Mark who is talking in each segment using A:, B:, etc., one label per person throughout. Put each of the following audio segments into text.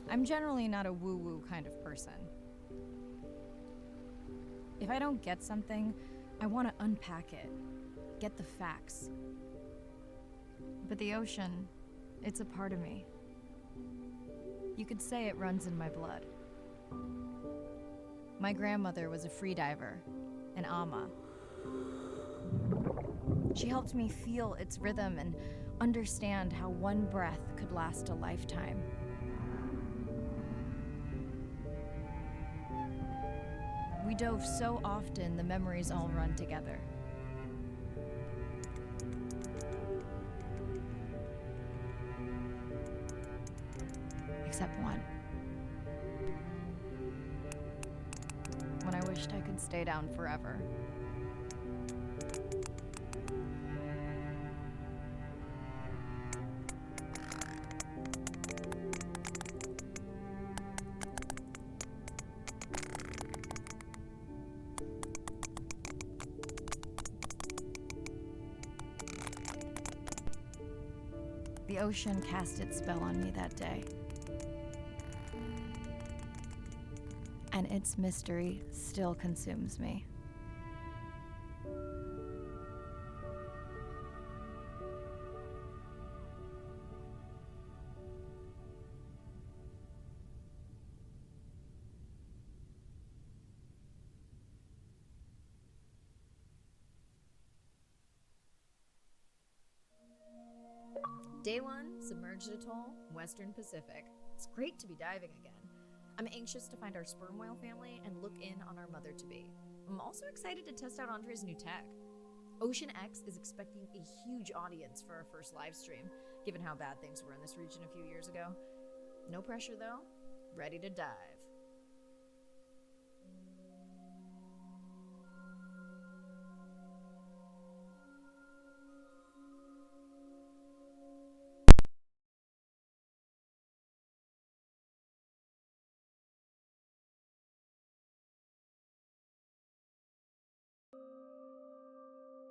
A: I'm generally not a woo-woo kind of person. If I don't get something, I want to unpack it, get the facts. But the ocean, it's a part of me. You could say it runs in my blood. My grandmother was a freediver, an ama. She helped me feel its rhythm and understand how one breath could last a lifetime. We dove so often, the memories all run together. Except one. When I wished I could stay down forever. The ocean cast its spell on me that day. And its mystery still consumes me. Day 1, submerged atoll, Western Pacific. It's great to be diving again. I'm anxious to find our sperm whale family and look in on our mother-to-be. I'm also excited to test out Andre's new tech. Ocean X is expecting a huge audience for our first live stream, given how bad things were in this region a few years ago. No pressure though, ready to dive.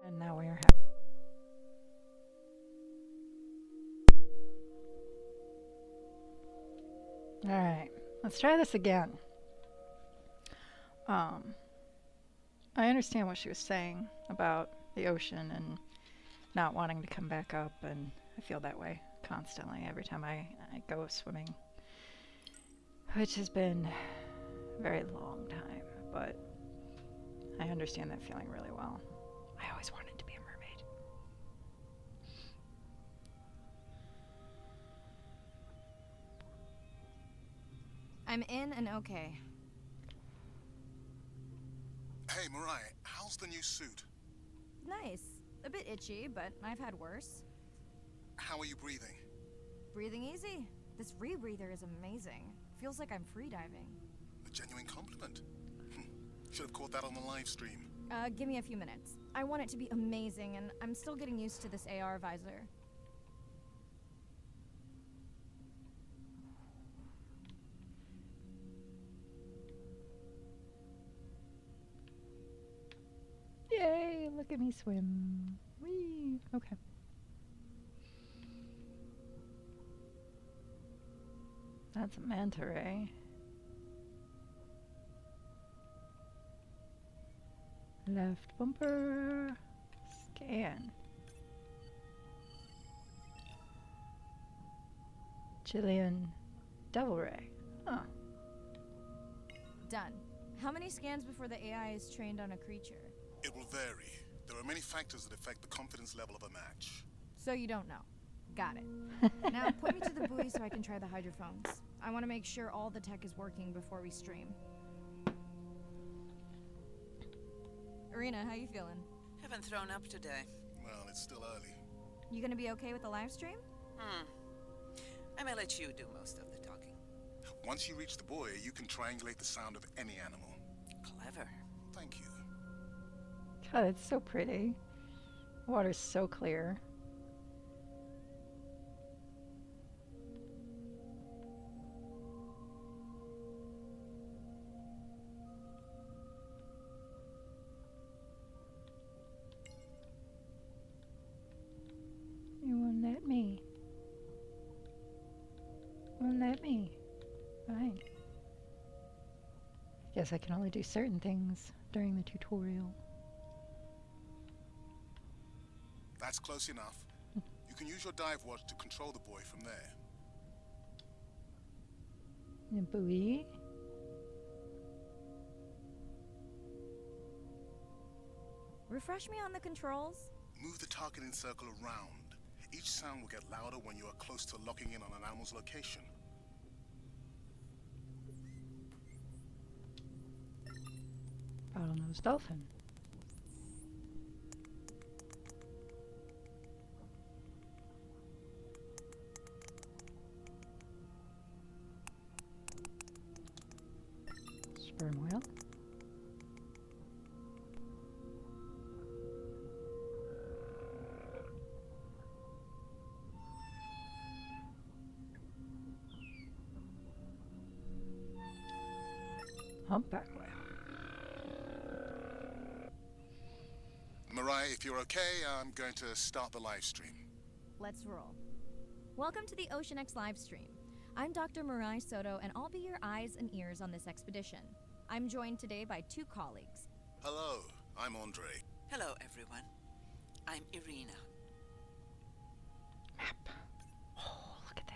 B: And now we are All right, let's try this again. I understand what she was saying about the ocean and not wanting to come back up, and I feel that way constantly every time I go swimming, which has been a very long time, but I understand that feeling really well. I always wanted to be a mermaid.
A: I'm in and okay.
C: Hey, Mariah, how's the new suit?
A: Nice. A bit itchy, but I've had worse.
C: How are you breathing?
A: Breathing easy. This rebreather is amazing. Feels like I'm freediving.
C: A genuine compliment. Should have caught that on the live stream.
A: Give me a few minutes. I want it to be amazing, and I'm still getting used to this AR visor.
B: Yay, look at me swim. Whee! Okay. That's a manta ray. Left bumper. Scan. Chilean devil ray. Huh.
A: Done. How many scans before the AI is trained on a creature?
C: It will vary. There are many factors that affect the confidence level of a match.
A: So you don't know. Got it. Now put me to the buoy so I can try the hydrophones. I want to make sure all the tech is working before we stream. Irina, how you feeling?
D: Haven't thrown up today.
C: Well, it's still early.
A: You gonna be okay with the live stream?
D: I may let you do most of the talking.
C: Once you reach the buoy, you can triangulate the sound of any animal.
D: Clever.
C: Thank you.
B: God, it's so pretty. Water's so clear. You won't let me. Won't let me. Guess I can only do certain things during the tutorial.
C: That's close enough. You can use your dive watch to control the buoy from there.
B: A buoy?
A: Refresh me on the controls.
C: Move the targeting circle around. Each sound will get louder when you are close to locking in on an animal's location.
B: Bottlenose dolphin. Sperm whale. Humpback whale.
C: Mariah, if you're okay, I'm going to start the live stream.
A: Let's roll. Welcome to the Ocean X live stream. I'm Dr. Mirai Soto, and I'll be your eyes and ears on this expedition. I'm joined today by two colleagues.
C: Hello, I'm Andre.
D: Hello, everyone. I'm Irina.
B: Map. Oh, look at this.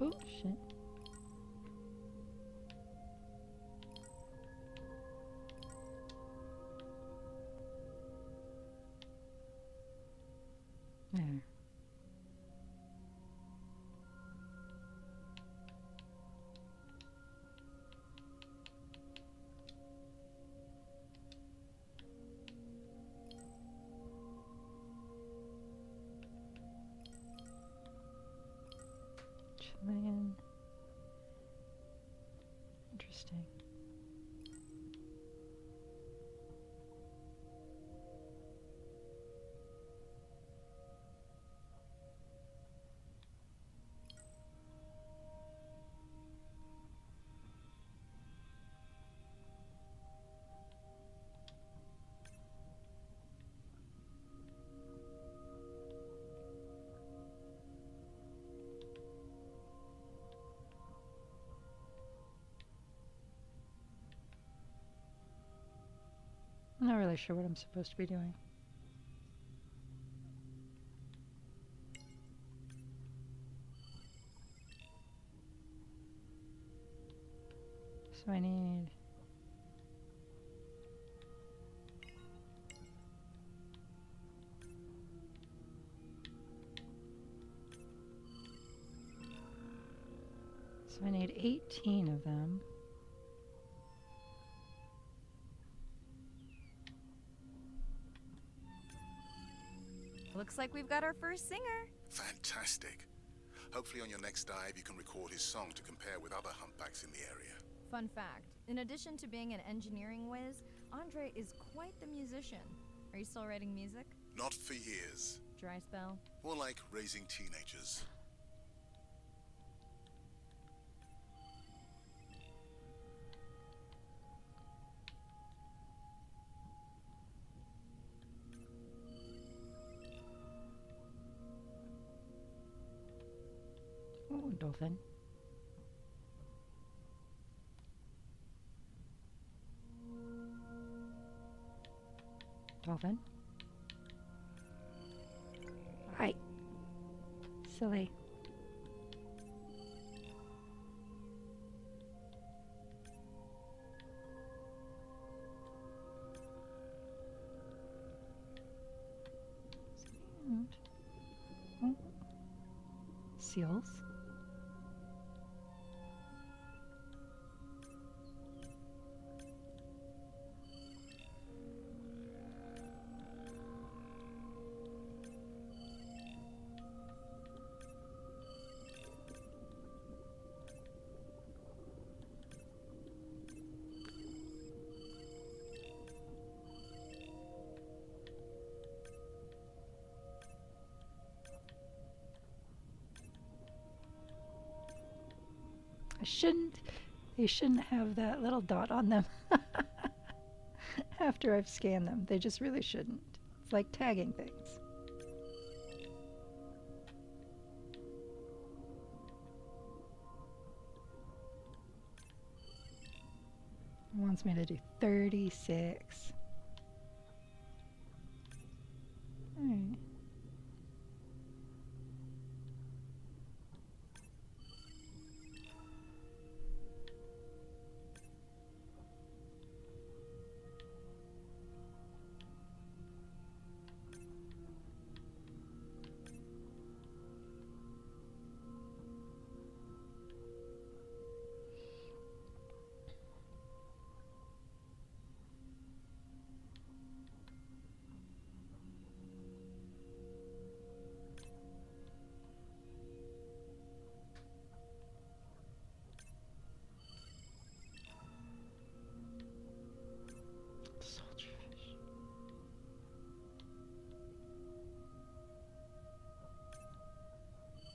B: Okay. Oh, shit. There. Chilean. Interesting. I'm not really sure what I'm supposed to be doing. So I need... So I need 18 of them.
A: Looks like we've got our first singer.
C: Fantastic. Hopefully on your next dive you can record his song to compare with other humpbacks in the area.
A: Fun fact, in addition to being an engineering whiz, Andre is quite the musician. Are you still writing music?
C: Not for years.
A: Dry spell?
C: More like raising teenagers.
B: Oh, dolphin. Dolphin. Hi. Silly. And oh. Seals. They shouldn't have that little dot on them after I've scanned them. They just really shouldn't. It's like tagging things. It wants me to do 36. Alright.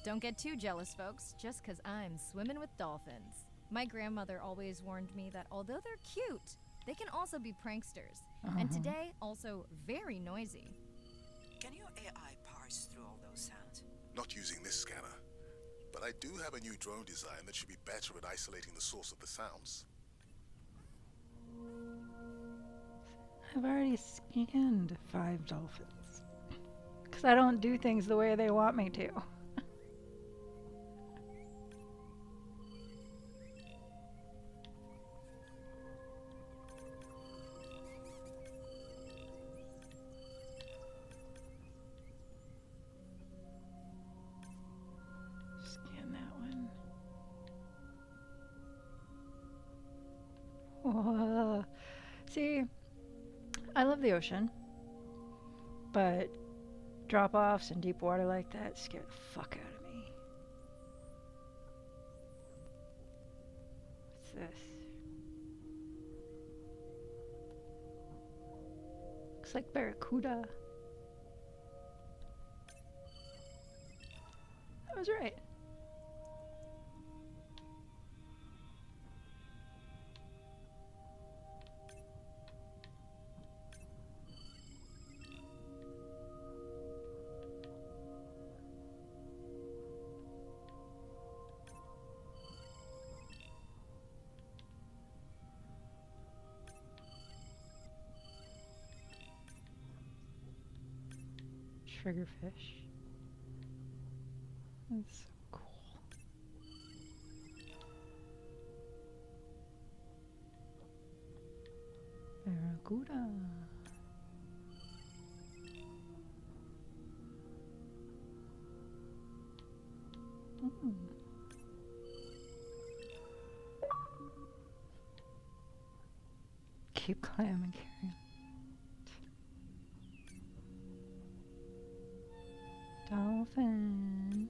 A: Don't get too jealous, folks, just 'cause I'm swimming with dolphins. My grandmother always warned me that although they're cute, they can also be pranksters. And today, also very noisy.
D: Can your AI parse through all those sounds?
C: Not using this scanner. But I do have a new drone design that should be better at isolating the source of the sounds.
B: I've already scanned 5 dolphins. Because I don't do things the way they want me to. Scan that one. Whoa. See, I love the ocean, but drop-offs in deep water like that scare the fuck out of me. What's this? Looks like barracuda. I was right. Triggerfish. That's so cool. Barracuda. Keep clam and carry on. Dolphin.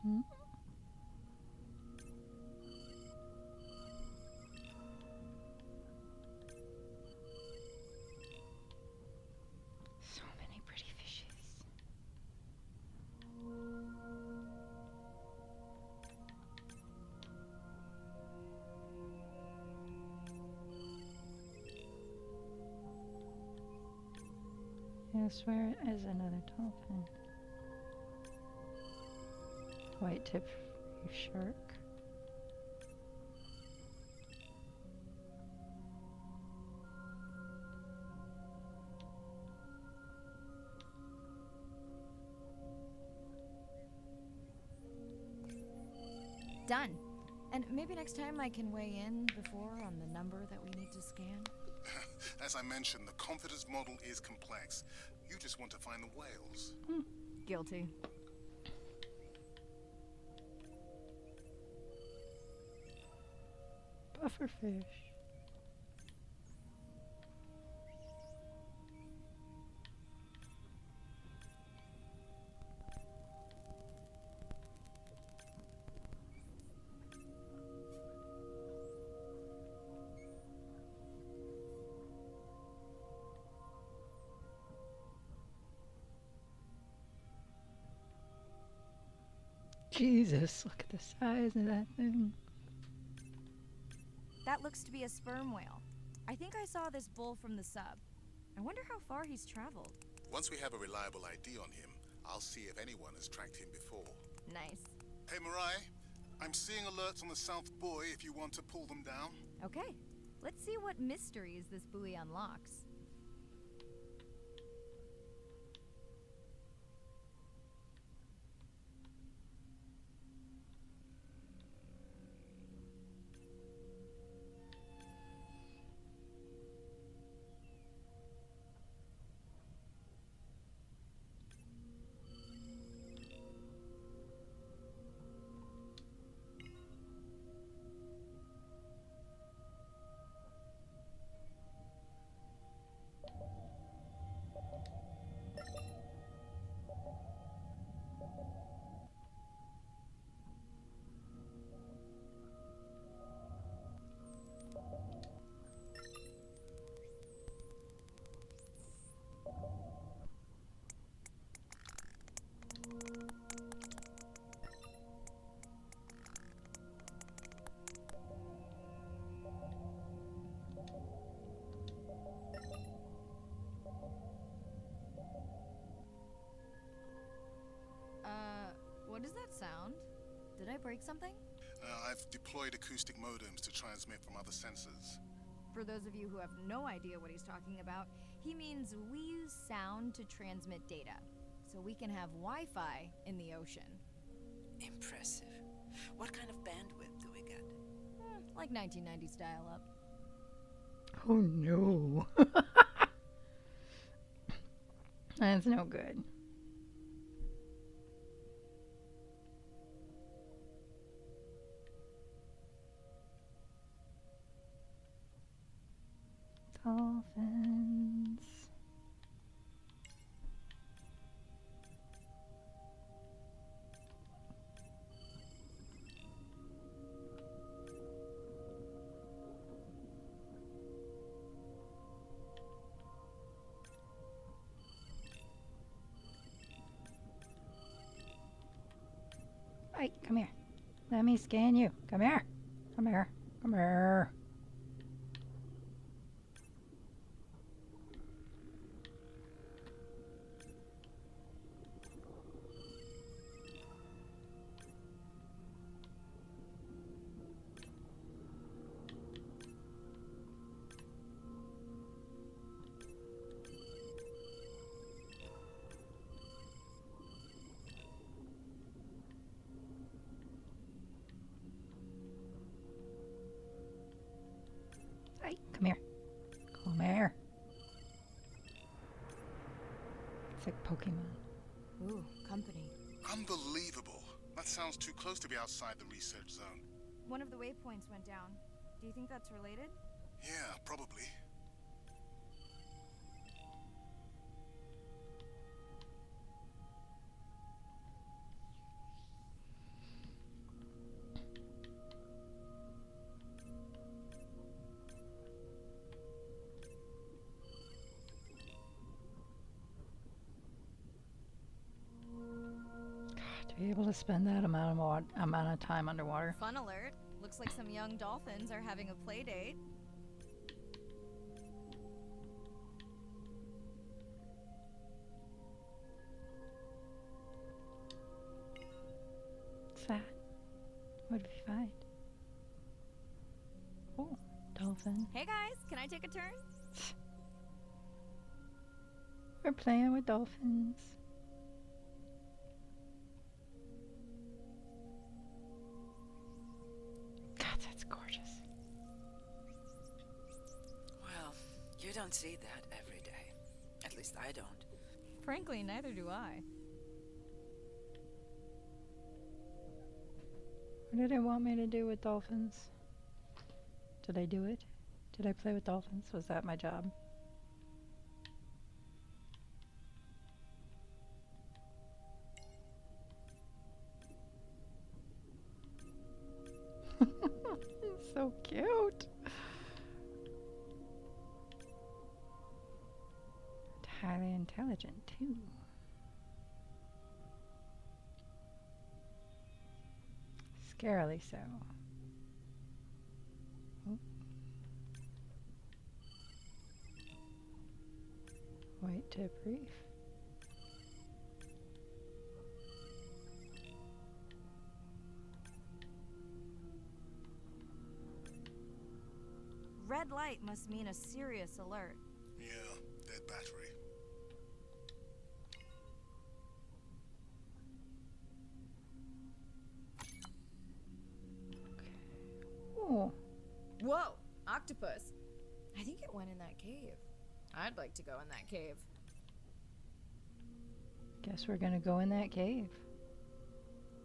B: Hmm? So many pretty fishes. Yes, where is another dolphin? White tip reef shark.
A: Done. And maybe next time I can weigh in before on the number that we need to scan.
C: As I mentioned, the confidence model is complex. You just want to find the whales.
A: Guilty.
B: Pufferfish. Jesus, look at the size of that thing.
E: That looks to be a sperm whale. I think I saw this bull from the sub. I wonder how far he's traveled.
C: Once we have a reliable ID on him, I'll see if anyone has tracked him before.
A: Nice.
C: Hey, Mirai, I'm seeing alerts on the South Buoy if you want to pull them down.
E: Okay, let's see what mysteries this buoy unlocks. What does that sound? Did I break something?
C: I've deployed acoustic modems to transmit from other sensors.
E: For those of you who have no idea what he's talking about, he means we use sound to transmit data, so we can have Wi-Fi in the ocean.
D: Impressive. What kind of bandwidth do we get?
E: Like 1990s dial-up.
B: Oh no. That's no good. Dolphins. Hey, come here. Let me scan you. Come here. Come here. Come here. Hey, come here. Come here. It's like Pokemon.
E: Ooh, company.
C: Unbelievable. That sounds too close to be outside the research zone.
E: One of the waypoints went down. Do you think that's related?
C: Yeah, probably.
B: To be able to spend that amount of time underwater.
E: Fun alert. Looks like some young dolphins are having a play date.
B: What's that? What did we find? Oh, dolphin.
E: Hey guys, can I take a turn?
B: We're playing with dolphins. God, that's gorgeous.
D: Well, you don't see that every day. At least I don't.
E: Frankly, neither do I.
B: What did it want me to do with dolphins? Did I do it? Did I play with dolphins? Was that my job? So cute. Highly intelligent too. Scarily so. Oh. White tip reef.
E: Red light must mean a serious alert.
C: Yeah, dead battery.
B: Oh,
A: Whoa, octopus. I think it went in that cave. I'd like to go in that cave.
B: guess we're gonna go in that cave.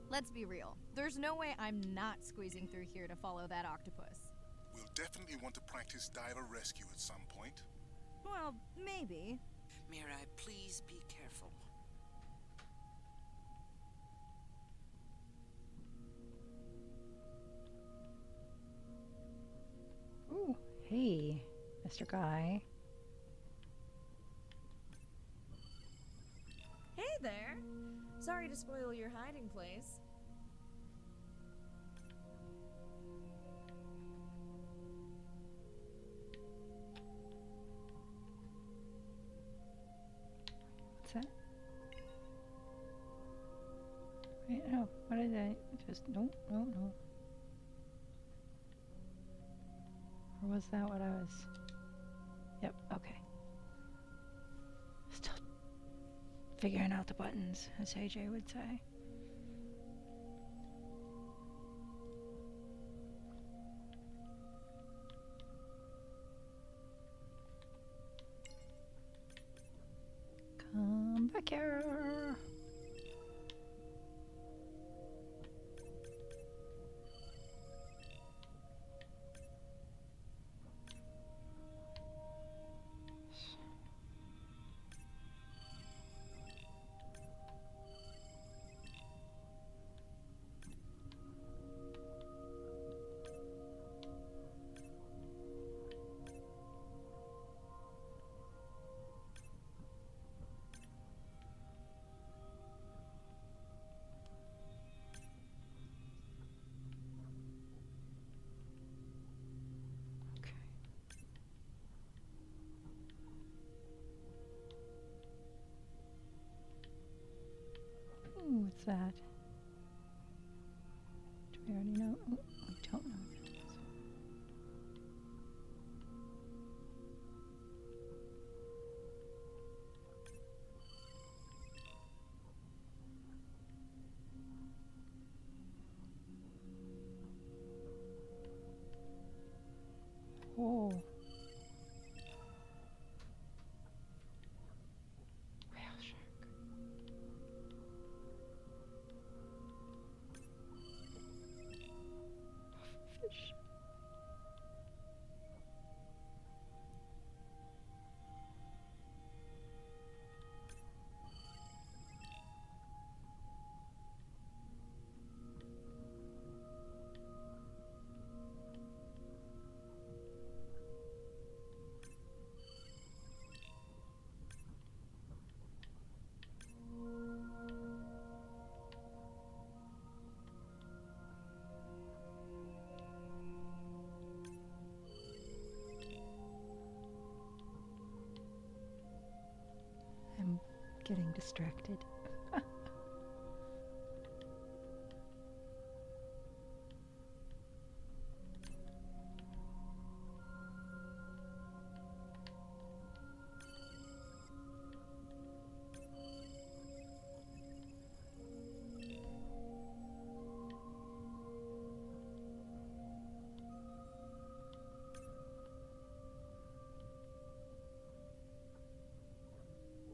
E: Let's be real. There's no way I'm not squeezing through here to follow that octopus.
C: We'll definitely want to practice diver rescue at some point.
E: Well, maybe.
D: Mirai, please be careful.
B: Ooh, hey, Mr. Guy.
A: Hey there. Sorry to spoil your hiding place.
B: What's that? Wait, no, what did I just, no. Or was that what I was? Yep, okay. Still figuring out the buttons, as AJ would say. Come back here. Okay. Ooh, what's that? Do we already know? Oh, we don't know what it is. Oh. Whale shark. Fish. I'm getting distracted.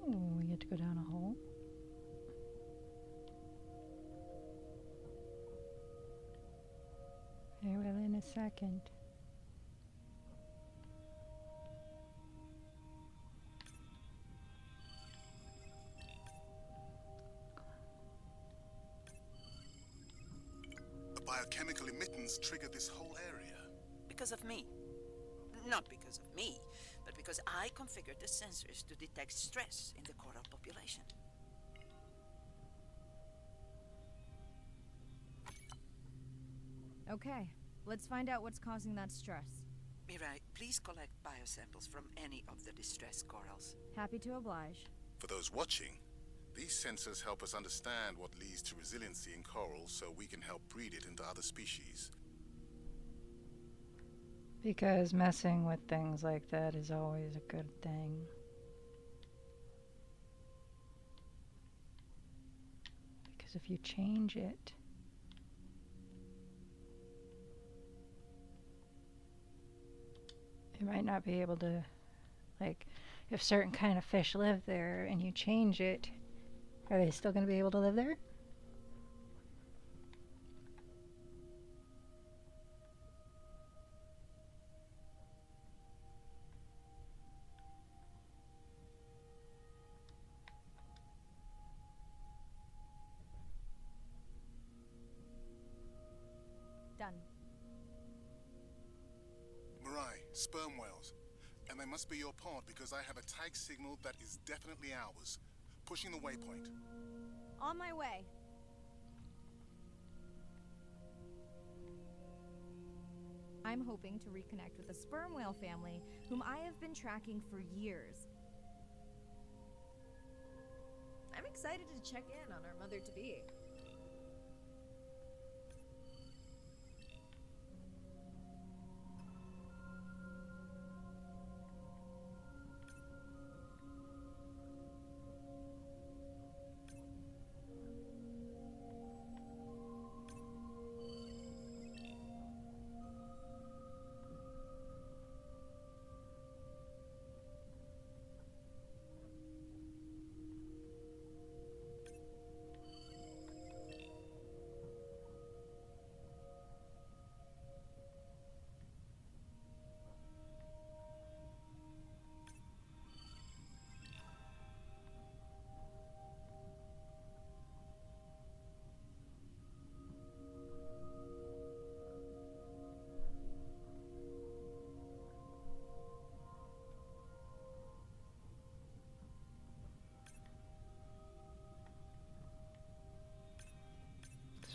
B: Oh, we get to go down a hole. I will in a second.
C: A biochemical emittance triggered this whole area.
D: Because of me. Not because of me, but because I configured the sensors to detect stress in the coral population.
E: Okay, let's find out what's causing that stress.
D: Mirai, please collect biosamples from any of the distressed corals.
E: Happy to oblige.
C: For those watching, these sensors help us understand what leads to resiliency in corals so we can help breed it into other species.
B: Because messing with things like that is always a good thing. Because if you change it, you might not be able to, like, if certain kind of fish live there and you change it, are they still going to be able to live there?
E: Done.
C: Mirai, sperm whales. And they must be your pod because I have a tag signal that is definitely ours. Pushing the waypoint.
E: On my way. I'm hoping to reconnect with the sperm whale family, whom I have been tracking for years.
A: I'm excited to check in on our mother-to-be.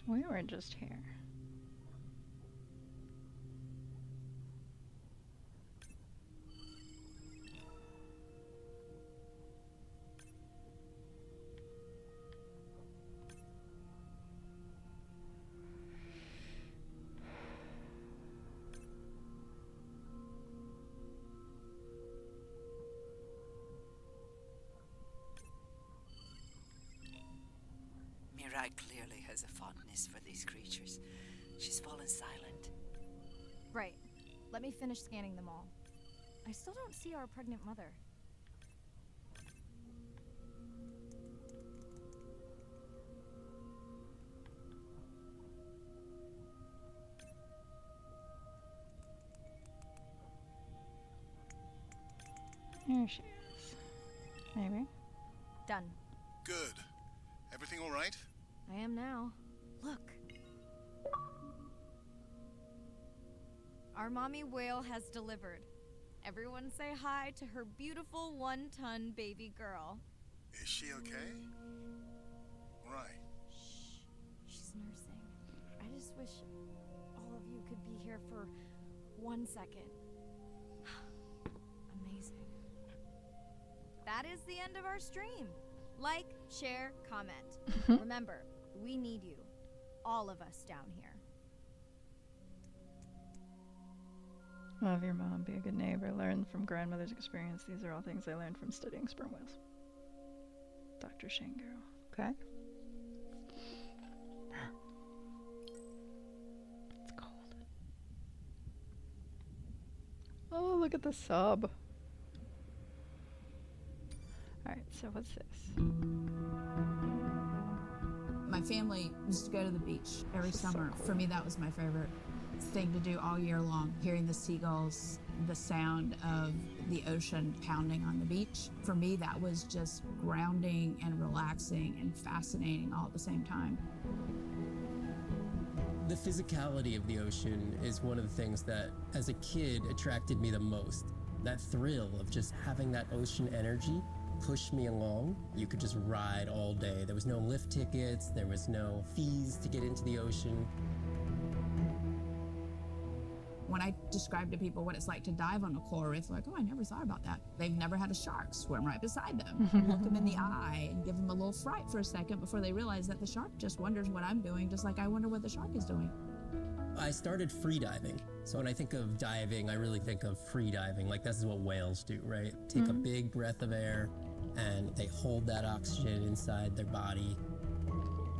B: We were just here.
D: Mirai clearly has a fondness for these creatures. She's fallen silent.
E: Right. Let me finish scanning them all. I still don't see our pregnant mother.
B: Here she is. Maybe.
E: Done.
C: Good. Everything all right?
E: I am now. Look. Our mommy whale has delivered. Everyone say hi to her beautiful 1-ton baby girl.
C: Is she okay? Right.
E: Shh. She's nursing. I just wish all of you could be here for 1 second. Amazing. That is the end of our stream. Like, share, comment. Remember, we need you. All of us down here.
B: Love your mom, be a good neighbor, learn from grandmother's experience. These are all things I learned from studying sperm whales. Dr. Shango. Okay. It's cold. Oh, look at the sub. Alright, so what's this?
F: My family used to go to the beach every summer.
B: So cool.
F: For me, that was my favorite thing to do all year long. Hearing the seagulls, the sound of the ocean pounding on the beach. For me, that was just grounding and relaxing and fascinating all at the same time.
G: The physicality of the ocean is one of the things that, as a kid, attracted me the most. That thrill of just having that ocean energy push me along. You could just ride all day. There was no lift tickets, there was no fees to get into the ocean.
F: When I describe to people what it's like to dive on a coral reef, they're like, oh, I never thought about that. They've never had a shark swim right beside them, look them in the eye and give them a little fright for a second before they realize that the shark just wonders what I'm doing, just like I wonder what the shark is doing.
G: I started free diving. So when I think of diving, I really think of free diving. Like this is what whales do, right? Take a big breath of air and they hold that oxygen inside their body.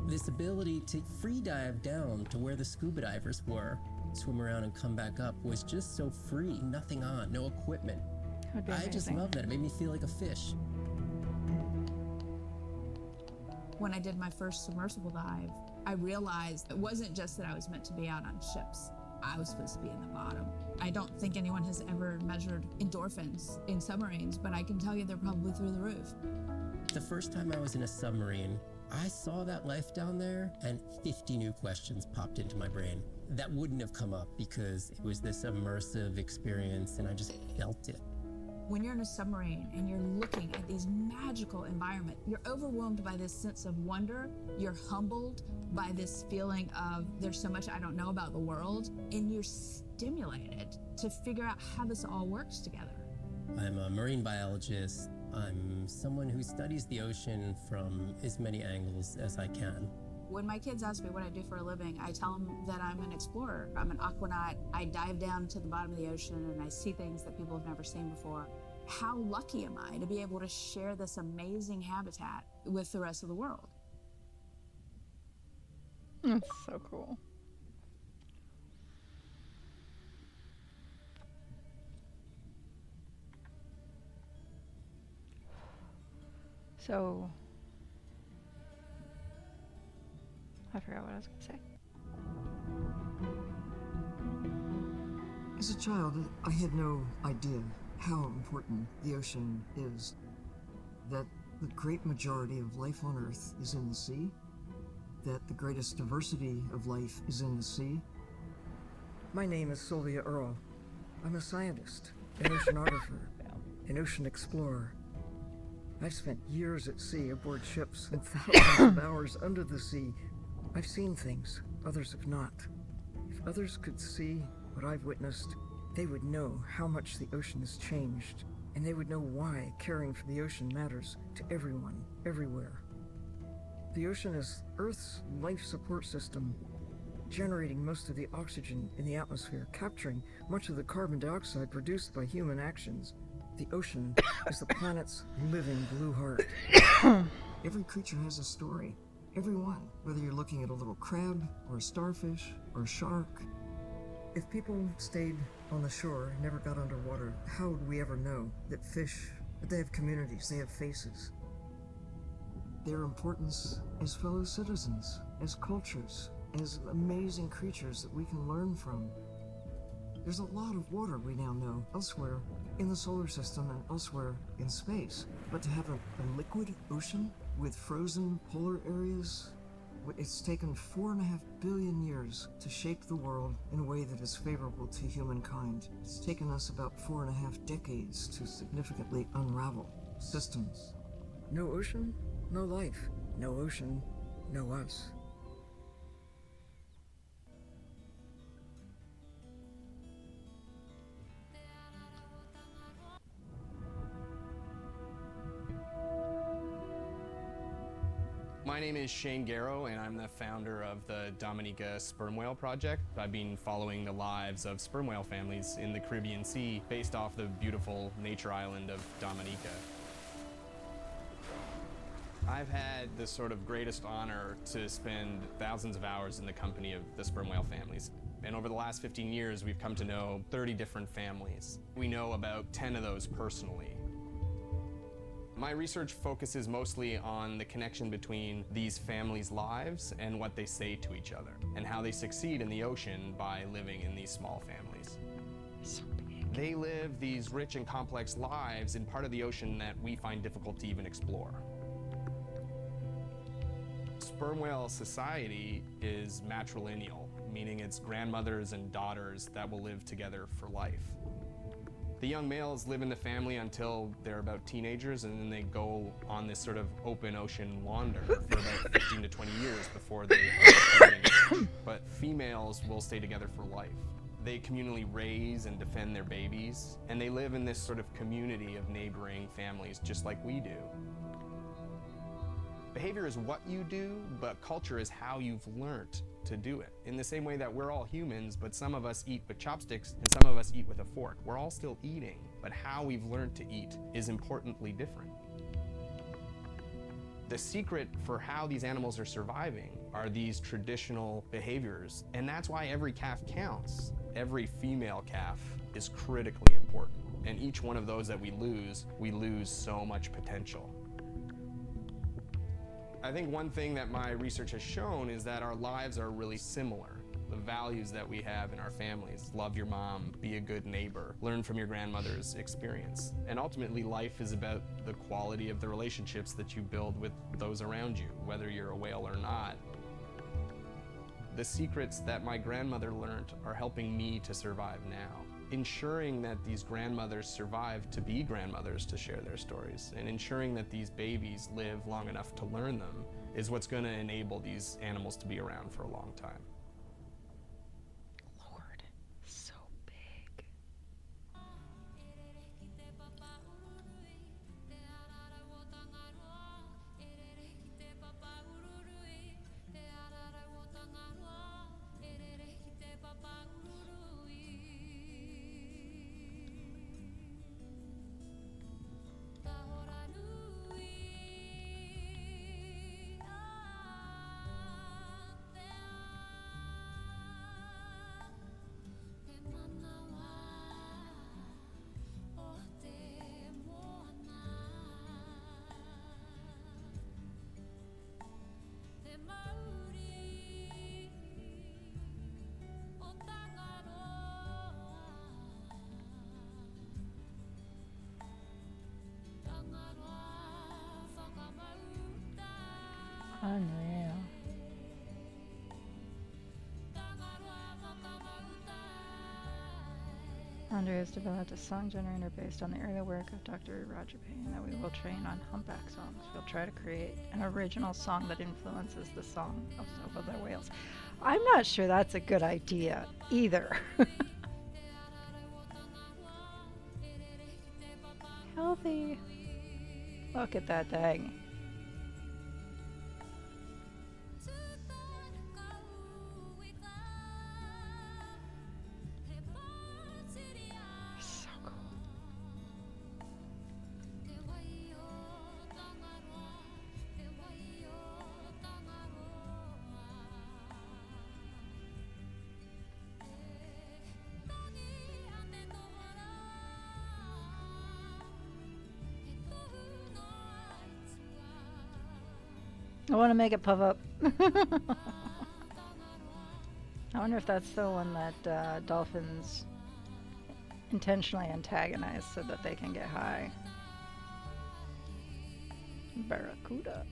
G: This ability to free dive down to where the scuba divers were, swim around and come back up, was just so free. Nothing on, no equipment.
B: Would be
G: I just
B: amazing.
G: love that. It made me feel like a fish.
F: When I did my first submersible dive, I realized it wasn't just that I was meant to be out on ships. I was supposed to be in the bottom. I don't think anyone has ever measured endorphins in submarines, but I can tell you they're probably through the roof.
G: The first time I was in a submarine, I saw that life down there and 50 new questions popped into my brain that wouldn't have come up because it was this immersive experience and I just felt it.
F: When you're in a submarine and you're looking at these magical environment, you're overwhelmed by this sense of wonder. You're humbled by this feeling of there's so much I don't know about the world, and you're stimulated to figure out how this all works together.
G: I'm a marine biologist. I'm someone who studies the ocean from as many angles as I can.
F: When my kids ask me what I do for a living, I tell them that I'm an explorer. I'm an aquanaut. I dive down to the bottom of the ocean and I see things that people have never seen before. How lucky am I to be able to share this amazing habitat with the rest of the world?
B: That's so cool. So, I forgot what I was going to say.
H: As a child, I had no idea how important the ocean is. That the great majority of life on Earth is in the sea. That the greatest diversity of life is in the sea. My name is Sylvia Earle. I'm a scientist, an oceanographer, an ocean explorer. I've spent years at sea aboard ships and thousands of hours under the sea. I've seen things others have not. If others could see what I've witnessed, they would know how much the ocean has changed, and they would know why caring for the ocean matters to everyone, everywhere. The ocean is Earth's life support system, generating most of the oxygen in the atmosphere, capturing much of the carbon dioxide produced by human actions. The ocean is the planet's living blue heart. Every creature has a story. Every one, whether you're looking at a little crab, or a starfish, or a shark. If people stayed on the shore and never got underwater, how would we ever know that fish, that they have communities, they have faces? Their importance as fellow citizens, as cultures, as amazing creatures that we can learn from. There's a lot of water we now know elsewhere in the solar system and elsewhere in space. But to have a liquid ocean with frozen polar areas, it's taken 4.5 billion years to shape the world in a way that is favorable to humankind. It's taken us about 4.5 decades to significantly unravel systems. No ocean, no life. No ocean, no us.
I: My name is Shane Garrow, and I'm the founder of the Dominica Sperm Whale Project. I've been following the lives of sperm whale families in the Caribbean Sea based off the beautiful nature island of Dominica. I've had the sort of greatest honor to spend thousands of hours in the company of the sperm whale families. And over the last 15 years, we've come to know 30 different families. We know about 10 of those personally. My research focuses mostly on the connection between these families' lives and what they say to each other, and how they succeed in the ocean by living in these small families. They live these rich and complex lives in part of the ocean that we find difficult to even explore. Sperm whale society is matrilineal, meaning it's grandmothers and daughters that will live together for life. The young males live in the family until they're about teenagers, and then they go on this sort of open ocean wander for about 15 to 20 years before they are married. But females will stay together for life. They communally raise and defend their babies, and they live in this sort of community of neighboring families just like we do. Behavior is what you do, but culture is how you've learned to do it. In the same way that we're all humans, but some of us eat with chopsticks and some of us eat with a fork. We're all still eating, but how we've learned to eat is importantly different. The secret for how these animals are surviving are these traditional behaviors, and that's why every calf counts. Every female calf is critically important, and each one of those that we lose so much potential. I think one thing that my research has shown is that our lives are really similar. The values that we have in our families, love your mom, be a good neighbor, learn from your grandmother's experience. And ultimately, life is about the quality of the relationships that you build with those around you, whether you're a whale or not. The secrets that my grandmother learned are helping me to survive now. Ensuring that these grandmothers survive to be grandmothers to share their stories, and ensuring that these babies live long enough to learn them is what's going to enable these animals to be around for a long time.
B: Lord, so big. Unreal. Andre has developed a song generator based on the early work of Dr. Roger Payne that we will train on humpback songs. We'll try to create an original song that influences the song of some other whales. I'm not sure that's a good idea either. Healthy. Look at that thing. So cool. I want to make it puff up. I wonder if that's the one that dolphins intentionally antagonize so that they can get high. Barracuda.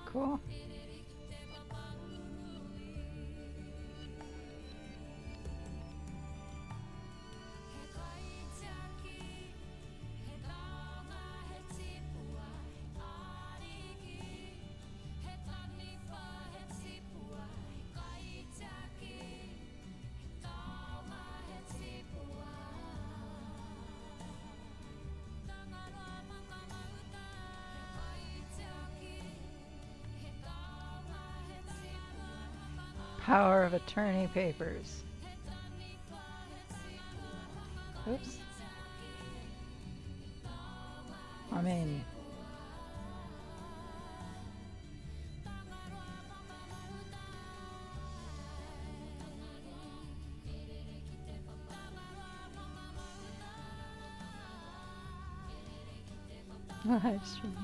B: Cool. Power of attorney papers. Oops. I mean, live streaming.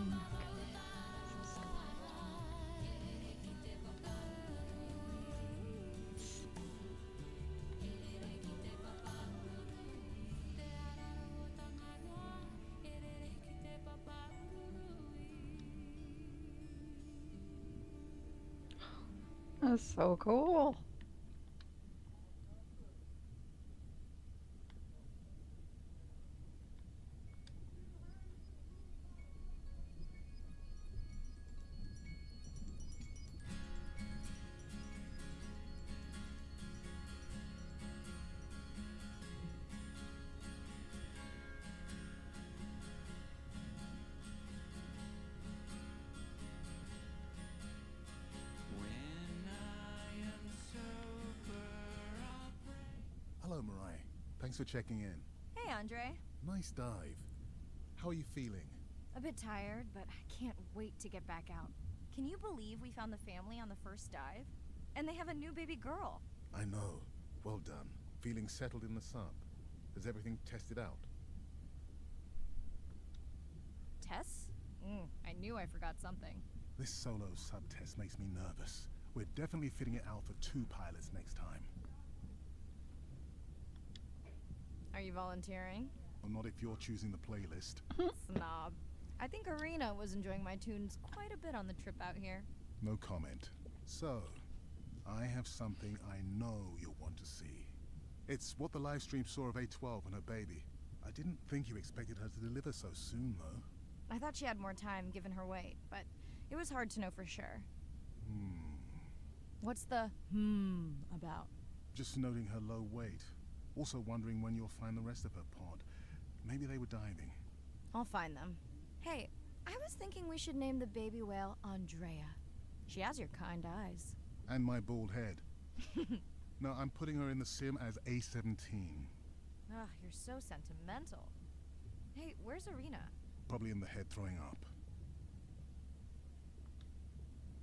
B: That's so cool.
C: Mirai. Thanks for checking in.
E: Hey, Andre.
C: Nice dive. How are you feeling?
E: A bit tired, but I can't wait to get back out. Can you believe we found the family on the first dive? And they have a new baby girl.
C: I know. Well done. Feeling settled in the sub. Has everything tested out?
E: Tess? I knew I forgot something.
C: This solo sub test makes me nervous. We're definitely fitting it out for 2 pilots next time.
E: Are you volunteering?
C: Well, not if you're choosing the playlist.
E: Snob. I think Arena was enjoying my tunes quite a bit on the trip out here.
C: No comment. So, I have something I know you'll want to see. It's what the live stream saw of A12 and her baby. I didn't think you expected her to deliver so soon, though.
E: I thought she had more time given her weight, but it was hard to know for sure. What's the about?
C: Just noting her low weight. Also wondering when you'll find the rest of her pod. Maybe they were diving.
E: I'll find them. Hey, I was thinking we should name the baby whale Andrea. She has your kind eyes.
C: And my bald head. No, I'm putting her in the sim as A17.
E: Ugh, you're so sentimental. Hey, where's Arena?
C: Probably in the head throwing up.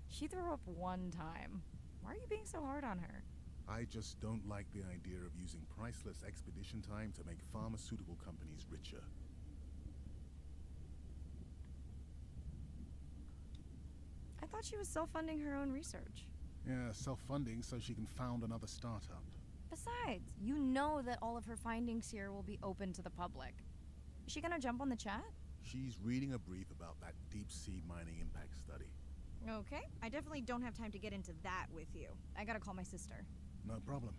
E: She threw up one time. Why are you being so hard on her?
C: I just don't like the idea of using priceless expedition time to make pharmaceutical companies richer.
E: I thought she was self-funding her own research.
C: Yeah, self-funding so she can found another startup.
E: Besides, you know that all of her findings here will be open to the public. Is she gonna jump on the chat?
C: She's reading a brief about that deep-sea mining impact study.
E: Okay, I definitely don't have time to get into that with you. I gotta call my sister.
C: No problem.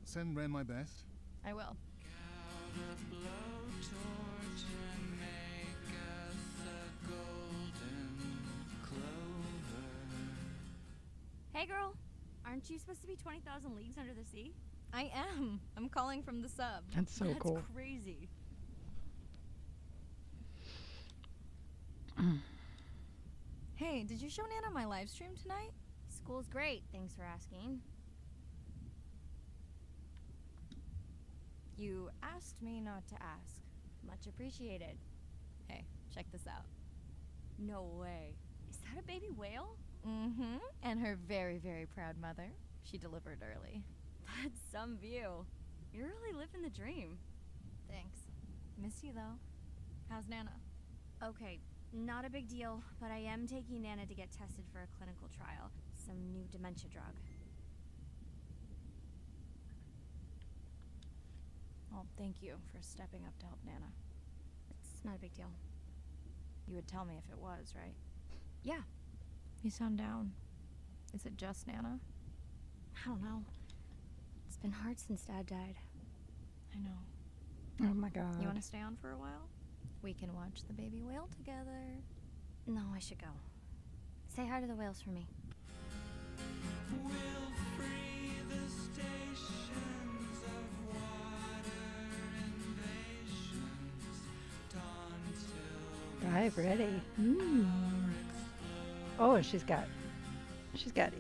C: Send Ren my best.
E: I will. Hey girl, aren't you supposed to be 20,000 leagues under the sea? I am. I'm calling from the sub.
B: That's so cool.
E: That's crazy. Hey, did you show Nana my live stream tonight? School's great, thanks for asking. You asked me not to ask. Much appreciated. Hey, check this out. No way. Is that a baby whale? Mm-hmm. And her very, very proud mother. She delivered early. That's some view. You're really living the dream. Thanks. Miss you, though. How's Nana?
J: Okay, not a big deal, but I am taking Nana to get tested for a clinical trial. Some new dementia drug.
E: Well, thank you for stepping up to help Nana.
J: It's not a big deal.
E: You would tell me if it was, right?
J: Yeah.
E: You sound down. Is it just Nana?
J: I don't know. It's been hard since Dad died.
E: I know.
B: Oh my god.
E: You want to stay on for a while? We can watch the baby whale together.
J: No, I should go. Say hi to the whales for me.
K: We'll free the stations of water invasions. Dawn till
B: Dive ready. Oh, she's got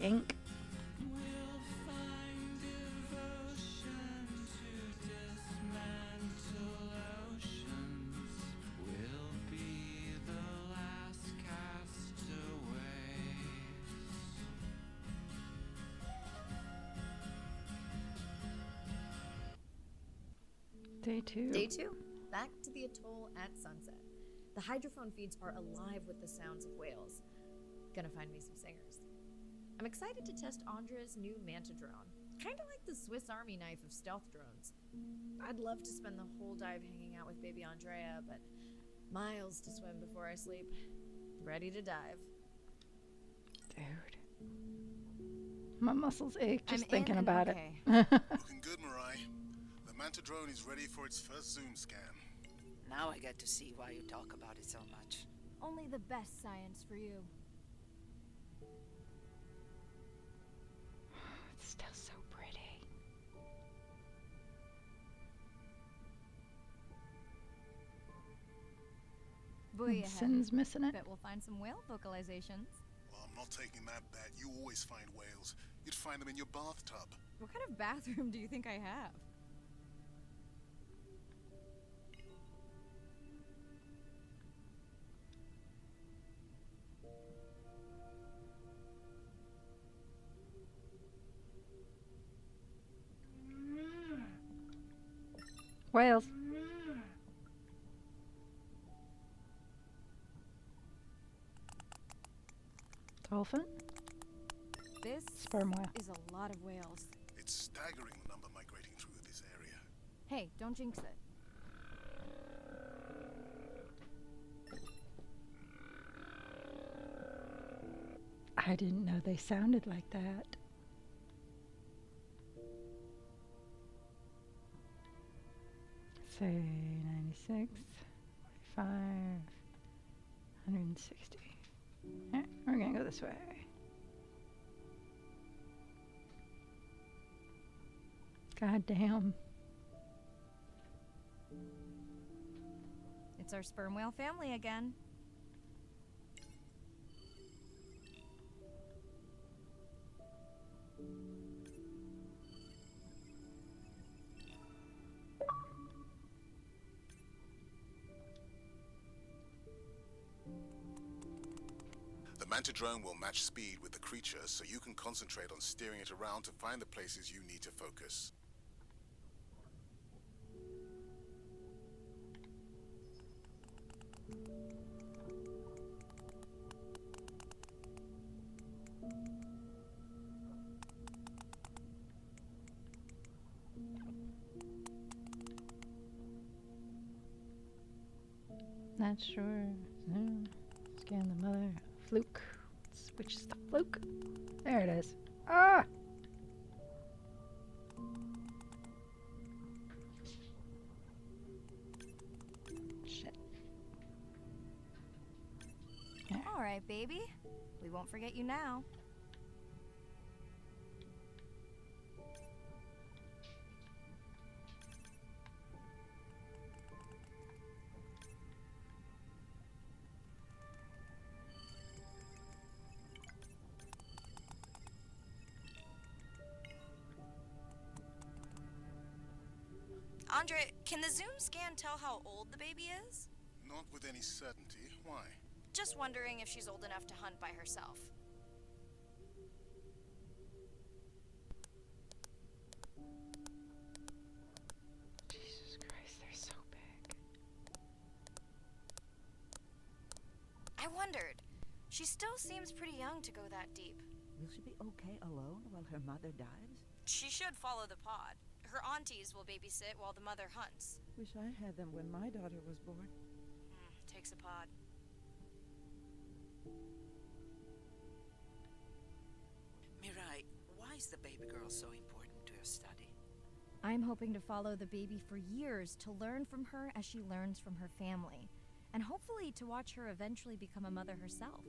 B: ink.
K: we'll find devotion to dismantle oceans. We'll be the last castaways.
B: Day 2.
A: Day 2. Back to the atoll at sunset. The hydrophone feeds are alive with the sounds of whales. Gonna find me some singers. I'm excited to test Andrea's new Manta drone. Kinda like the Swiss Army knife of stealth drones. I'd love to spend the whole dive hanging out with baby Andrea, but miles to swim before I sleep. Ready to dive.
B: Dude. My muscles ache just
E: I'm
B: thinking
E: in and
B: about
E: okay.
B: it.
C: Looking good, Mirai. The Manta drone is ready for its first zoom scan.
D: Now I get to see why you talk about it so much.
E: Only the best science for you.
B: It's still so pretty.
E: Buoy ahead.
B: Sin's missing it.
E: Bet we'll find some whale vocalizations.
C: Well, I'm not taking that bet. You always find whales. You'd find them in your bathtub.
E: What kind of bathroom do you think I have?
B: Whales. Dolphin?
E: This
B: Sperm whale.
E: is a lot of whales.
C: It's staggering the number migrating through this area.
E: Hey, don't jinx it.
B: I didn't know they sounded like that. Say 96, 45, 160. Alright, we're gonna go this way. God damn.
E: It's our sperm whale family again.
C: The manta drone will match speed with the creature, so you can concentrate on steering it around to find the places you need to focus.
B: Not sure. Scan the mother. Fluke. Which is the fluke? There it is. Ah! Shit.
E: All right, baby. We won't forget you now. Andre, can the Zoom scan tell how old the baby is?
C: Not with any certainty. Why?
E: Just wondering if she's old enough to hunt by herself.
B: Jesus Christ, they're so big.
E: I wondered. She still seems pretty young to go that deep.
L: Will she be okay alone while her mother dies?
E: She should follow the pod. Her aunties will babysit while the mother hunts.
L: Wish I had them when my daughter was born.
E: Takes a pod.
D: Mirai, why is the baby girl so important to your study?
E: I'm hoping to follow the baby for years to learn from her as she learns from her family, and hopefully to watch her eventually become a mother herself.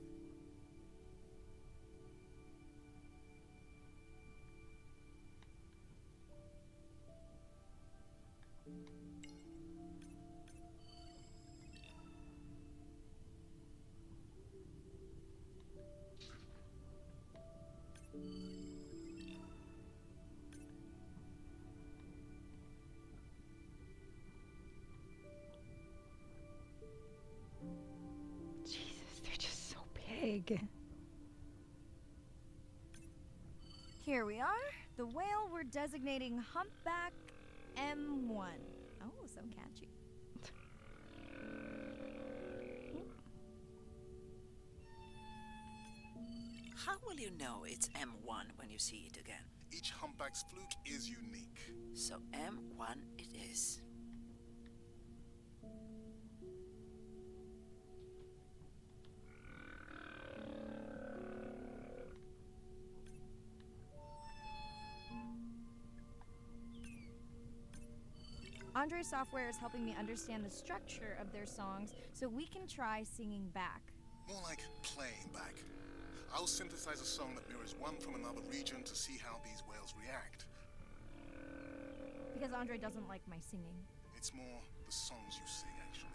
B: Jesus, they're just so big.
E: Here we are, the whale we're designating Humpback M1. Oh, so catchy.
D: How will you know it's M1 when you see it again?
C: Each humpback's fluke is unique.
D: So M1 it is.
E: Andre's software is helping me understand the structure of their songs so we can try singing back.
C: More like playing back. I'll synthesize a song that mirrors one from another region to see how these whales react.
E: Because Andre doesn't like my singing.
C: It's more the songs you sing, actually.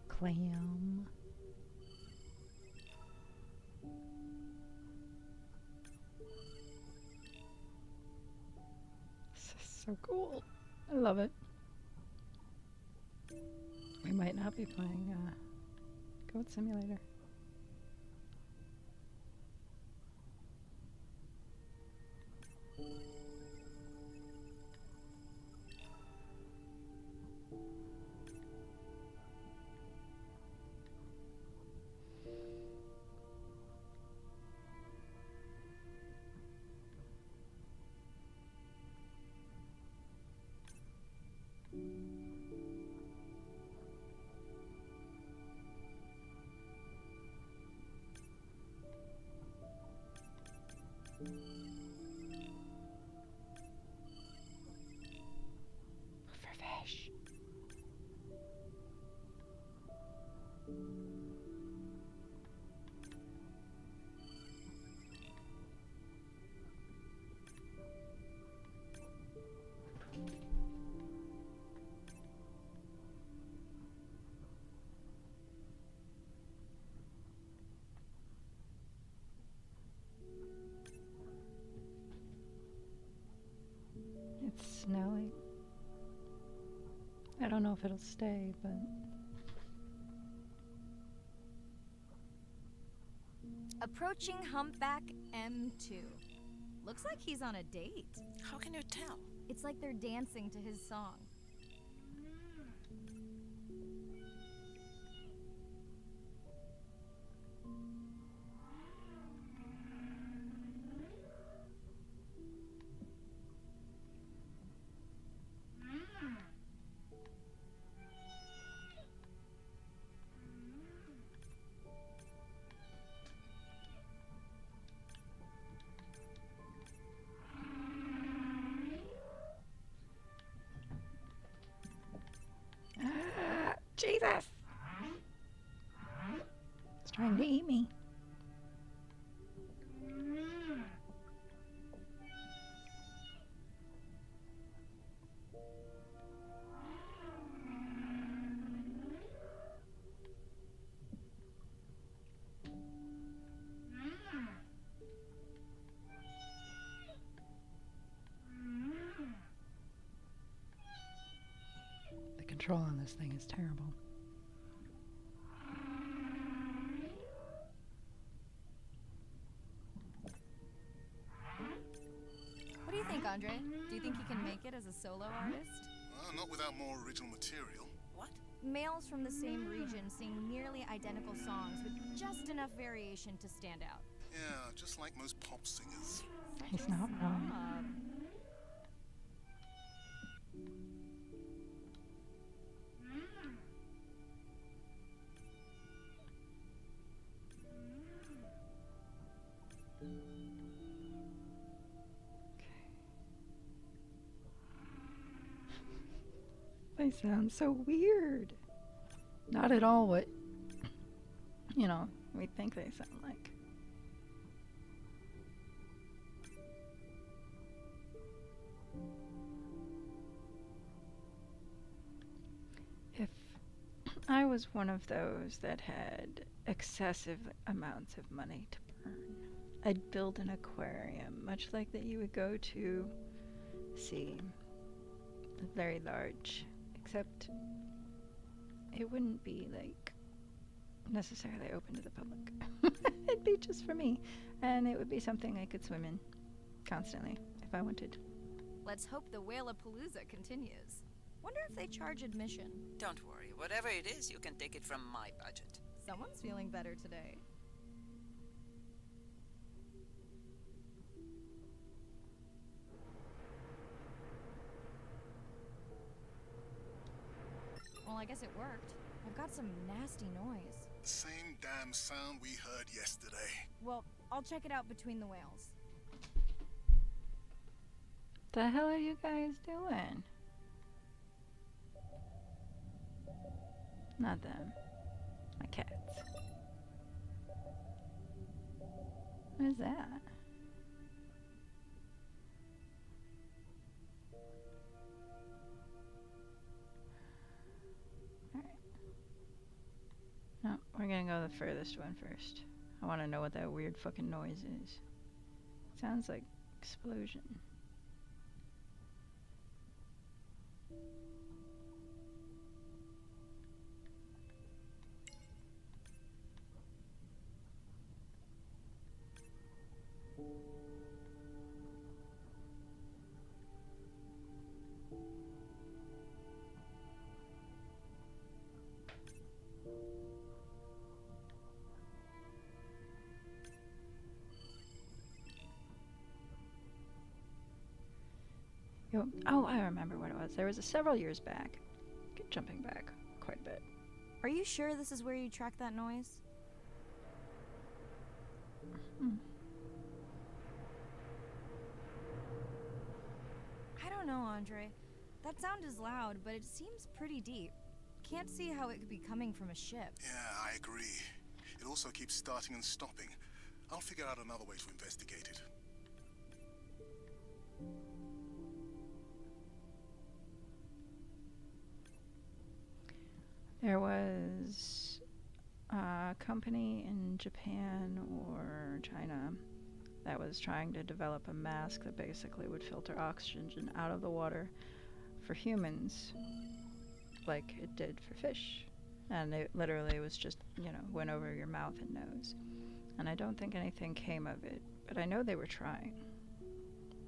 B: Clam. So cool. I love it. We might not be playing Goat Simulator. Fish. It's snowing. I don't know if it'll stay, but
A: Approaching Humpback M2. Looks like he's on a date.
D: How can you tell?
A: It's like they're dancing to his song.
B: Jesus! It's trying to eat me. The control on this thing is terrible.
A: What do you think, Andre? Do you think he can make it as a solo artist?
C: Not without more original material.
D: What?
A: Males from the same region sing nearly identical songs with just enough variation to stand out.
C: Yeah, just like most pop singers.
B: He's not wrong. They sound so weird. Not at all what, we think they sound like. If I was one of those that had excessive amounts of money to burn, I'd build an aquarium, much like that you would go to see. Very large, except it wouldn't be like necessarily open to the public. It'd be just for me, and it would be something I could swim in constantly if I wanted.
A: Let's hope the Whalapalooza continues. Wonder if they charge admission.
D: Don't worry. Whatever it is, you can take it from my budget.
A: Someone's feeling better today. Well, I guess it worked. I've got some nasty noise.
C: Same damn sound we heard yesterday.
A: Well, I'll check it out between the whales.
B: The hell are you guys doing? Not them. My cats. What is that? Alright. No, we're gonna go the furthest one first. I wanna know what that weird fucking noise is. Sounds like explosion. Oh, I remember what it was. There was several years back. Jumping back quite a bit.
E: Are you sure this is where you tracked that noise? I don't know, Andre. That sound is loud, but it seems pretty deep. Can't see how it could be coming from a ship.
C: Yeah, I agree. It also keeps starting and stopping. I'll figure out another way to investigate it.
B: There was a company in Japan or China that was trying to develop a mask that basically would filter oxygen out of the water for humans like it did for fish. And it literally was just, went over your mouth and nose. And I don't think anything came of it, but I know they were trying.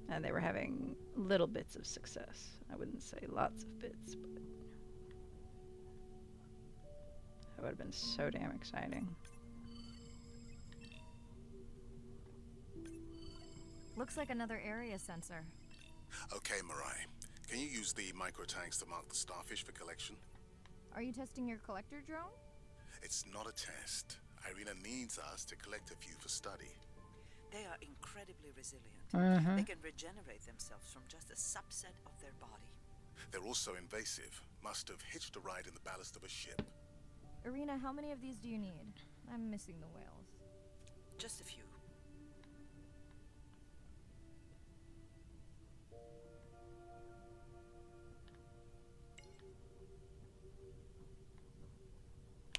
B: And they were having little bits of success. I wouldn't say lots of bits, but that would have been so damn exciting.
E: Looks like another area sensor.
C: Okay, Mirai. Can you use the micro-tanks to mark the starfish for collection?
E: Are you testing your collector drone?
C: It's not a test. Irina needs us to collect a few for study.
D: They are incredibly resilient.
B: Mm-hmm.
D: They can regenerate themselves from just a subset of their body.
C: They're also invasive. Must have hitched a ride in the ballast of a ship.
E: Irina, how many of these do you need? I'm missing the whales.
D: Just a few.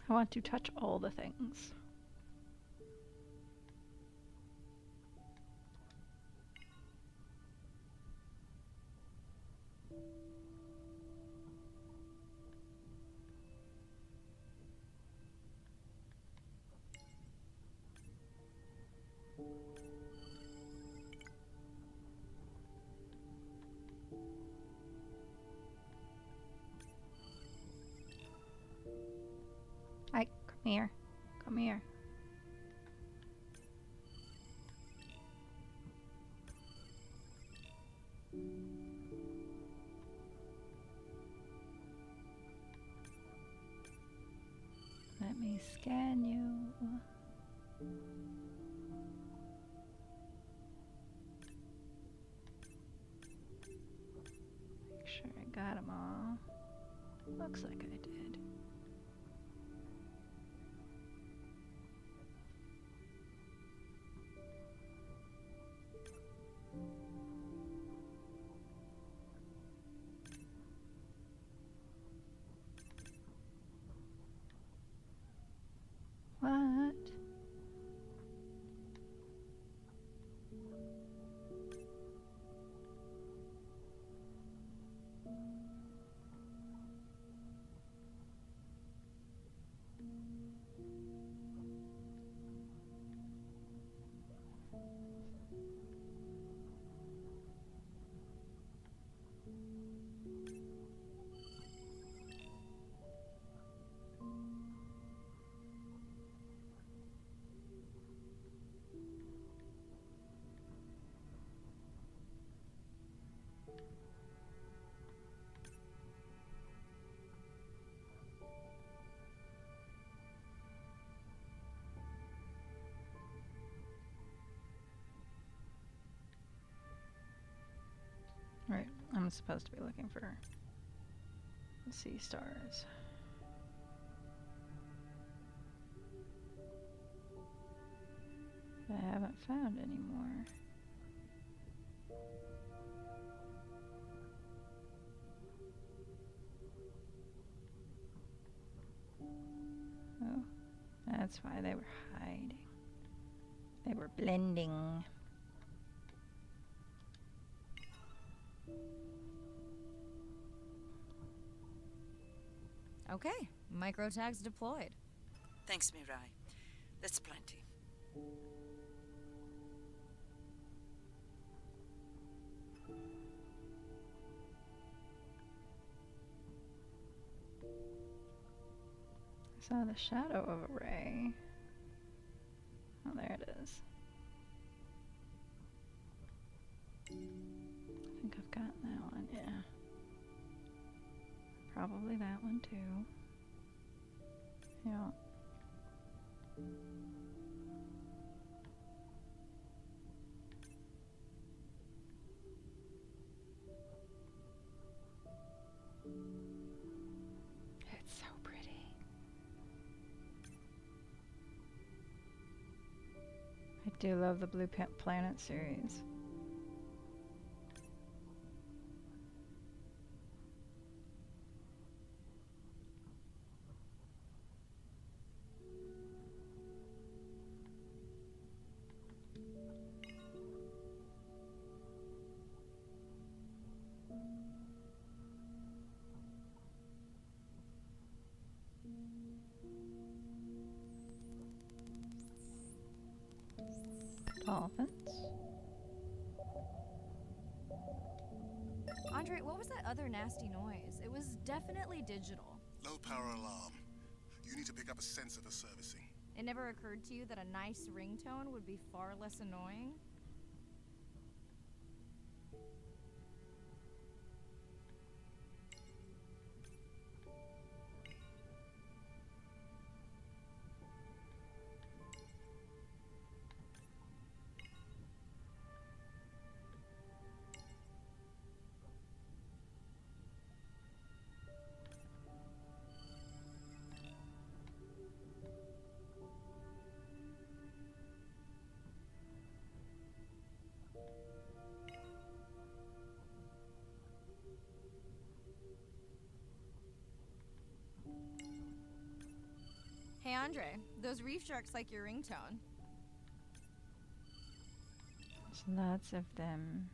B: I want to touch all the things. Ike, come here. Come here. Let me scan you. Make sure I got them all. Looks like I did. What? Right, I'm supposed to be looking for sea stars. But I haven't found any more. Oh, that's why they were hiding. They were blending.
E: Okay, micro tags deployed.
D: Thanks, Mirai. That's plenty.
B: I saw the shadow of a ray. Oh, there it is. I think I've gotten that one. Probably that one too. Yeah. It's so pretty. I do love the Blue Planet series. Dolphins.
E: Andre, what was that other nasty noise? It was definitely digital.
C: Low power alarm. You need to pick up a sensor for servicing.
E: It never occurred to you that a nice ringtone would be far less annoying? Hey Andre, those reef sharks like your ringtone.
B: There's lots of them.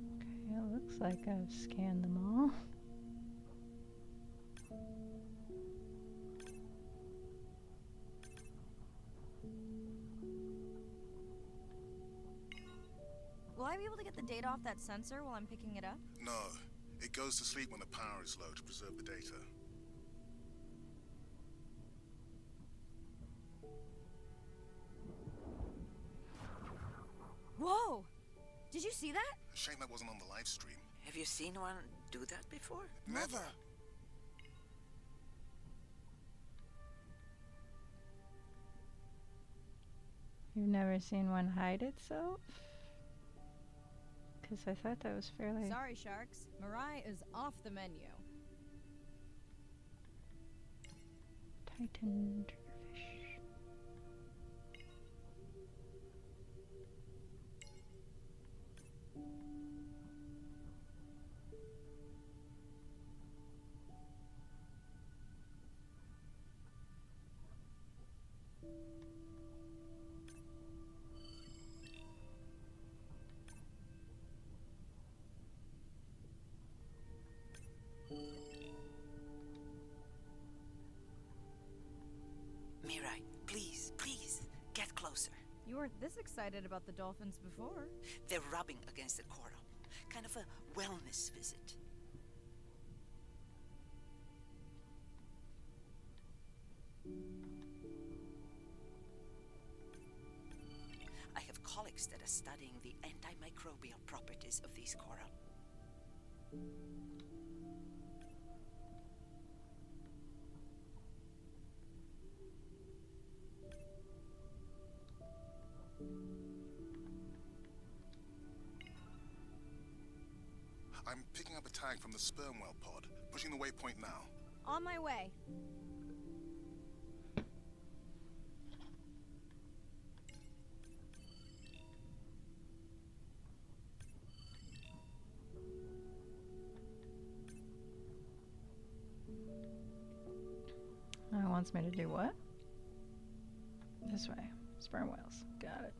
B: Okay, it looks like I've scanned them all.
E: Will I be able to get the data off that sensor while I'm picking it up?
C: No. It goes to sleep when the power is low to preserve the data.
E: Whoa! Did you see that?
C: Shame that wasn't on the live stream.
D: Have you seen one do that before?
C: Never!
B: You've never seen one hide itself? Because I thought that was fairly...
E: Sorry, sharks. Mirai is off the menu.
B: Titan triggerfish.
D: Mirai, please, please, get closer.
E: You weren't this excited about the dolphins before.
D: They're rubbing against the coral. Kind of a wellness visit. I have colic scientifics that are studying the antimicrobial properties of these coral.
C: I'm picking up a tag from the sperm whale pod. Pushing the waypoint now.
E: On my way.
B: It wants me to do what? This way. Sperm whales. Got it.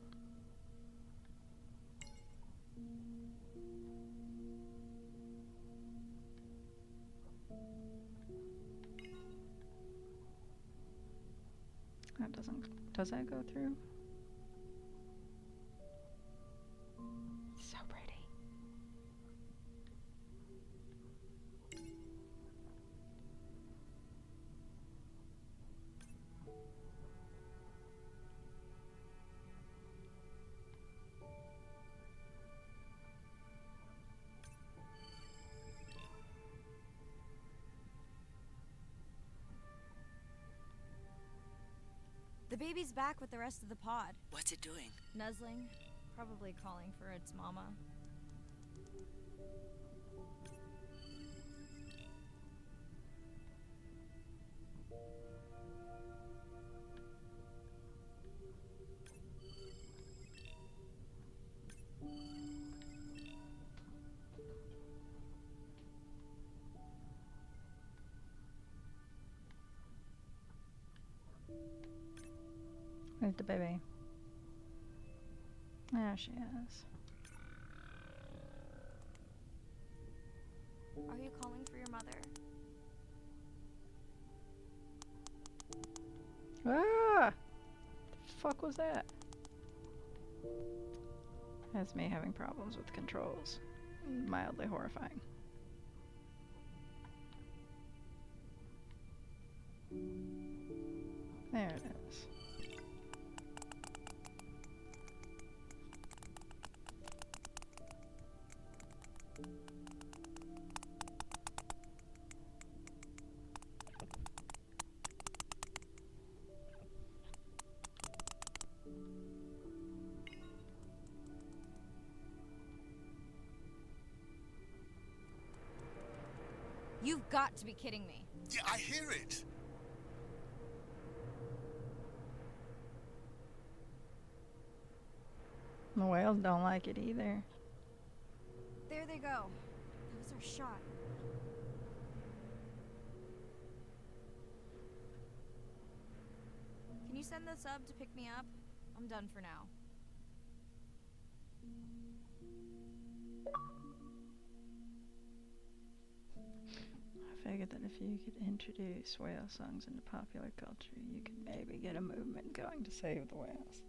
B: That doesn't... Does that go through? So pretty.
E: The baby's back with the rest of the pod.
D: What's it doing?
E: Nuzzling, probably calling for its mama.
B: Where's the baby? There she is.
E: Are you calling for your mother?
B: Ah! The fuck was that? That's me having problems with controls. Mildly horrifying. There it is.
E: You've got to be kidding me.
C: Yeah, I hear it.
B: The whales don't like it either.
E: There they go. That was our shot. Can you send the sub to pick me up? I'm done for now.
B: I figured that if you could introduce whale songs into popular culture, you could maybe get a movement going to save the whales.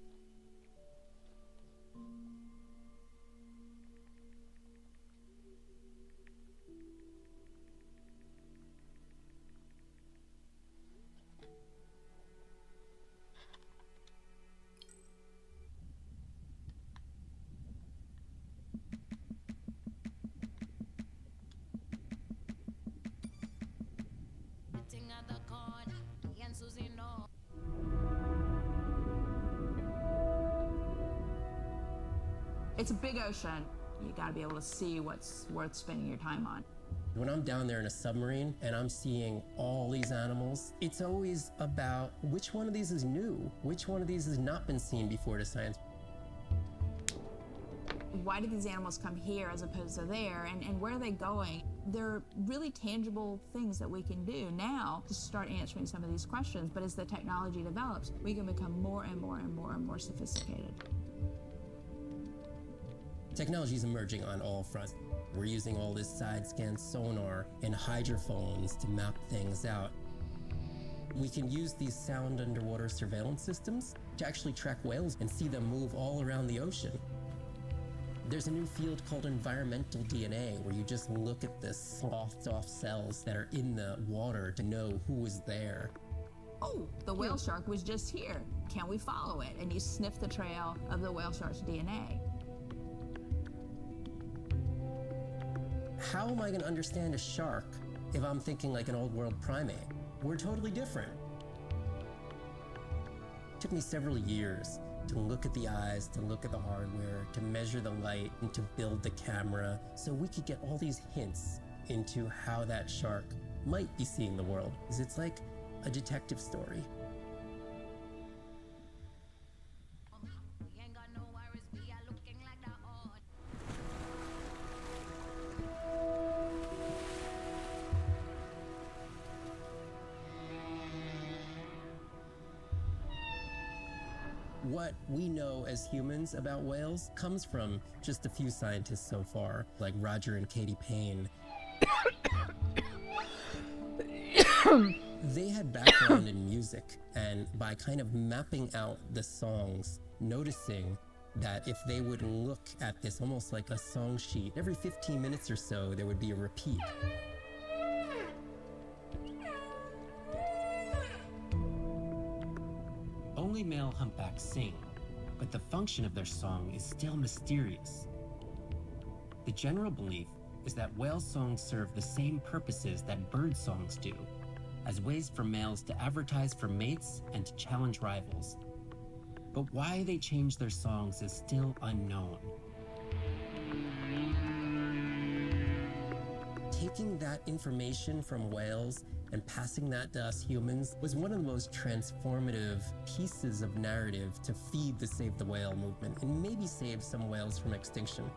F: It's a big ocean. You gotta be able to see what's worth spending your time on.
G: When I'm down there in a submarine and I'm seeing all these animals, it's always about which one of these is new, which one of these has not been seen before to science.
F: Why did these animals come here as opposed to there, and where are they going? They're really tangible things that we can do now to start answering some of these questions, but as the technology develops, we can become more and more and more and more sophisticated.
G: Technology is emerging on all fronts. We're using all this side-scan sonar and hydrophones to map things out. We can use these sound underwater surveillance systems to actually track whales and see them move all around the ocean. There's a new field called environmental DNA, where you just look at the sloughed off cells that are in the water to know who is there.
F: oh, the whale shark was just here. Can we follow it? And you sniff the trail of the whale shark's DNA.
G: How am I going to understand a shark if I'm thinking like an old world primate? We're totally different. It took me several years to look at the eyes, to look at the hardware, to measure the light, and to build the camera so we could get all these hints into how that shark might be seeing the world. Because it's like a detective story. What we know as humans about whales comes from just a few scientists so far, like Roger and Katie Payne. They had background in music, and by kind of mapping out the songs, noticing that if they would look at this almost like a song sheet, every 15 minutes or so there would be a repeat. Only male humpbacks sing, but the function of their song is still mysterious. The general belief is that whale songs serve the same purposes that bird songs do, as ways for males to advertise for mates and to challenge rivals. But why they change their songs is still unknown. Taking that information from whales and passing that to us humans was one of the most transformative pieces of narrative to feed the Save the Whale movement and maybe save some whales from extinction.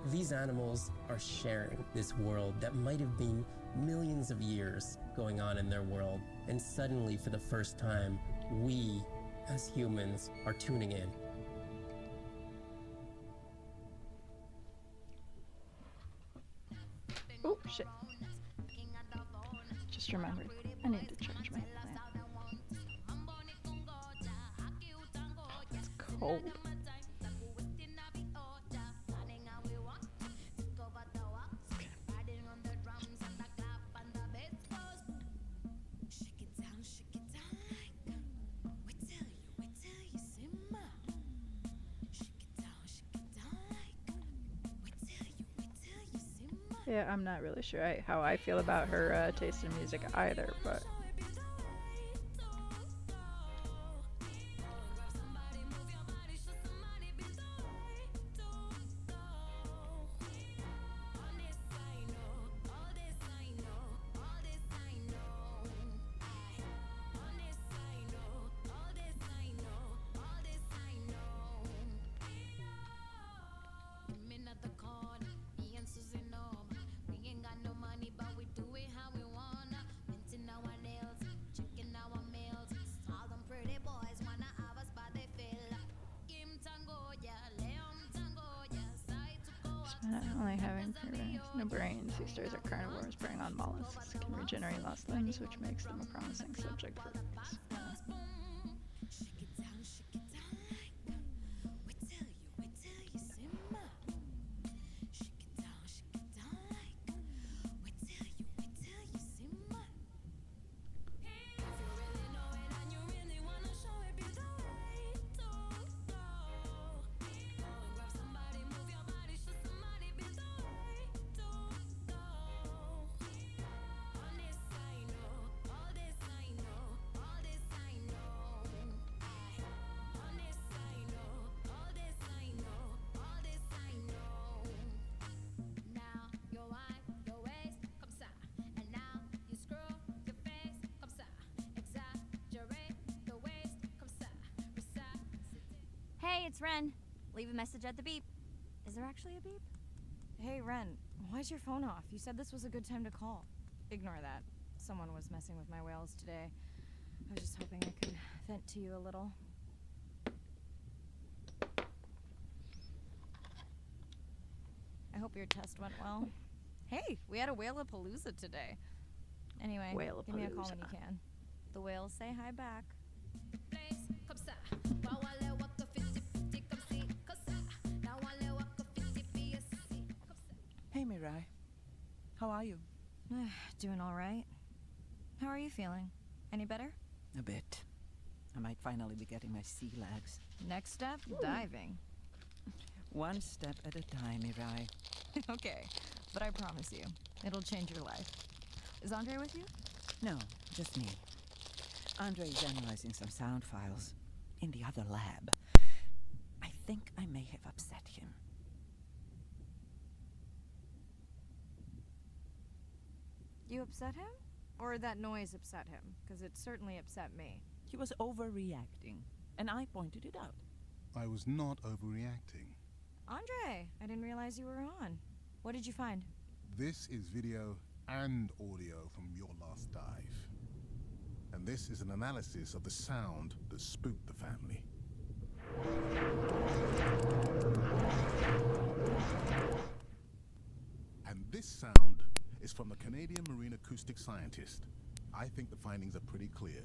G: These animals are sharing this world that might have been millions of years going on in their world, and suddenly, for the first time, we, as humans, are tuning in.
B: Oh, shit. Just remembered. I need to charge my lamp. Oh, it's cold. Yeah, I'm not really sure how I feel about her taste in music either, but only having no brains, these stars are carnivores preying on mollusks, can regenerate lost limbs, which makes them a promising subject for abuse.
J: Hey, it's Ren. Leave a message at the beep. Is there actually a beep?
E: Hey, Ren, why's your phone off? You said this was a good time to call. Ignore that. Someone was messing with my whales today. I was just hoping I could vent to you a little. I hope your test went well. Hey, we had a whale-a-palooza today. Anyway, give me a call when you can. The whales say hi back.
L: Hey, Mirai. How are you?
E: Doing all right. How are you feeling? Any better?
L: A bit. I might finally be getting my sea legs.
E: Next step, diving.
L: One step at a time, Mirai.
E: Okay, but I promise you, it'll change your life. Is Andre with you?
L: No, just me. Andre is analyzing some sound files in the other lab. I think I may have upset him.
E: You upset him? Or that noise upset him? Because it certainly upset me.
L: He was overreacting, and I pointed it out.
C: I was not overreacting.
E: Andre, I didn't realize you were on. What did you find?
C: This is video and audio from your last dive. And this is an analysis of the sound that spooked the family. And this sound is from the Canadian marine acoustic scientist. I think the findings are pretty clear.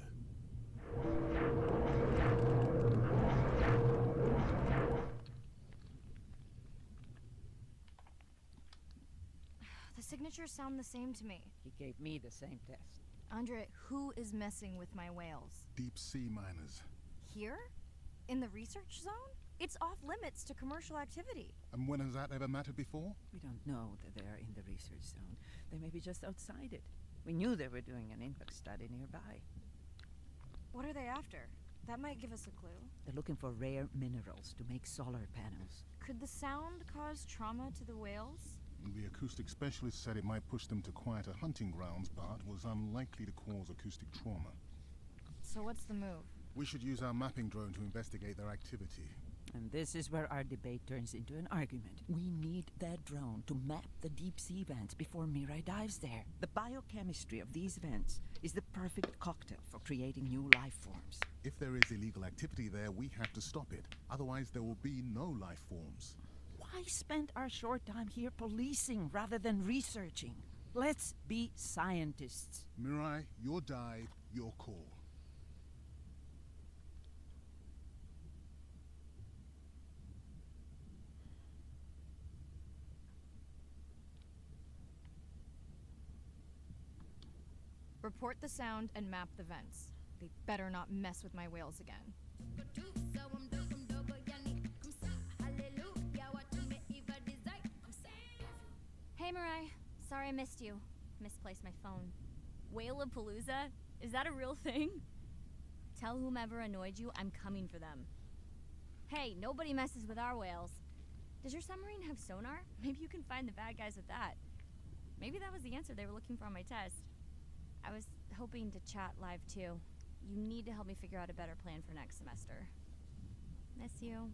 E: The signatures sound the same to me.
L: He gave me the same test.
E: Andre, who is messing with my whales?
C: Deep sea miners.
E: Here? In the research zone? It's off limits to commercial activity.
C: And when has that ever mattered before?
L: We don't know that they are in the research zone. They may be just outside it. We knew they were doing an impact study nearby.
E: What are they after? That might give us a clue.
L: They're looking for rare minerals to make solar panels.
E: Could the sound cause trauma to the whales?
C: The acoustic specialist said it might push them to quieter hunting grounds, but was unlikely to cause acoustic trauma.
E: So what's the move?
C: We should use our mapping drone to investigate their activity.
L: And this is where our debate turns into an argument. We need that drone to map the deep sea vents before Mirai dives there. The biochemistry of these vents is the perfect cocktail for creating new life forms.
C: If there is illegal activity there, we have to stop it. Otherwise, there will be no life forms.
L: Why spend our short time here policing rather than researching? Let's be scientists.
C: Mirai, your dive, your call.
E: Report the sound and map the vents. They better not mess with my whales again.
J: Hey, Mirai. Sorry I missed you. Misplaced my phone. Whale-a-palooza? Is that a real thing? Tell whomever annoyed you I'm coming for them. Hey, nobody messes with our whales. Does your submarine have sonar? Maybe you can find the bad guys with that. Maybe that was the answer they were looking for on my test. I was hoping to chat live too. You need to help me figure out a better plan for next semester. Miss you.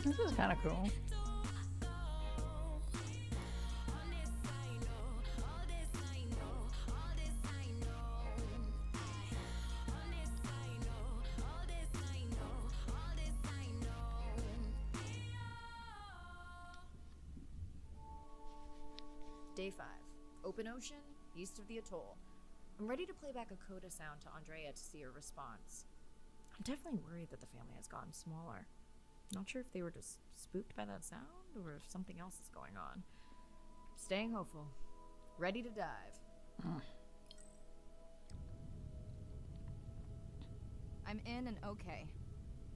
B: This is kind of cool.
A: Day 5. Open ocean, east of the atoll. I'm ready to play back a coda sound to Andrea to see her response. I'm definitely worried that the family has gotten smaller. Not sure if they were just spooked by that sound or if something else is going on. Staying hopeful. Ready to dive.
E: I'm in and okay.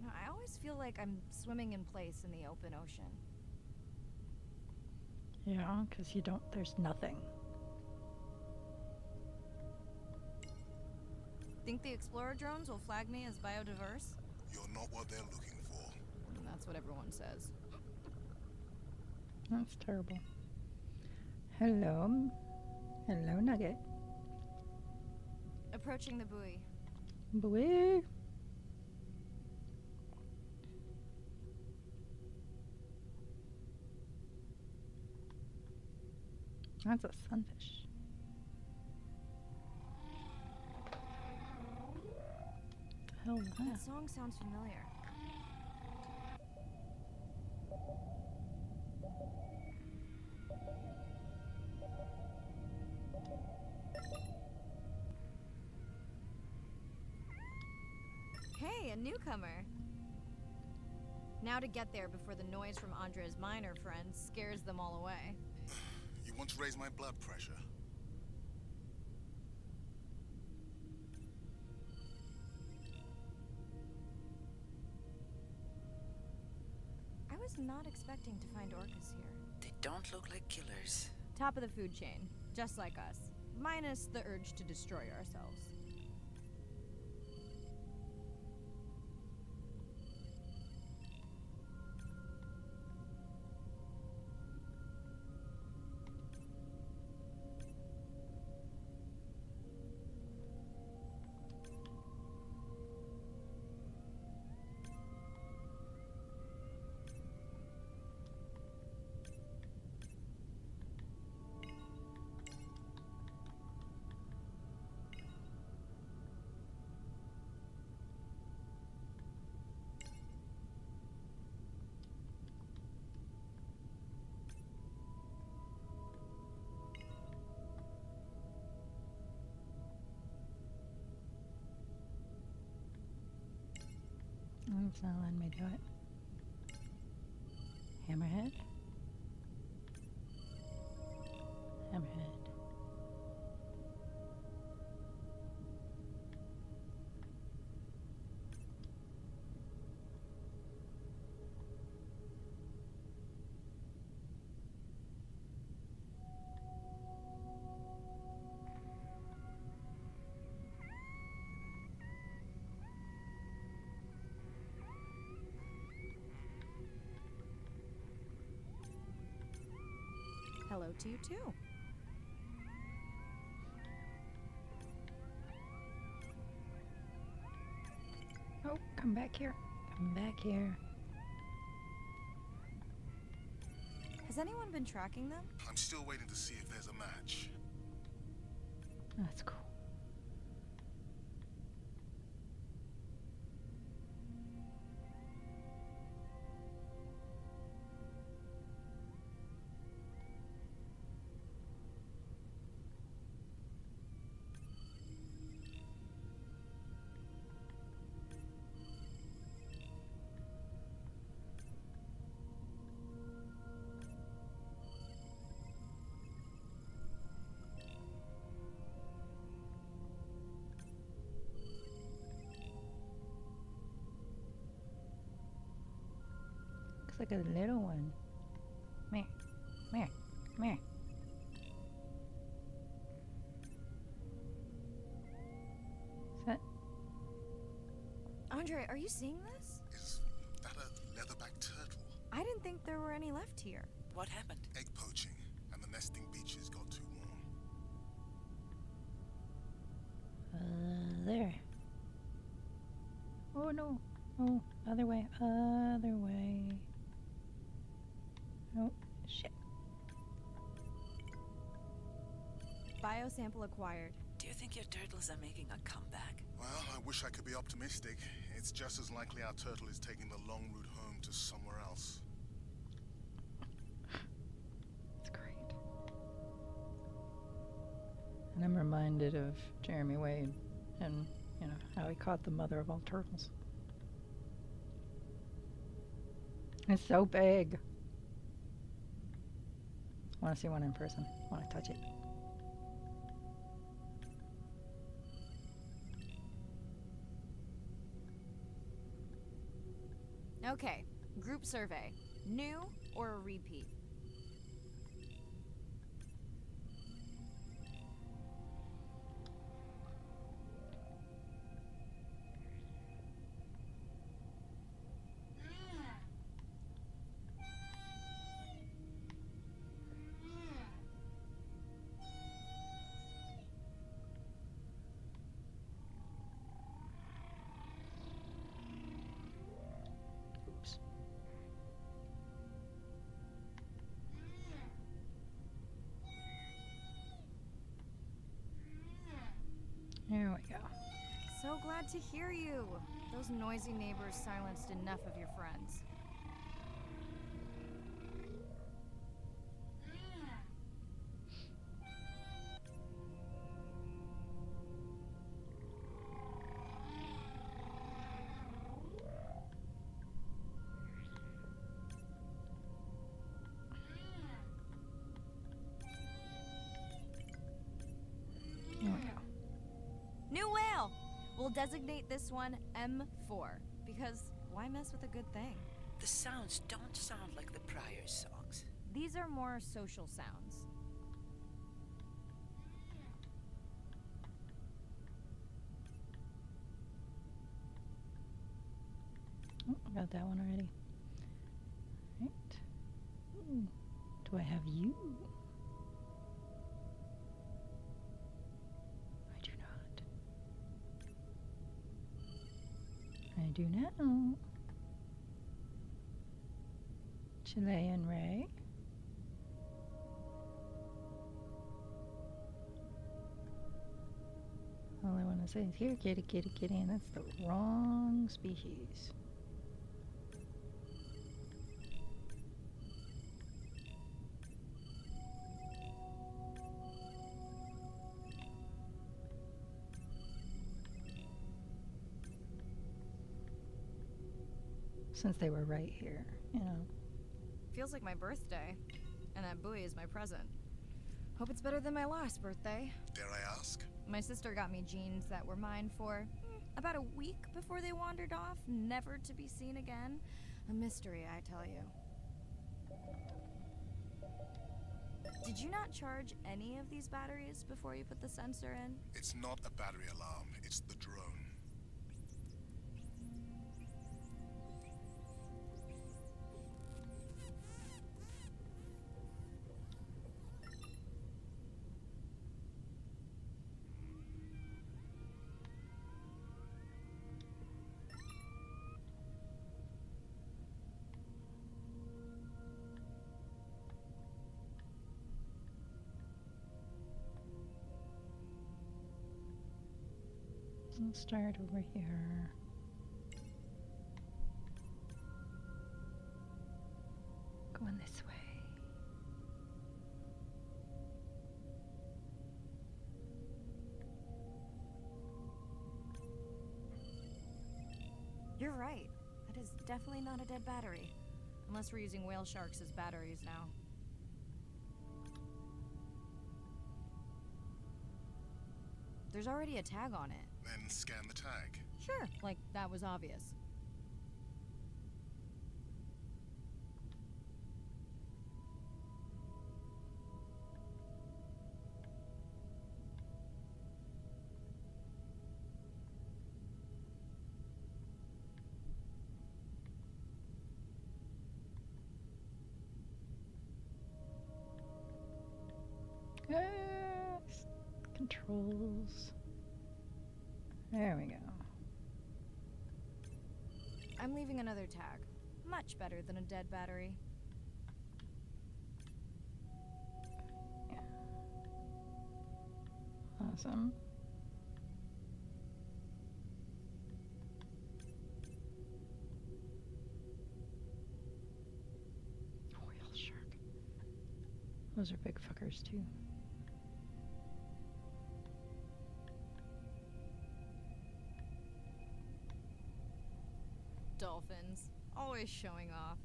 E: Now, I always feel like I'm swimming in place in the open ocean.
B: Yeah, because there's nothing.
E: Think the Explorer drones will flag me as biodiverse?
C: You're not what they're looking for.
E: And that's what everyone says.
B: That's terrible. Hello. Hello, Nugget.
E: Approaching the buoy.
B: Buoy. That's a sunfish. The hell is that?
E: That song sounds familiar. Hey, a newcomer.
A: Now to get there before the noise from Andre's minor friends scares them all away.
C: You want to raise my blood pressure?
A: I was not expecting to find orcas here.
D: They don't look like killers.
A: Top of the food chain, just like us. Minus the urge to destroy ourselves.
B: Oh, it's not letting me do it. Hammerhead? Hammerhead.
A: Hello to you too.
B: Oh, come back here. Come back here.
A: Has anyone been tracking them?
C: I'm still waiting to see if there's a match.
B: That's cool. Looks like a little one. Come here. Come here. Come here. Is that...
A: Andre, are you seeing this?
C: Is that a leatherback turtle?
A: I didn't think there were any left here.
D: What happened?
C: Egg poaching, and the nesting beaches got too warm.
B: There. Oh no. Oh, other way. Other way. Oh, shit.
A: Biosample acquired.
D: Do you think your turtles are making a comeback?
C: Well, I wish I could be optimistic. It's just as likely our turtle is taking the long route home to somewhere else.
B: That's great. And I'm reminded of Jeremy Wade and, you know, how he caught the mother of all turtles. It's so big. Want to see one in person. Want to touch it.
A: Okay, group survey. New or a repeat?
B: Oops. There we go.
A: So glad to hear you. Those noisy neighbors silenced enough of your friends.
E: We'll designate this one M4, because why mess with a good thing?
D: The sounds don't sound like the prior songs.
E: These are more social sounds.
B: Oh, I got that one already. Right. Ooh, do I have you? I do not. I do now. Chilean Ray. All I want to say is here, kitty, kitty, kitty, and that's the wrong species. Since they were right here, you know.
E: Feels like my birthday, and that buoy is my present. Hope it's better than my last birthday.
C: Dare I ask?
E: My sister got me jeans that were mine for about a week before they wandered off, never to be seen again. A mystery, I tell you. Did you not charge any of these batteries before you put the sensor in?
C: It's not a battery alarm, it's the drone.
B: Let's start over here. Going this way.
E: You're right. That is definitely not a dead battery. Unless we're using whale sharks as batteries now. There's already a tag on it.
C: Then scan the tag.
E: Sure, like that was obvious.
B: Controls. There we go.
E: I'm leaving another tag. Much better than a dead battery.
B: Yeah. Awesome. Whale shark. Those are big fuckers too.
E: Dolphins. Always showing off.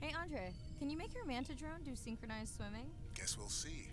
E: Hey, Andre, can you make your manta drone do synchronized swimming?
C: Guess we'll see.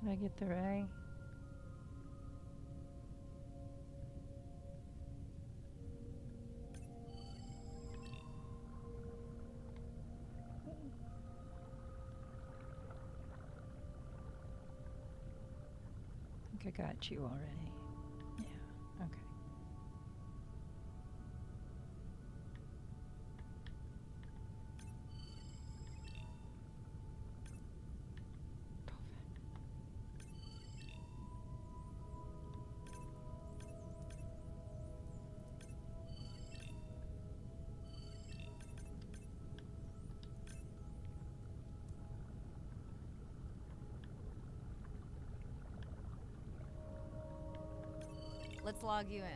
B: Did I get the ray? I think I got you already. Yeah, okay.
E: Let's log you in.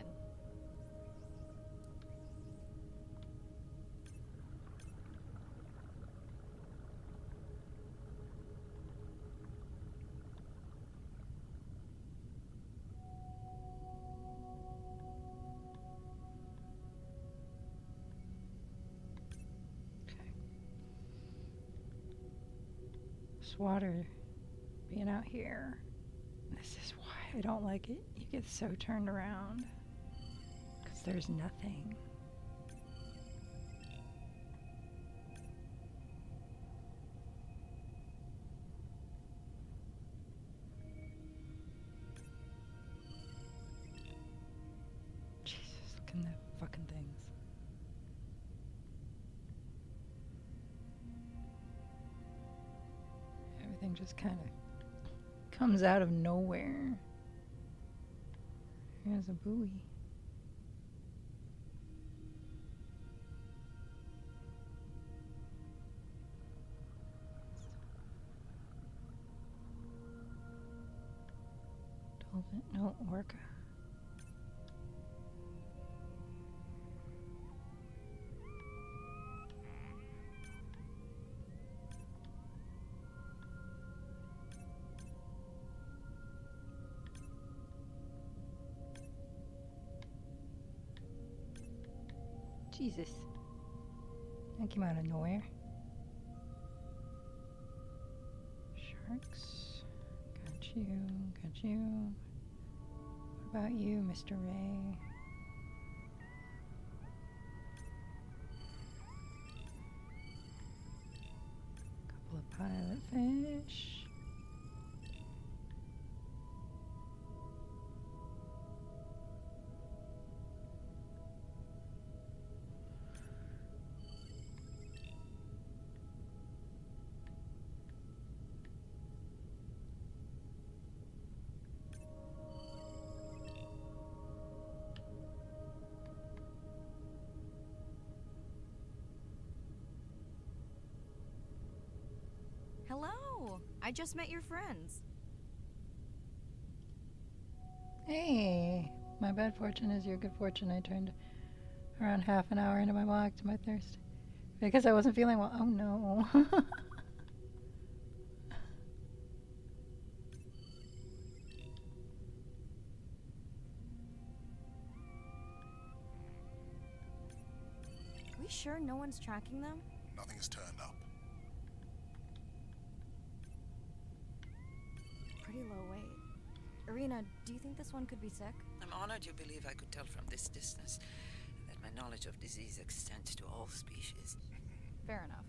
B: This water being out here. This is why I don't like it. You get so turned around. Because there's nothing. Jesus, look at the fucking things. Everything just kind of comes out of nowhere. Here's a buoy. Dolphin, no, orca. Jesus. That came out of nowhere. Sharks. Got you, got you. What about you, Mr. Ray? Couple of pilot fish.
E: Hello! I just met your friends.
B: Hey, my bad fortune is your good fortune. I turned around half an hour into my walk to my thirst. Because I wasn't feeling well. Oh no.
E: Are we sure no one's tracking them?
C: Nothing has turned up.
E: Pretty low weight. Irina, do you think this one could be sick?
D: I'm honored you believe I could tell from this distance that my knowledge of disease extends to all species.
E: Fair enough.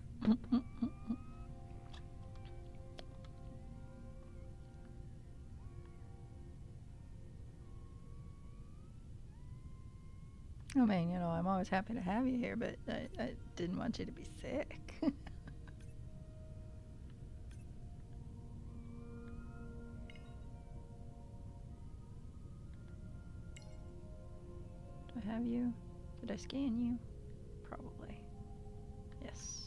B: I mean, you know, I'm always happy to have you here, but I didn't want you to be sick. Do I have you? Did I scan you? Probably. Yes.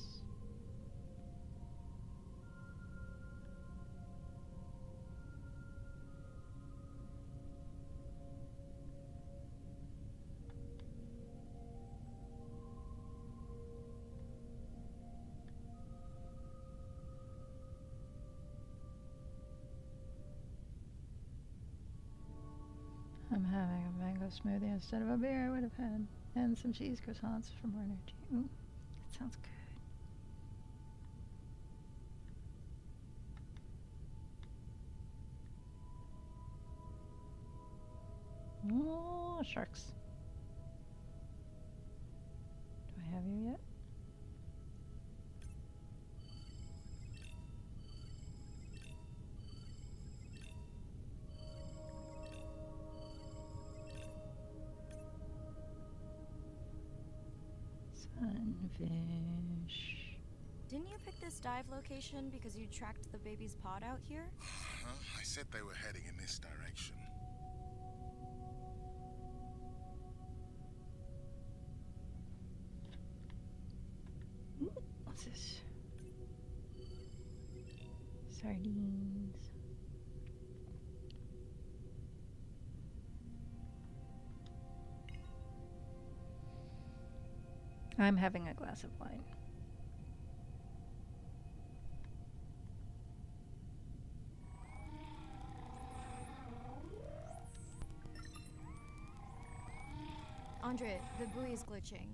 B: I'm having a mango smoothie instead of a beer I would have had. And some cheese croissants for more energy. Ooh, that sounds good. Oh, sharks. Do I have you yet? Sunfish.
E: Didn't you pick this dive location because you tracked the baby's pod out here?
C: I said they were heading in this direction.
B: Ooh, what's this? Sardines. I'm having a glass of wine.
E: Andre, the buoy is glitching.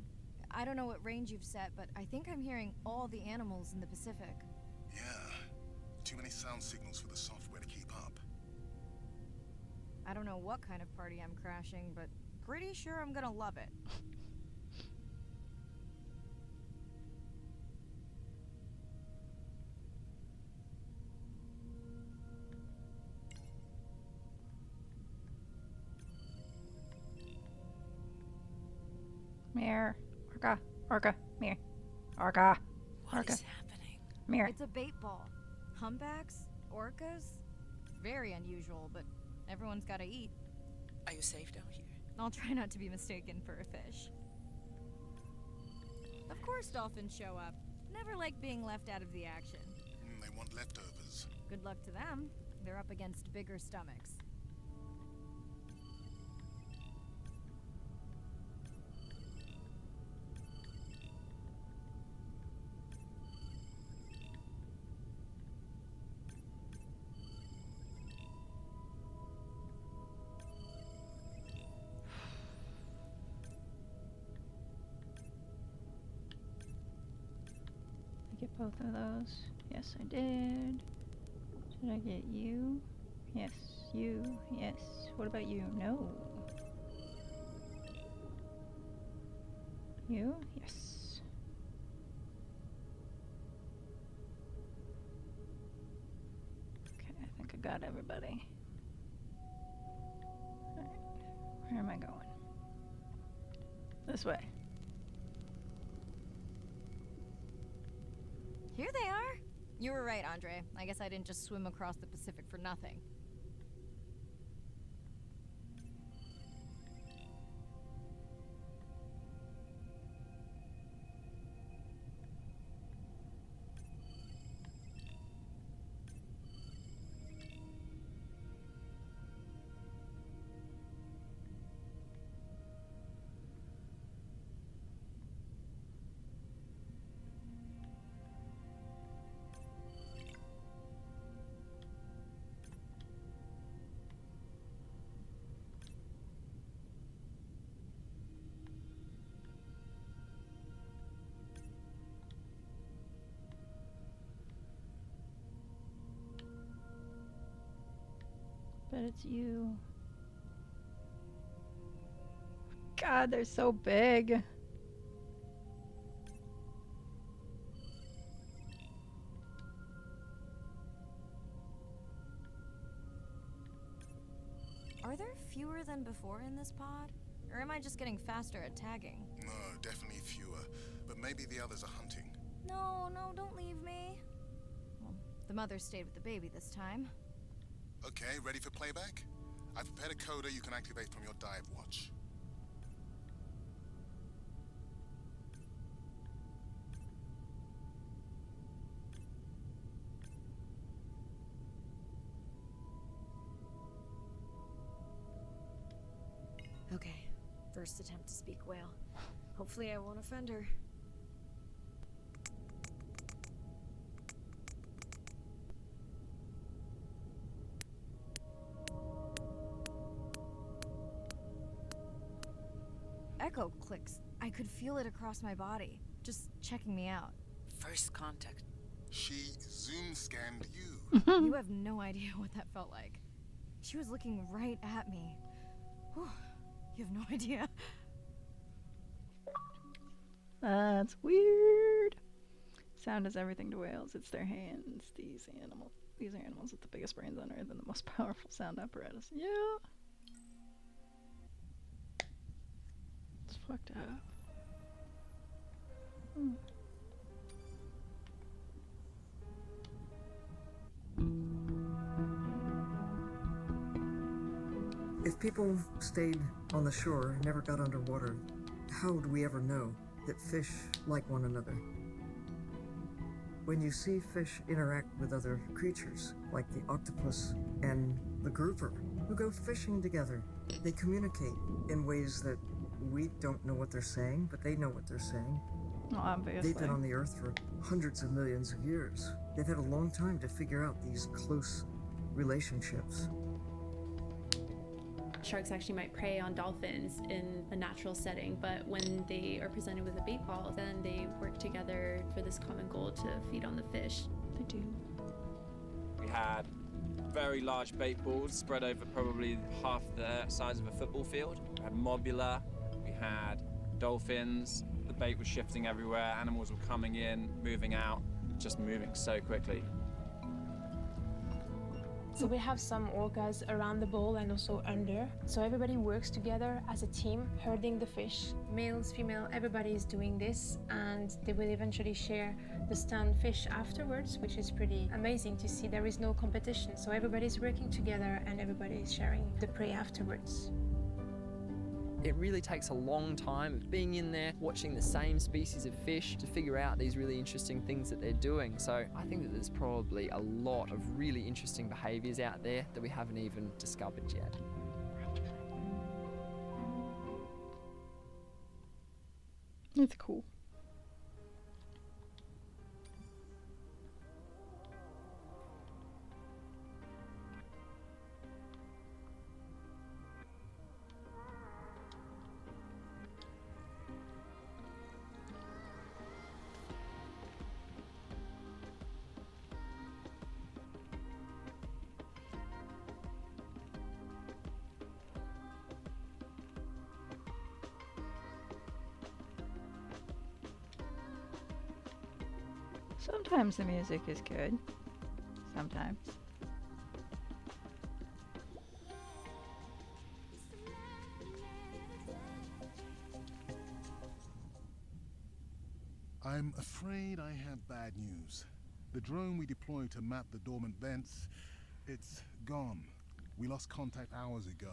E: I don't know what range you've set, but I think I'm hearing all the animals in the Pacific.
C: Yeah. Too many sound signals for the software to keep up.
E: I don't know what kind of party I'm crashing, but pretty sure I'm gonna love it.
B: Mirror. Orca. Mirror. Orca.
D: What is happening?
B: Mirror.
E: It's a bait ball. Humpbacks? Orcas? Very unusual, but everyone's gotta eat.
D: Are you safe down here?
E: I'll try not to be mistaken for a fish. Of course dolphins show up. Never like being left out of the action.
C: They want leftovers.
E: Good luck to them. They're up against bigger stomachs.
B: I get both of those? Yes, I did. Did I get you? Yes, you. Yes. What about you? No. You? Yes. Okay, I think I got everybody. Alright. Where am I going? This way.
E: Here they are! You were right, Andre. I guess I didn't just swim across the Pacific for nothing.
B: But it's you. God, they're so big.
E: Are there fewer than before in this pod? Or am I just getting faster at tagging?
C: No, definitely fewer. But maybe the others are hunting.
E: No, don't leave me. Well, the mother stayed with the baby this time.
C: Okay, ready for playback? I've prepared a coder you can activate from your dive watch.
A: Okay, first attempt to speak whale. Hopefully I won't offend her.
E: Echo clicks. I could feel it across my body, just checking me out.
D: First contact.
C: She zoom scanned you.
E: You have no idea what that felt like. She was looking right at me. Whew, you have no idea.
B: That's weird. Sound is everything to whales. It's their hands. These are animals with the biggest brains on Earth and the most powerful sound apparatus. Yeah. It's fucked up.
H: If people stayed on the shore and never got underwater, how would we ever know that fish like one another? When you see fish interact with other creatures, like the octopus and the grouper, who go fishing together, they communicate in ways that we don't know what they're saying, but they know what they're saying.
B: Well, obviously.
H: They've been on the Earth for hundreds of millions of years. They've had a long time to figure out these close relationships.
M: Sharks actually might prey on dolphins in a natural setting, but when they are presented with a bait ball, then they work together for this common goal to feed on the fish.
B: They do.
N: We had very large bait balls spread over probably half the size of a football field. We had mobula, we had dolphins, the bait was shifting everywhere, animals were coming in, moving out, just moving so quickly.
O: So we have some orcas around the bowl and also under. So everybody works together as a team, herding the fish. Males, female, everybody is doing this, and they will eventually share the stunned fish afterwards, which is pretty amazing to see. There is no competition, so everybody's working together and everybody is sharing the prey afterwards.
P: It really takes a long time of being in there, watching the same species of fish to figure out these really interesting things that they're doing. So I think that there's probably a lot of really interesting behaviours out there that we haven't even discovered yet.
B: It's cool. Sometimes the music is good. Sometimes.
C: I'm afraid I have bad news. The drone we deployed to map the dormant vents, it's gone. We lost contact hours ago.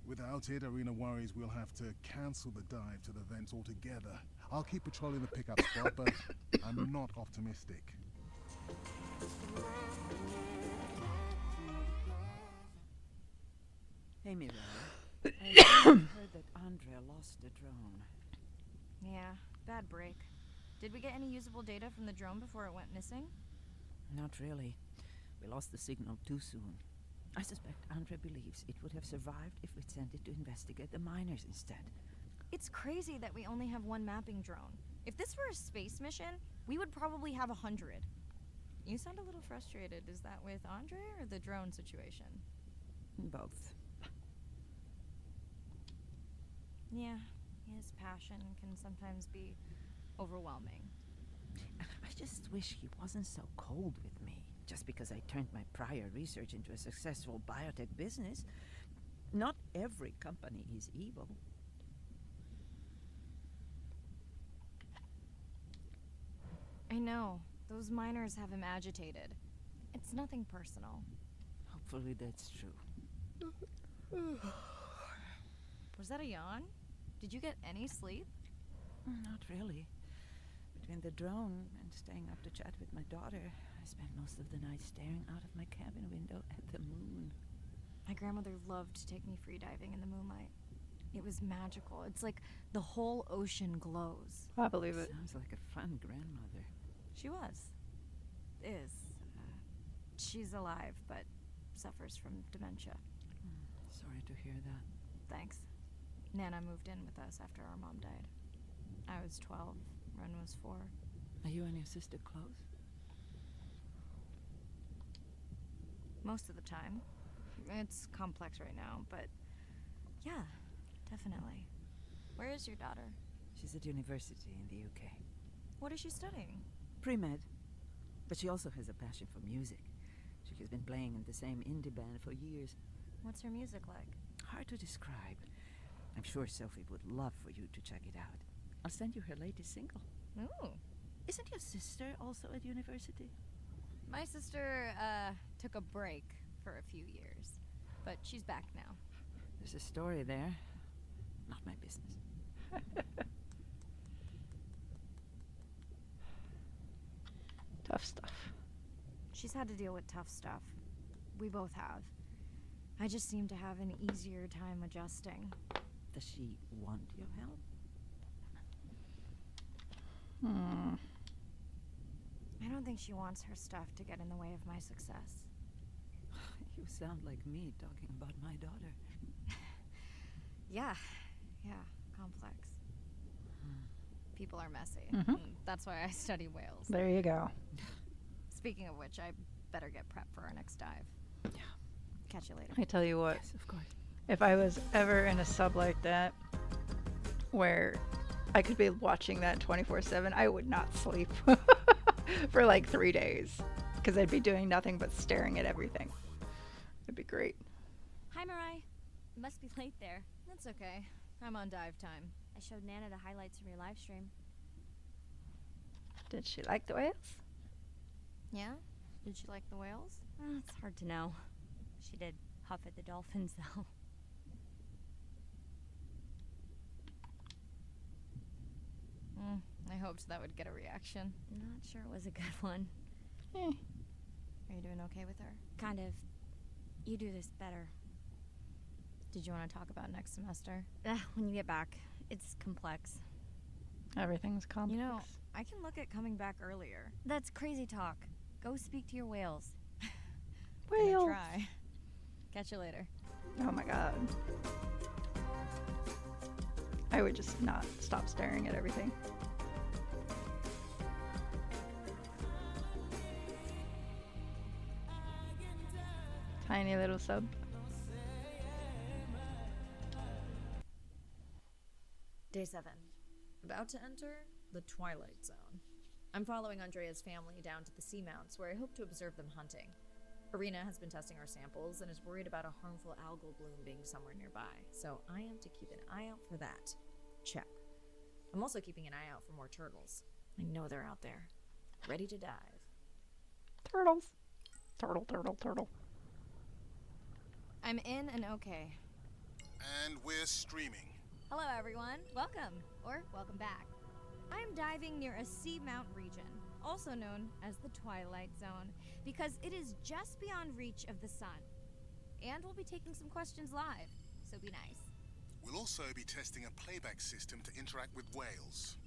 C: Without it, Arena worries we'll have to cancel the dive to the vents altogether. I'll keep patrolling the pickup spot, but I'm not optimistic.
L: Hey, Mira. I heard that Andrea lost the drone.
E: Yeah, bad break. Did we get any usable data from the drone before it went missing?
L: Not really. We lost the signal too soon. I suspect Andrea believes it would have survived if we'd sent it to investigate the miners instead.
E: It's crazy that we only have one mapping drone. If this were a space mission, we would probably have 100. You sound a little frustrated. Is that with Andre or the drone situation?
L: Both.
E: Yeah, his passion can sometimes be overwhelming.
L: I just wish he wasn't so cold with me, just because I turned my prior research into a successful biotech business. Not every company is evil.
E: I know. Those miners have him agitated. It's nothing personal.
L: Hopefully that's true.
E: Was that a yawn? Did you get any sleep?
L: Not really. Between the drone and staying up to chat with my daughter, I spent most of the night staring out of my cabin window at the moon.
E: My grandmother loved to take me free diving in the moonlight. It was magical. It's like the whole ocean glows.
B: I believe it.
L: Sounds like a fun grandmother.
E: She was. Is. She's alive, but suffers from dementia.
L: Sorry to hear that.
E: Thanks. Nana moved in with us after our mom died. I was 12. Ren was 4.
L: Are you and your sister close?
E: Most of the time. It's complex right now, but yeah, definitely. Where is your daughter?
L: She's at university in the UK.
E: What is she studying?
L: Pre-med. But she also has a passion for music. She has been playing in the same indie band for years.
E: What's her music like?
L: Hard to describe. I'm sure Sophie would love for you to check it out. I'll send you her latest single.
E: Ooh.
L: Isn't your sister also at university?
E: My sister, took a break for a few years, but she's back now.
L: There's a story there. Not my business.
B: Tough stuff.
E: She's had to deal with tough stuff. We both have. I just seem to have an easier time adjusting.
L: Does she want your help?
E: I don't think she wants her stuff to get in the way of my success.
L: You sound like me talking about my daughter.
E: Yeah, complex. People are messy.
B: Mhm.
E: And that's why I study whales.
B: There you go.
E: Speaking of which, I better get prepped for our next dive.
L: Yeah.
E: Catch you later.
B: I tell you what,
L: Yes, of course.
B: if I was ever in a sub like that, where I could be watching that 24/7, I would not sleep for like 3 days, because I'd be doing nothing but staring at everything. It'd be great.
J: Hi, Mirai. You must be late there.
E: That's okay. I'm on dive time.
J: I showed Nana the highlights from your live stream.
B: Did she like the whales?
E: Yeah? Did she like the whales?
J: It's hard to know. She did huff at the dolphins, though.
E: I hoped that would get a reaction.
J: Not sure it was a good one.
E: Are you doing okay with her?
J: Kind of. You do this better.
E: Did you want to talk about next semester?
J: When you get back. It's complex.
B: Everything's complex.
E: You know, I can look at coming back earlier.
J: That's crazy talk. Go speak to your whales.
E: Gonna
B: Whales.
E: try. Catch you later.
B: Oh my god. I would just not stop staring at everything. Tiny little sub.
A: Day 7. About to enter the Twilight Zone. I'm following Andrea's family down to the seamounts where I hope to observe them hunting. Irina has been testing our samples and is worried about a harmful algal bloom being somewhere nearby, so I am to keep an eye out for that. Check. I'm also keeping an eye out for more turtles. I know they're out there, ready to dive.
B: Turtles. Turtle, turtle, turtle.
E: I'm in and okay.
C: And we're streaming.
E: Hello, everyone. Welcome, or welcome back. I am diving near a seamount region, also known as the Twilight Zone, because it is just beyond reach of the sun. And we'll be taking some questions live, so be nice.
C: We'll also be testing a playback system to interact with whales.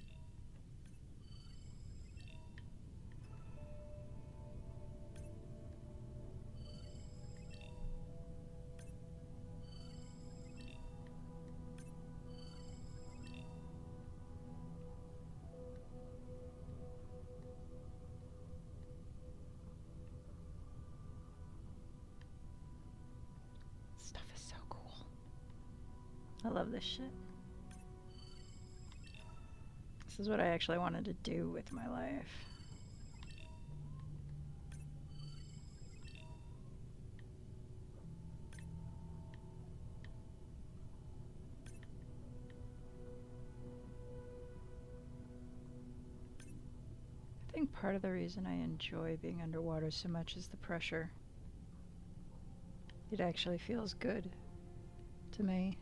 B: Stuff is so cool. I love this shit. This is what I actually wanted to do with my life. I think part of the reason I enjoy being underwater so much is the pressure. It actually feels good to me.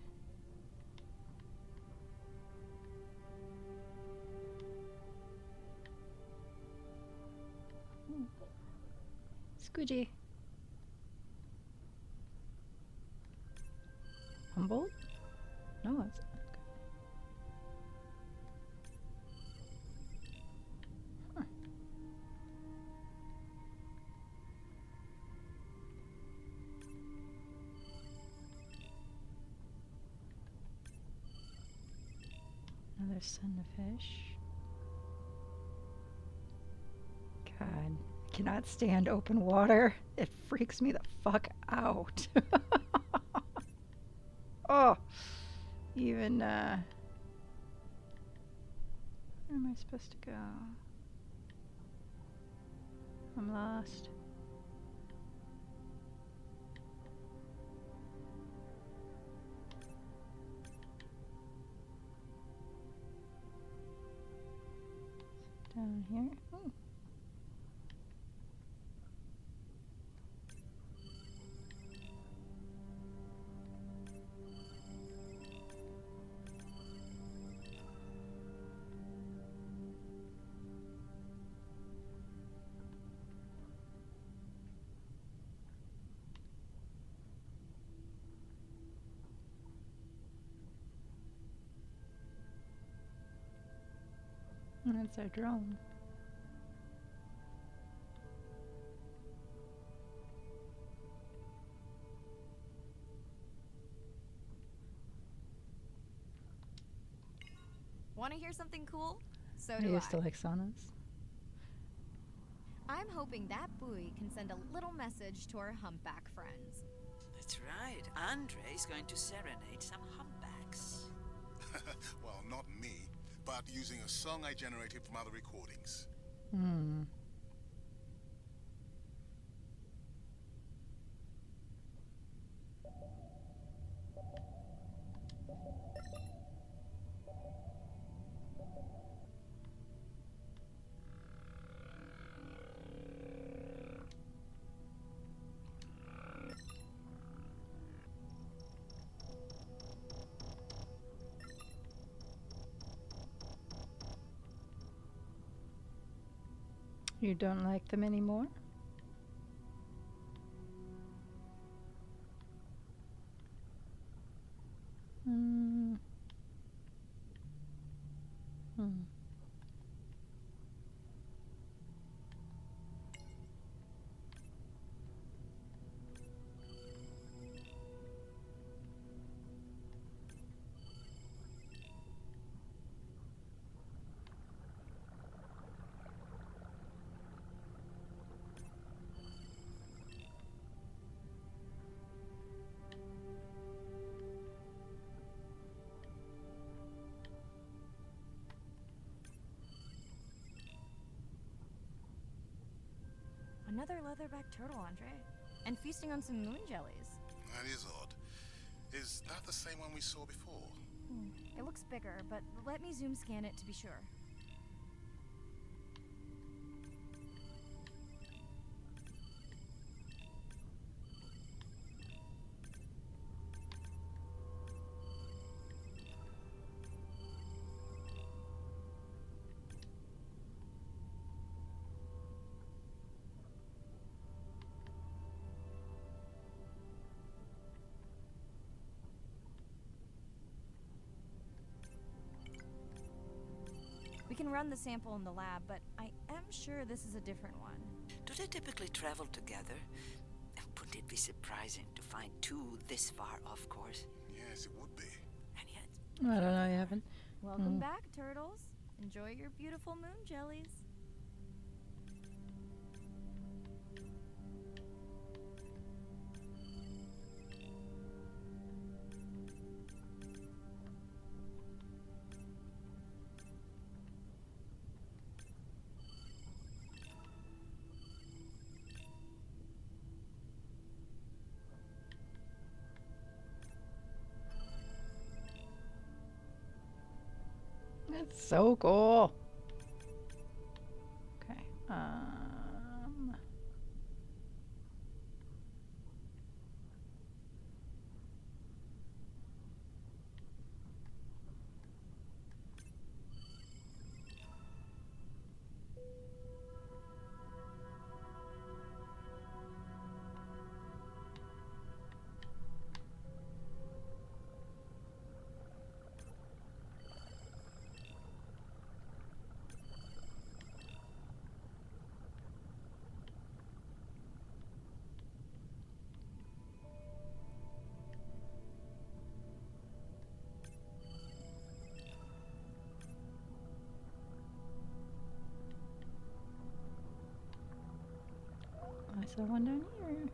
B: Squidgy. Humboldt? No, it's... Huh. Another sunfish. God, I cannot stand open water. It freaks me the fuck out. Oh, even, where am I supposed to go? I'm lost. Down here. Ooh. That's our drone.
A: Want to hear something cool? So
B: I
A: do
B: used to
A: I.
B: like saunas.
A: I'm hoping that buoy can send a little message to our humpback friends.
D: That's right. Andre is going to serenade some humpbacks.
C: Well, not me, but using a song I generated from other recordings.
B: Hmm. You don't like them anymore? Hmm. Hmm.
A: Another leatherback turtle, Andre. And feasting on some moon jellies.
C: That is odd. Is that the same one we saw before?
A: It looks bigger, but let me zoom scan it to be sure. We can run the sample in the lab, but I am sure this is a different one.
D: Do they typically travel together? Wouldn't it be surprising to find two this far off course?
C: Yes, it would be.
D: And yet...
B: I don't know, you haven't.
A: Welcome back, turtles. Enjoy your beautiful moon jellies.
B: That's so cool. Okay. I saw one down here.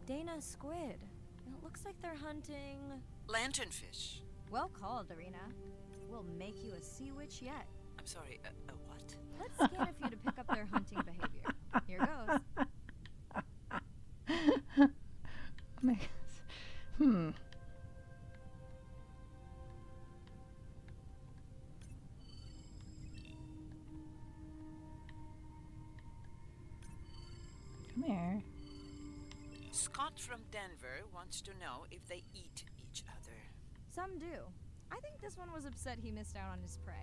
A: Dana, squid. It looks like they're hunting...
D: Lanternfish.
A: Well called, Arena. We'll make you a sea witch yet.
D: I'm sorry, a what?
A: Let's scan a few to pick up their hunting behavior. Here goes.
B: Hmm. there.
D: Scott from Denver wants to know if they eat each other.
A: Some do. I think this one was upset he missed out on his prey.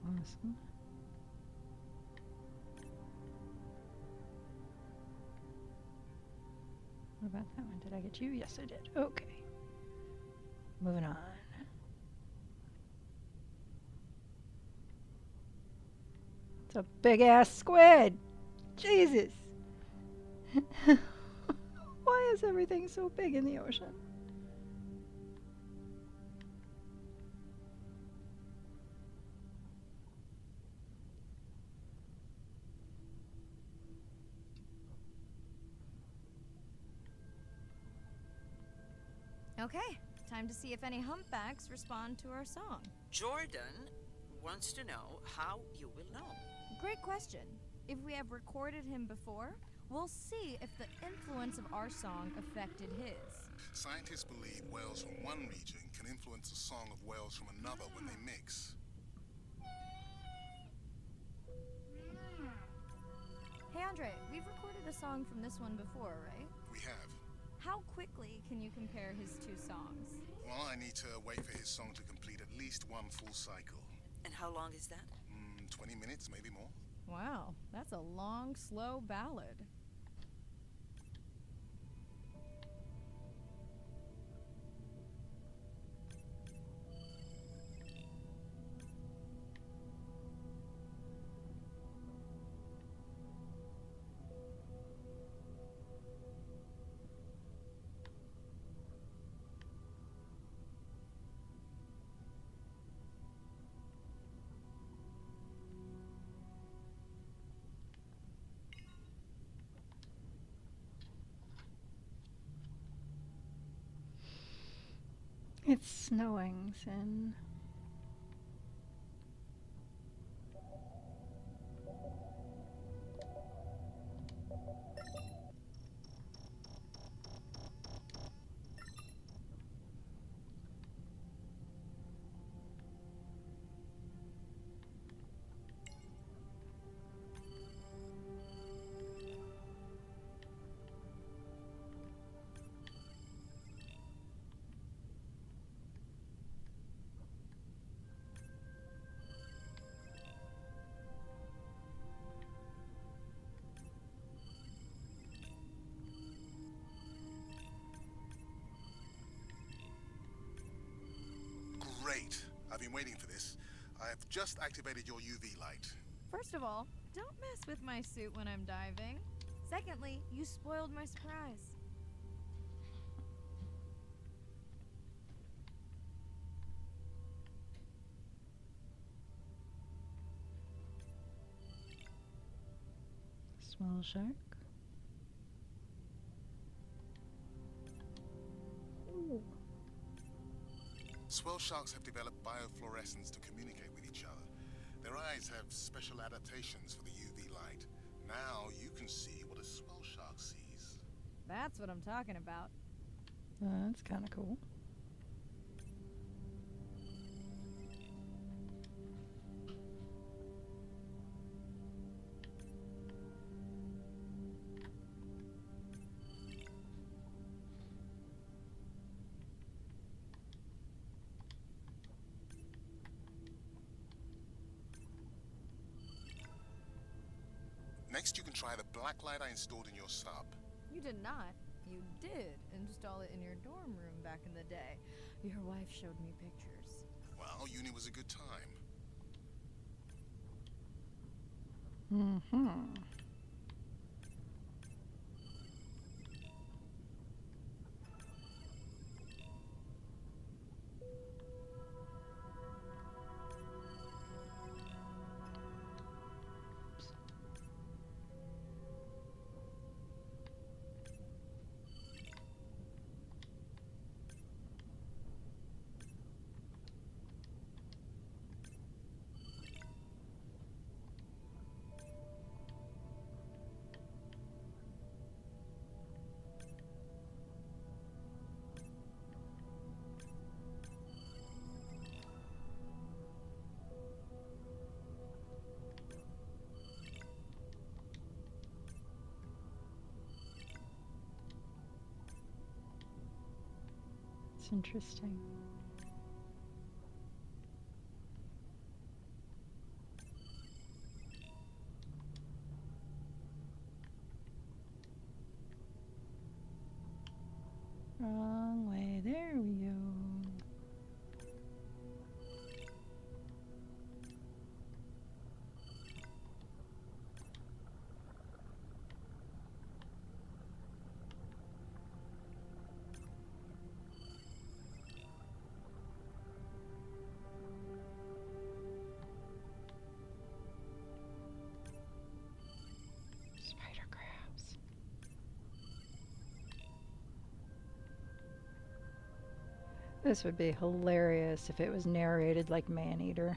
B: Awesome. What about that one? Did I get you? Yes, I did. Okay. Moving on. It's a big ass squid. Jesus. Why is everything so big in the ocean?
A: Okay, time to see if any humpbacks respond to our song.
D: Jordan wants to know how you will know.
A: Great question. If we have recorded him before, we'll see if the influence of our song affected his.
C: Scientists believe whales from one region can influence the song of whales from another when they mix.
A: Hey Andre, we've recorded a song from this one before, right?
C: We have.
A: How quickly can you compare his two songs?
C: Well, I need to wait for his song to complete at least one full cycle.
D: And how long is that?
C: 20 minutes, maybe more.
A: Wow, that's a long, slow ballad.
B: It's snowing soon.
C: Great. I've been waiting for this. I have just activated your UV light.
A: First of all, don't mess with my suit when I'm diving. Secondly, you spoiled my surprise.
B: Swell shark. Ooh.
C: Swell sharks have developed biofluorescence to communicate with each other. Their eyes have special adaptations for the UV light. Now you can see what a swell shark sees.
A: That's what I'm talking about.
B: That's kind of cool.
C: Next, you can try the black light I installed in your sub.
A: You did not. You did install it in your dorm room back in the day. Your wife showed me pictures.
C: Well, uni was a good time.
B: Mm-hmm. That's interesting. Wrong way. There we go. Spider crabs. This would be hilarious if it was narrated like Maneater.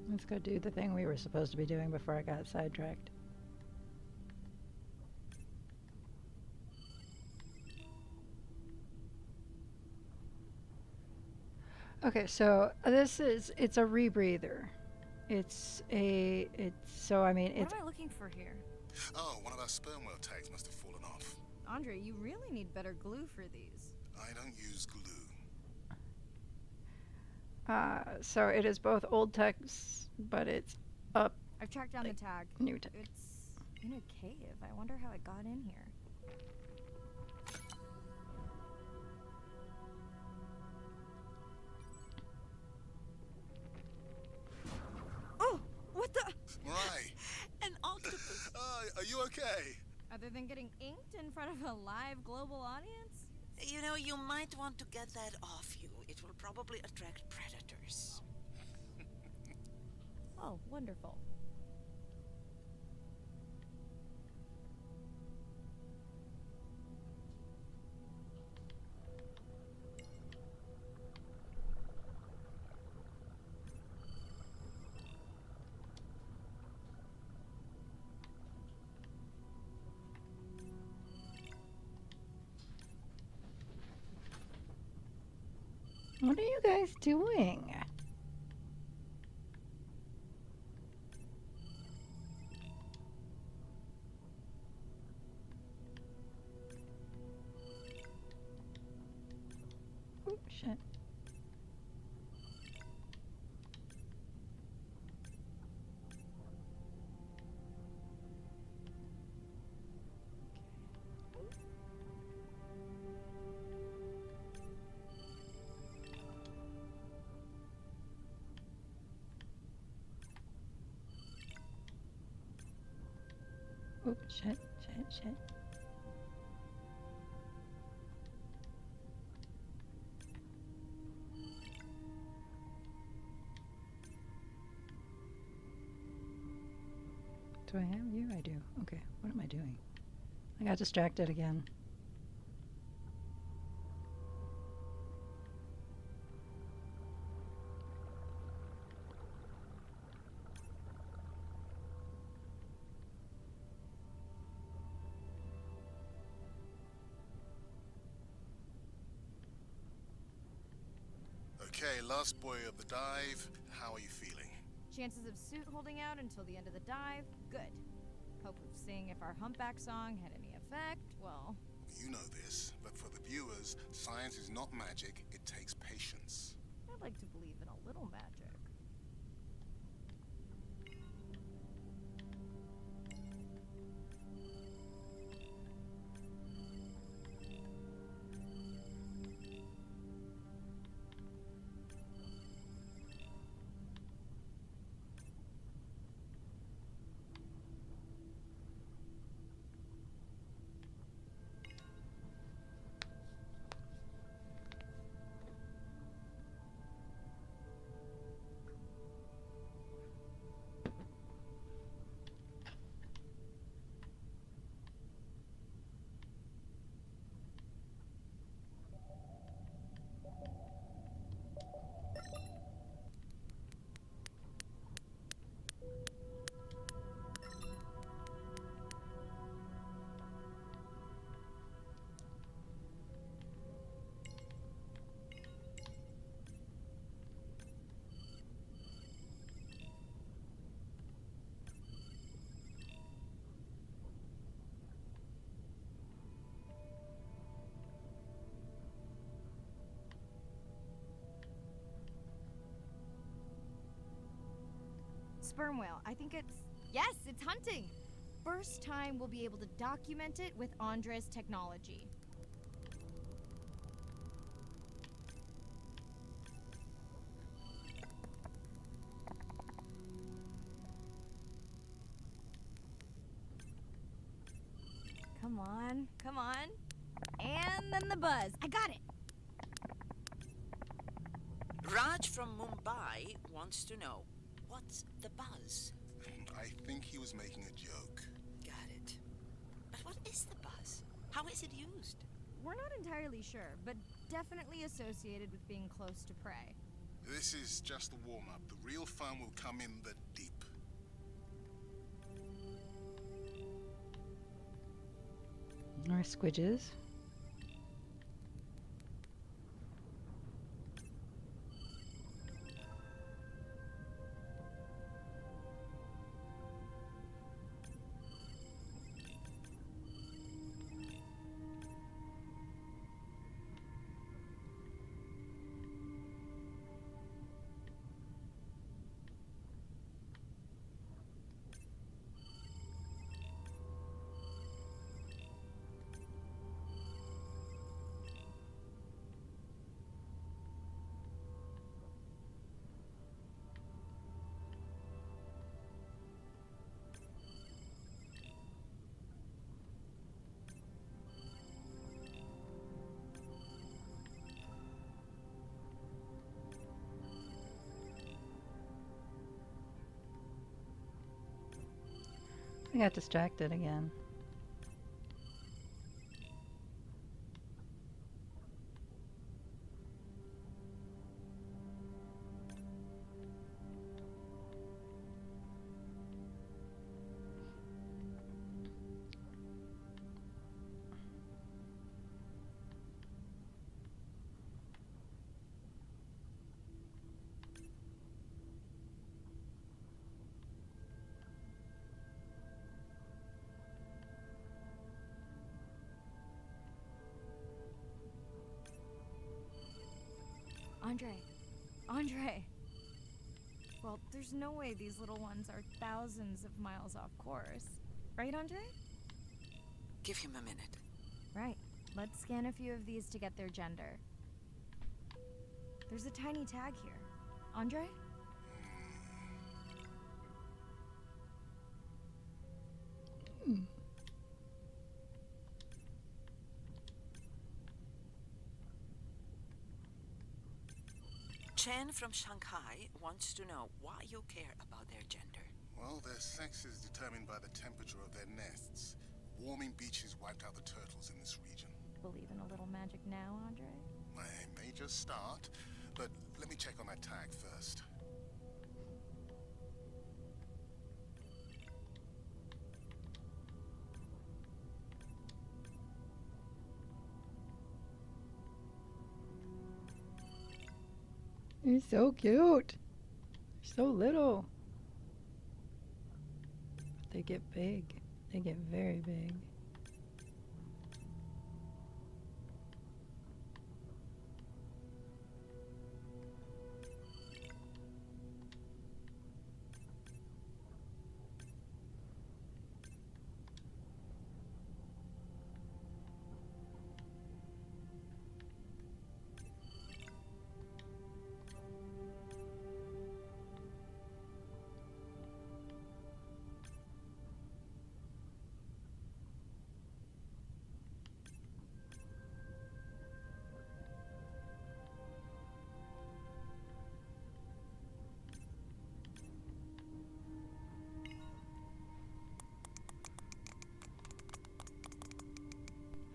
B: Let's go do the thing we were supposed to be doing before I got sidetracked. Okay, so it's a rebreather. So I mean,
A: What am I looking for here?
C: Oh, one of our sperm whale tags must have fallen off.
A: Andre, you really need better glue for these.
C: I don't use glue.
B: So it is both old text, but it's up.
A: I've tracked down the tag.
B: New tag.
A: It's in a cave. I wonder how it got in here. Oh, what the?
C: Right.
D: An octopus.
C: Are you okay?
A: Other than getting inked in front of a live global audience?
D: You know, you might want to get that off you. It will probably attract predators.
A: Oh, wonderful.
B: What are you guys doing? Oh, shit. Oh, shit. Do I have you? I do. Okay, what am I doing? I got distracted again.
C: Okay, last boy of the dive. How are you feeling?
A: Chances of suit holding out until the end of the dive? Good. Hope of seeing if our humpback song had any effect? Well,
C: You know this, but for the viewers, science is not magic, it takes patience.
A: I'd like to believe in a little magic.
E: Sperm whale. I think it's... Yes, it's hunting! First time we'll be able to document it with Andre's technology. Come on, come on. And then the buzz. I got it!
D: Raj from Mumbai wants to know, what's the buzz?
C: I think he was making a joke.
D: Got it. But what is the buzz? How is it used?
E: We're not entirely sure, but definitely associated with being close to prey.
C: This is just the warm-up. The real fun will come in the deep.
B: Or squidges. I got distracted again.
E: Andre! Well, there's no way these little ones are thousands of miles off course. Right, Andre?
D: Give him a minute.
E: Right. Let's scan a few of these to get their gender. There's a tiny tag here. Andre?
D: Chen from Shanghai wants to know why you care about their gender.
C: Well, their sex is determined by the temperature of their nests. Warming beaches wiped out the turtles in this region.
E: Believe in a little magic now, Andre?
C: I may just start, but let me check on that tag first.
B: You're so cute. You're so little. But they get big. They get very big.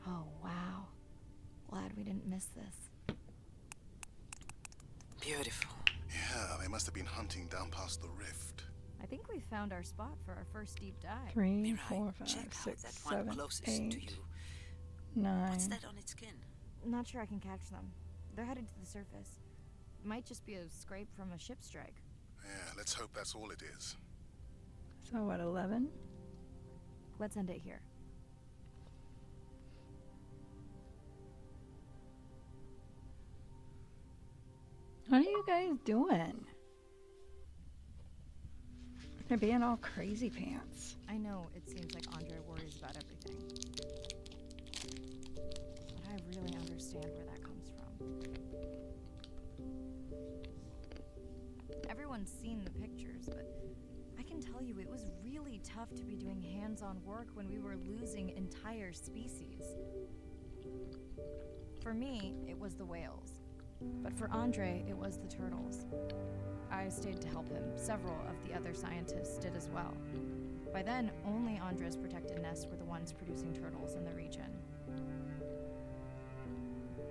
E: Oh, wow. Glad we didn't miss this.
D: Beautiful.
C: Yeah, they must have been hunting down past the rift.
E: I think we found our spot for our first deep dive.
B: 3, 4, 5,
D: check
B: 6,
D: out that one
B: 7,
D: closest to
B: 8,
D: you.
B: 9.
D: What's that on its skin?
E: Not sure I can catch them. They're headed to the surface. Might just be a scrape from a ship strike.
C: Yeah, let's hope that's all it is.
B: So what, 11?
E: Let's end it here.
B: What are you guys doing? They're being all crazy pants.
E: I know it seems like Andre worries about everything. But I really understand where that comes from. Everyone's seen the pictures, but I can tell you it was really tough to be doing hands-on work when we were losing entire species. For me, it was the whales. But for Andre, it was the turtles. I stayed to help him. Several of the other scientists did as well. By then, only Andre's protected nests were the ones producing turtles in the region.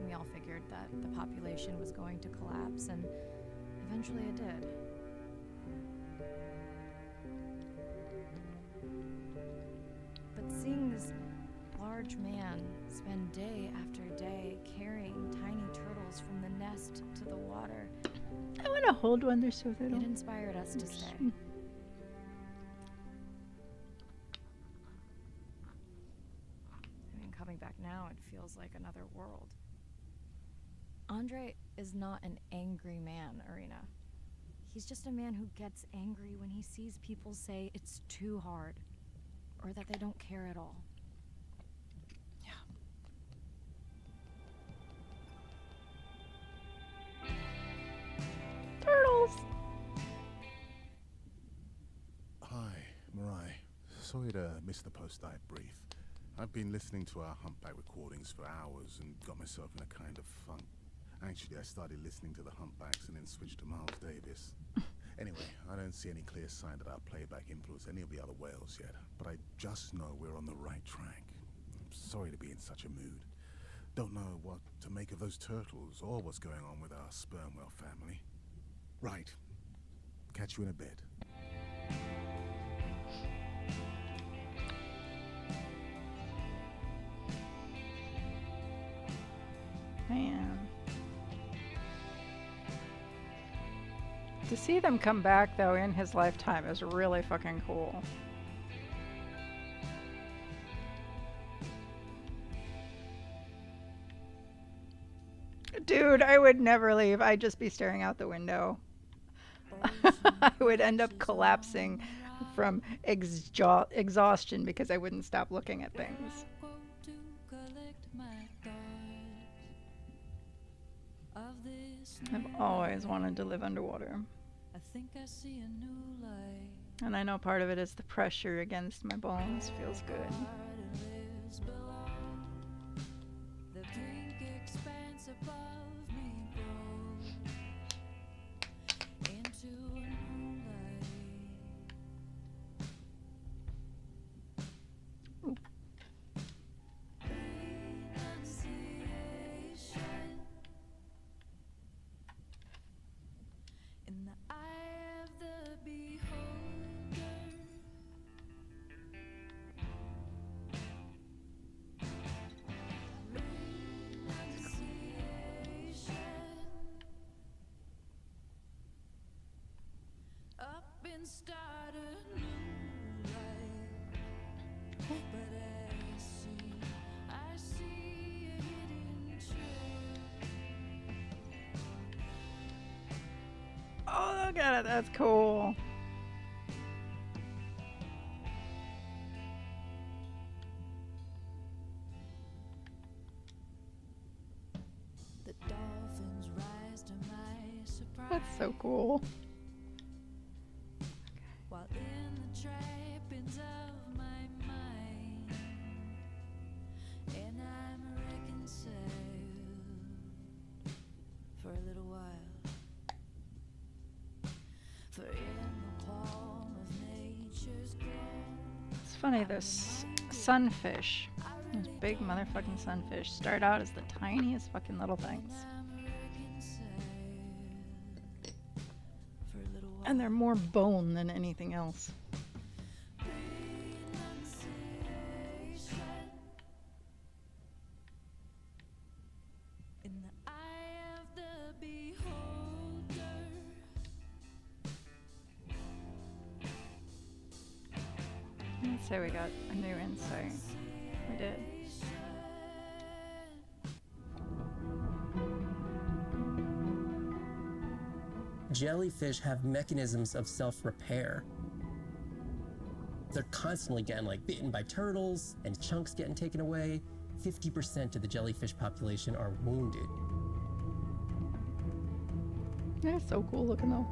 E: We all figured that the population was going to collapse, and eventually it did. But seeing this large man spend day after day carrying tiny turtles from the nest to the water,
B: I want to hold one. They're so little.
E: it inspired us to stay. I mean, coming back now, it feels like another world. Andre is not an angry man, Irina. He's just a man who gets angry when he sees people say it's too hard, or that they don't care at all.
B: Turtles!
C: Hi, Mirai. Sorry to miss the post-dive brief. I've been listening to our humpback recordings for hours and got myself in a kind of funk. Actually, I started listening to the humpbacks and then switched to Miles Davis. Anyway, I don't see any clear sign that our playback influenced any of the other whales yet, but I just know we're on the right track. I'm sorry to be in such a mood. Don't know what to make of those turtles or what's going on with our sperm whale family. Right. Catch you in a bit.
B: Man. To see them come back, though, in his lifetime is really fucking cool. Dude, I would never leave. I'd just be staring out the window. I would end up collapsing from exhaustion because I wouldn't stop looking at things. I've always wanted to live underwater. And I know part of it is the pressure against my bones feels good. Oh, look at it. That's cool.
K: The dolphins rise to my surprise.
B: That's so cool.
K: While in the trappings of my mind, and I'm reconciled for a little while. For in the palm of nature's glow,
B: It's funny, this sunfish, those big motherfucking sunfish, start out as the tiniest fucking little things. And they're more bone than anything else.
K: in the eye of the beholder.
B: Let's say we got a new insight. We did.
G: Jellyfish have mechanisms of self-repair. They're constantly getting like bitten by turtles and chunks getting taken away. 50% of the jellyfish population are wounded.
B: Yeah, so cool looking though.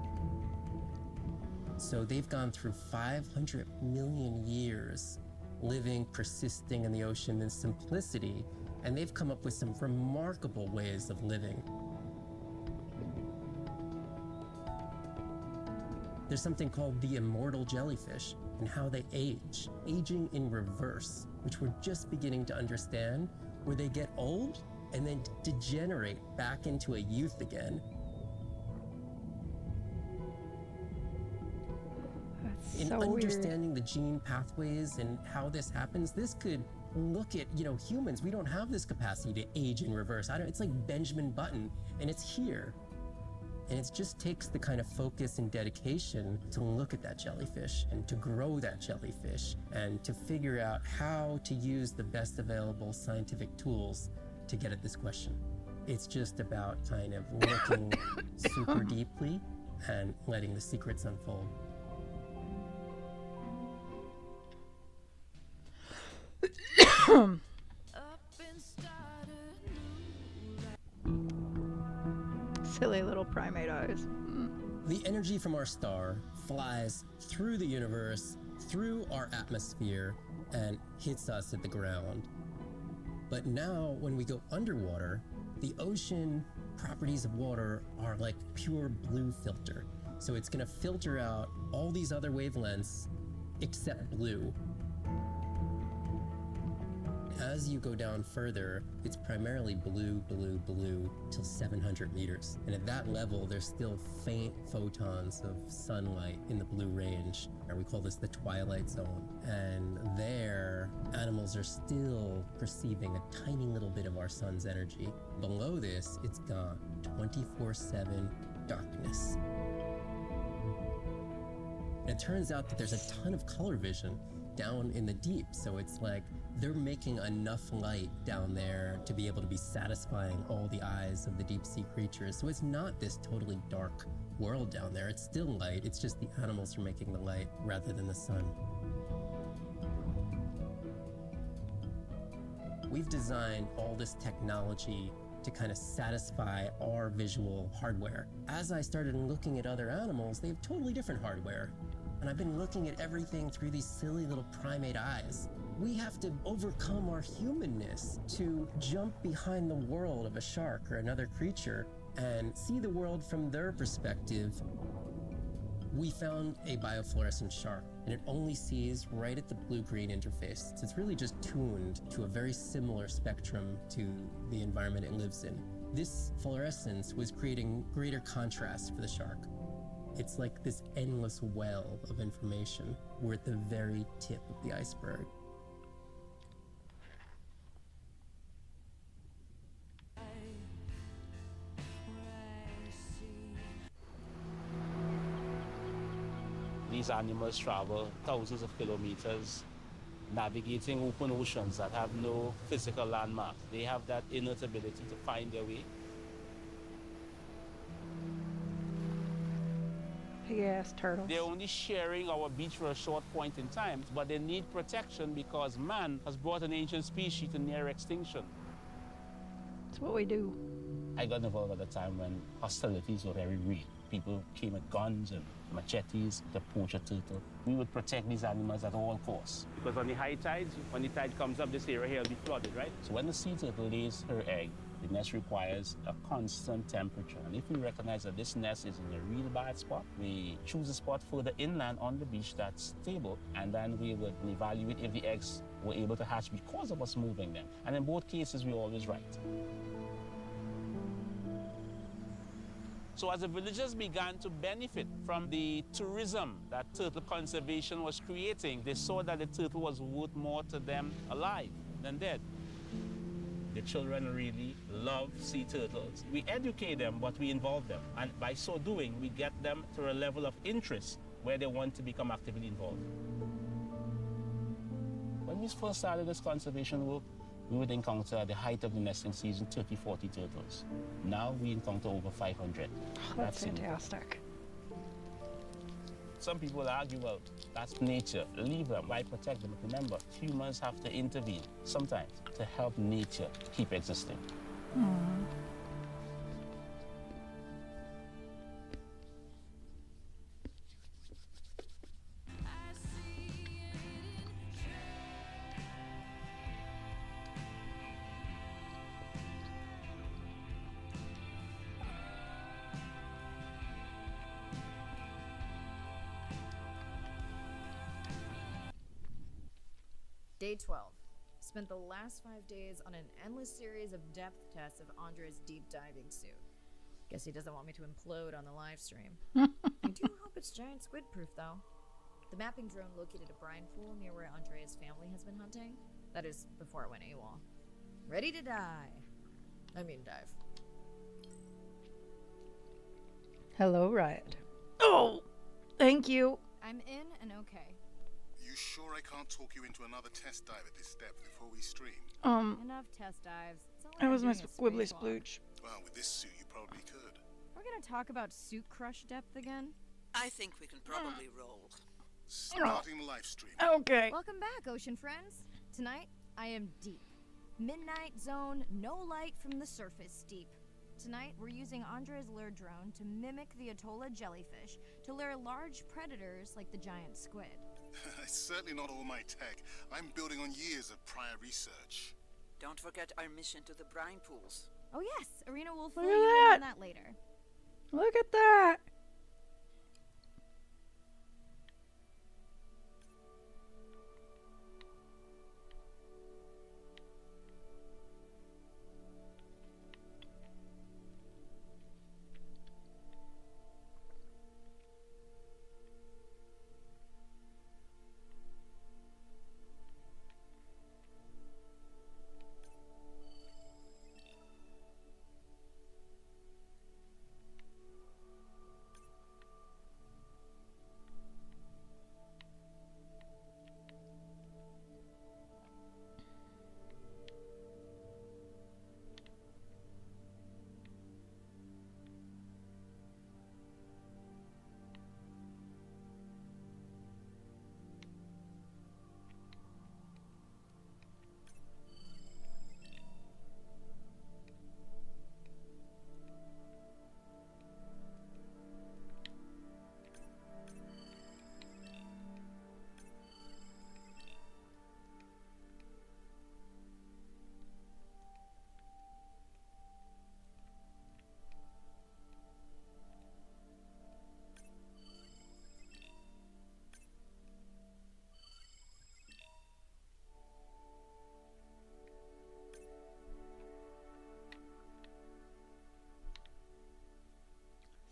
G: So they've gone through 500 million years living, persisting in the ocean in simplicity, and they've come up with some remarkable ways of living. There's something called the immortal jellyfish and how they age, aging in reverse, which we're just beginning to understand, where they get old and then degenerate back into a youth again. In
B: so
G: understanding the gene pathways and how this happens, this could look at, humans. We don't have this capacity to age in reverse. It's like Benjamin Button, and it's here. And it just takes the kind of focus and dedication to look at that jellyfish and to grow that jellyfish and to figure out how to use the best available scientific tools to get at this question. It's just about kind of looking super deeply and letting the secrets unfold.
B: Silly little primate eyes.
G: The energy from our star flies through the universe, through our atmosphere, and hits us at the ground. But now, when we go underwater, the ocean properties of water are like pure blue filter. So it's going to filter out all these other wavelengths except blue. As you go down further, it's primarily blue, blue, blue till 700 meters. And at that level, there's still faint photons of sunlight in the blue range. And we call this the twilight zone. And there, animals are still perceiving a tiny little bit of our sun's energy. Below this, it's gone. 24/7 darkness. And it turns out that there's a ton of color vision down in the deep. So it's like they're making enough light down there to be able to be satisfying all the eyes of the deep sea creatures. So it's not this totally dark world down there. It's still light. It's just the animals are making the light rather than the sun. We've designed all this technology to kind of satisfy our visual hardware. As I started looking at other animals, they have totally different hardware. And I've been looking at everything through these silly little primate eyes. We have to overcome our humanness to jump behind the world of a shark or another creature and see the world from their perspective. We found a biofluorescent shark, and it only sees right at the blue-green interface. So it's really just tuned to a very similar spectrum to the environment it lives in. This fluorescence was creating greater contrast for the shark. It's like this endless well of information. We're at the very tip of the iceberg.
Q: These animals travel thousands of kilometers, navigating open oceans that have no physical landmarks. They have that innate ability to find their way.
B: Big-ass turtles.
Q: They're only sharing our beach for a short point in time, but they need protection because man has brought an ancient species to near extinction.
B: That's what we do.
Q: I got involved at a time when hostilities were very real. People came with guns and machetes to poach a turtle. We would protect these animals at all costs. Because on the high tides, when the tide comes up, this area here will be flooded, right? So when the sea turtle lays her egg, the nest requires a constant temperature. And if we recognize that this nest is in a real bad spot, we choose a spot further inland on the beach that's stable, and then we would evaluate if the eggs were able to hatch because of us moving them. And in both cases, we're always right. So as the villagers began to benefit from the tourism that turtle conservation was creating, they saw that the turtle was worth more to them alive than dead. The children really love sea turtles. We educate them, but we involve them. And by so doing, we get them to a level of interest where they want to become actively involved. When we first started this conservation work, we would encounter at the height of the nesting season 30, 40 turtles. Now we encounter over 500.
B: Oh, that's fantastic.
Q: Some people argue, well, that's nature. Leave them. Why protect them? But remember, humans have to intervene sometimes to help nature keep existing.
A: Day 12. Spent the last 5 days on an endless series of depth tests of Andre's deep diving suit. Guess he doesn't want me to implode on the live stream. I do hope it's giant squid proof, though. The mapping drone located a brine pool near where Andrea's family has been hunting. That is, before it went AWOL. Ready to dive. Dive.
B: Hello, Riot. Oh, thank you.
E: I'm in and okay.
C: You sure I can't talk you into another test dive at this depth before we stream?
E: Enough test dives.
B: That was my squibbly splooch.
C: Well, with this suit, you probably could.
E: We're gonna talk about suit crush depth again?
D: I think we can probably roll.
C: Starting the live stream.
B: Okay.
E: Welcome back, ocean friends. Tonight, I am deep. Midnight zone, no light from the surface deep. Tonight, we're using Andre's lure drone to mimic the Atolla jellyfish to lure large predators like the giant squid.
C: It's certainly not all my tech. I'm building on years of prior research.
D: Don't forget our mission to the brine pools.
E: Oh yes, Arena will fill
B: Look
E: you
B: at
E: in
B: that.
E: on that later.
B: Look at that.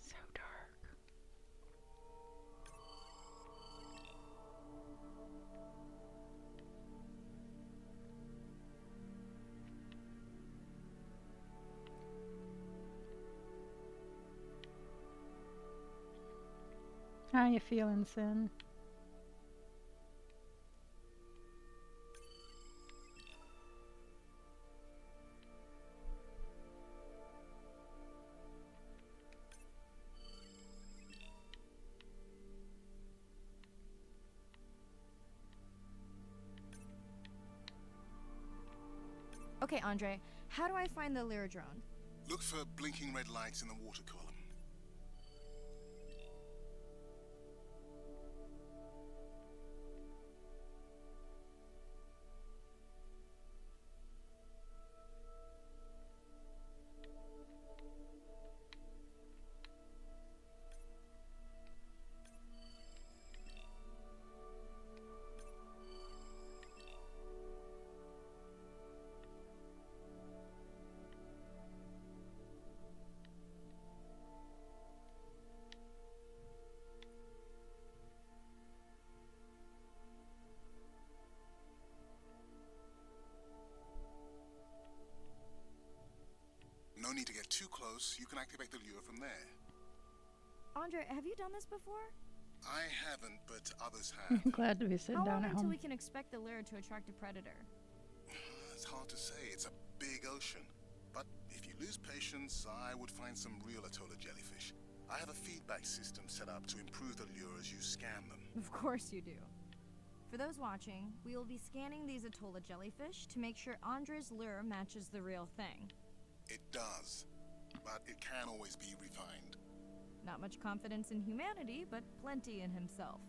B: So dark. How you feeling, Sin?
E: Okay, Andre, how do I find the lure drone?
C: Look for blinking red lights in the water column. No need to get too close. You can activate the lure from there.
E: Andre, have you done this before?
C: I haven't, but others have.
B: Glad to be sitting
E: How
B: down
E: long
B: at
E: until
B: home.
E: we can expect the lure to attract a predator?
C: It's hard to say. It's a big ocean. But if you lose patience, I would find some real Atolla jellyfish. I have a feedback system set up to improve the lure as you scan them.
E: Of course you do. For those watching, we will be scanning these Atolla jellyfish to make sure Andre's lure matches the real thing.
C: It does, but it can always be refined.
E: Not much confidence in humanity, but plenty in himself.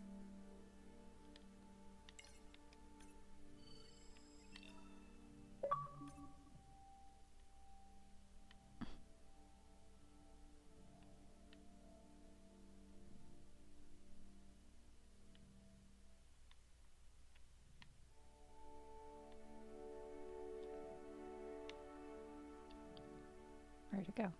B: Where'd it go?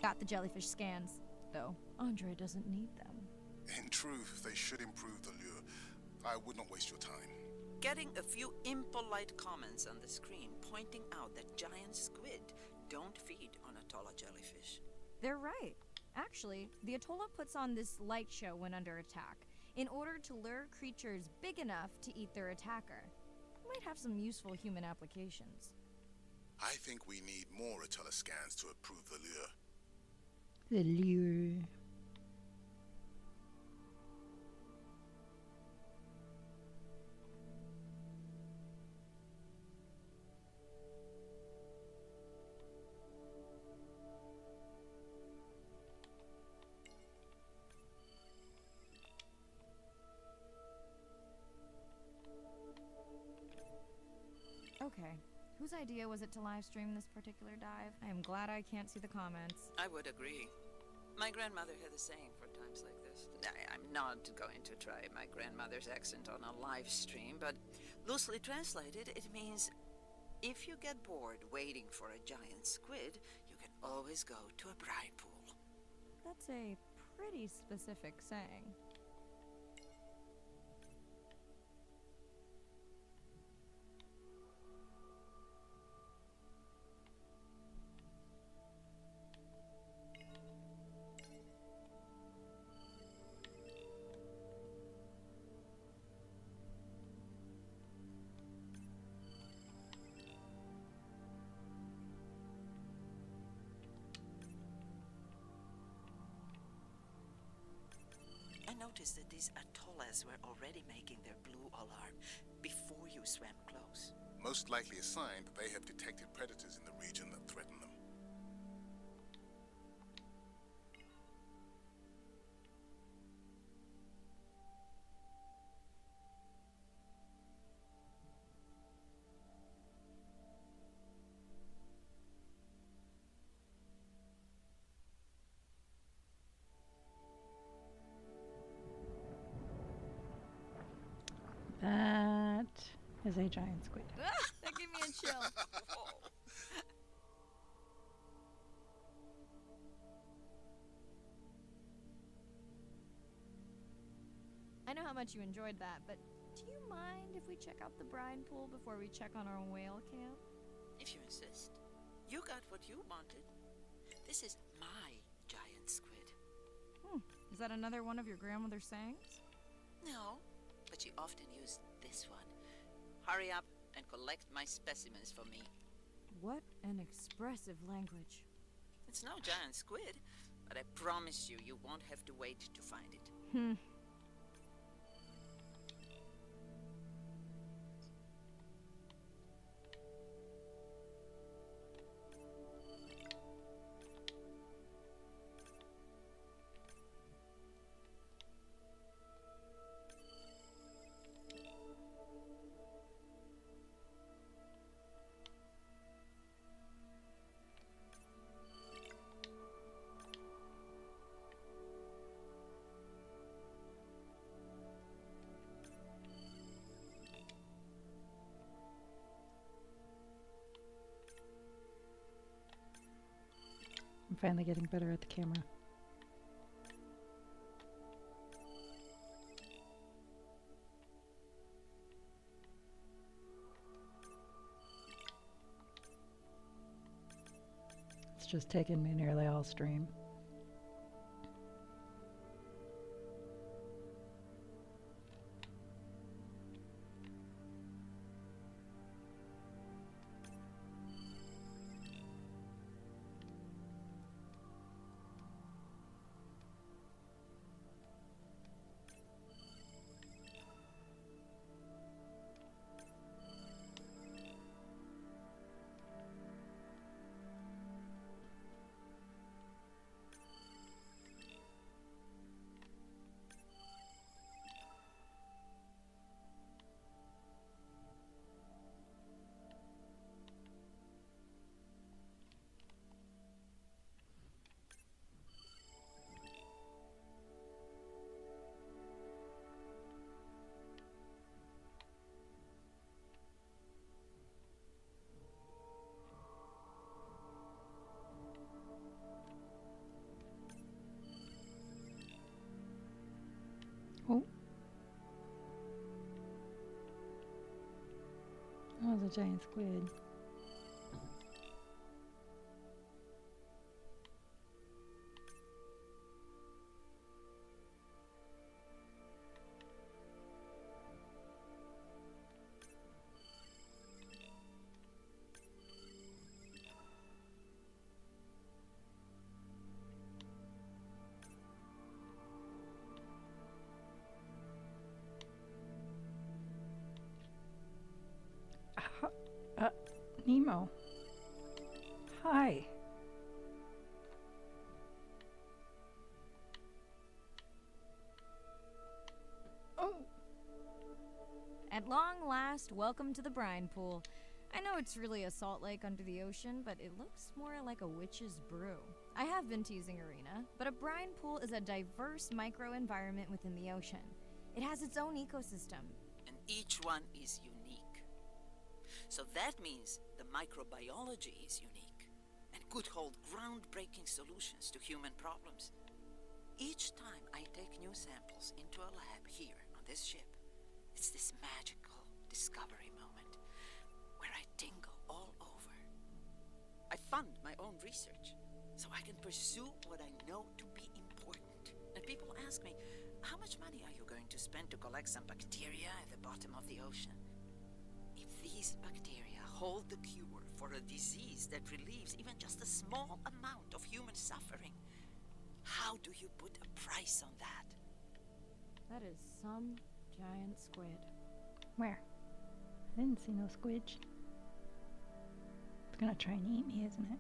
E: Got the jellyfish scans, though Andre doesn't need them.
C: In truth, they should improve the lure. I would not waste your time.
D: Getting a few impolite comments on the screen pointing out that giant squid don't feed on Atolla jellyfish.
E: They're right. Actually, the Atolla puts on this light show when under attack, in order to lure creatures big enough to eat their attacker. Might have some useful human applications.
C: I think we need more Atolla scans to approve the lure.
B: The lure.
E: Okay, whose idea was it to live stream this particular dive? I am glad I can't see the comments.
D: I would agree. My grandmother had a saying for times like this. I'm not going to try my grandmother's accent on a live stream, but loosely translated, it means if you get bored waiting for a giant squid, you can always go to a bride pool.
E: That's a pretty specific saying.
D: I noticed that these atollas were already making their blue alarm before you swam close.
C: Most likely a sign that they have detected predators in the region that threaten them.
B: That is a giant squid.
E: That gave me a chill. I know how much you enjoyed that, but do you mind if we check out the brine pool before we check on our whale camp?
D: If you insist. You got what you wanted. This is my giant squid.
E: Is that another one of your grandmother's sayings?
D: No, but she often used this one. Hurry up and collect my specimens for me.
E: What an expressive language.
D: It's no giant squid, but I promise you, you won't have to wait to find it.
B: I'm finally getting better at the camera. It's just taken me nearly all stream. giant squid. Nemo. Hi.
E: Oh. At long last, welcome to the brine pool. I know it's really a salt lake under the ocean, but it looks more like a witch's brew. I have been teasing Arena, but a brine pool is a diverse microenvironment within the ocean. It has its own ecosystem.
D: And each one is unique. So that means the microbiology is unique and could hold groundbreaking solutions to human problems. Each time I take new samples into a lab here on this ship, it's this magical discovery moment where I tingle all over. I fund my own research so I can pursue what I know to be important. And people ask me, how much money are you going to spend to collect some bacteria at the bottom of the ocean? If these bacteria hold the cure for a disease that relieves even just a small amount of human suffering, how do you put a price on that?
E: That is some giant squid.
B: Where? I didn't see no squid. It's gonna try and eat me, isn't it?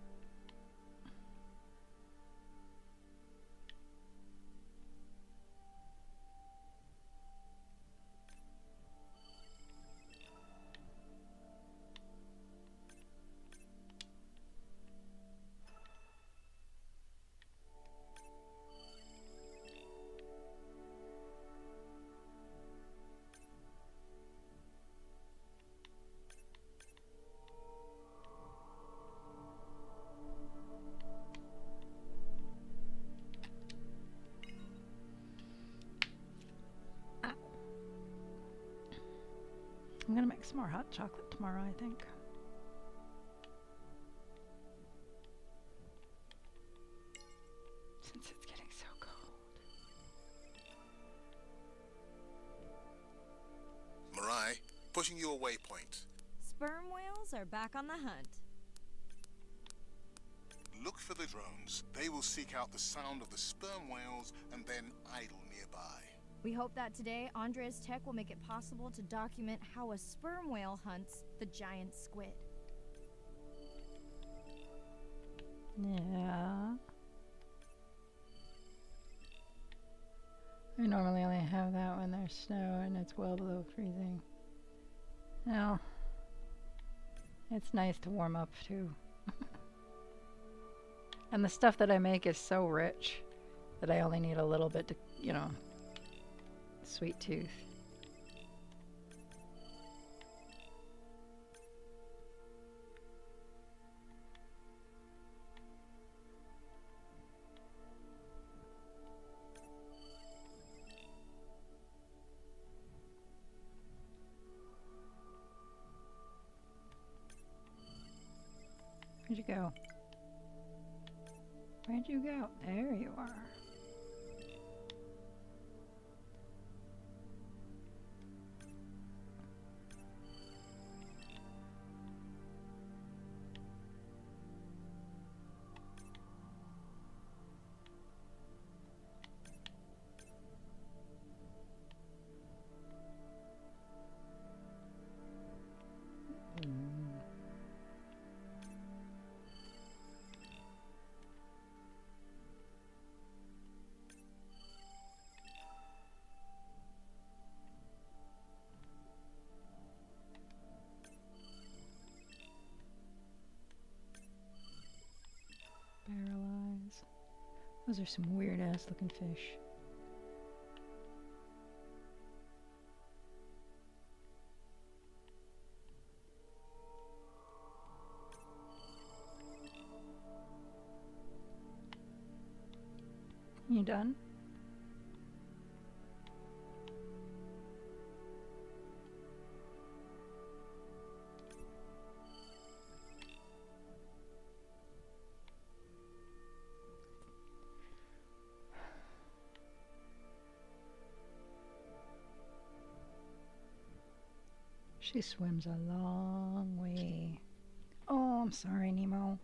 B: I'm gonna make some more hot chocolate tomorrow, I think. Since it's getting so cold.
C: Mirai, pushing your waypoint.
E: Sperm whales are back on the hunt.
C: Look for the drones. They will seek out the sound of the sperm whales and then idle nearby.
E: We hope that today, Andrea's tech will make it possible to document how a sperm whale hunts the giant squid.
B: Yeah. I normally only have that when there's snow and it's well below freezing. Well, it's nice to warm up too. And the stuff that I make is so rich that I only need a little bit to, you know, sweet tooth. Where'd you go? Where'd you go? There you are. Barrel eyes. Those are some weird ass looking fish. You done? She swims a long way. Oh, I'm sorry, Nemo.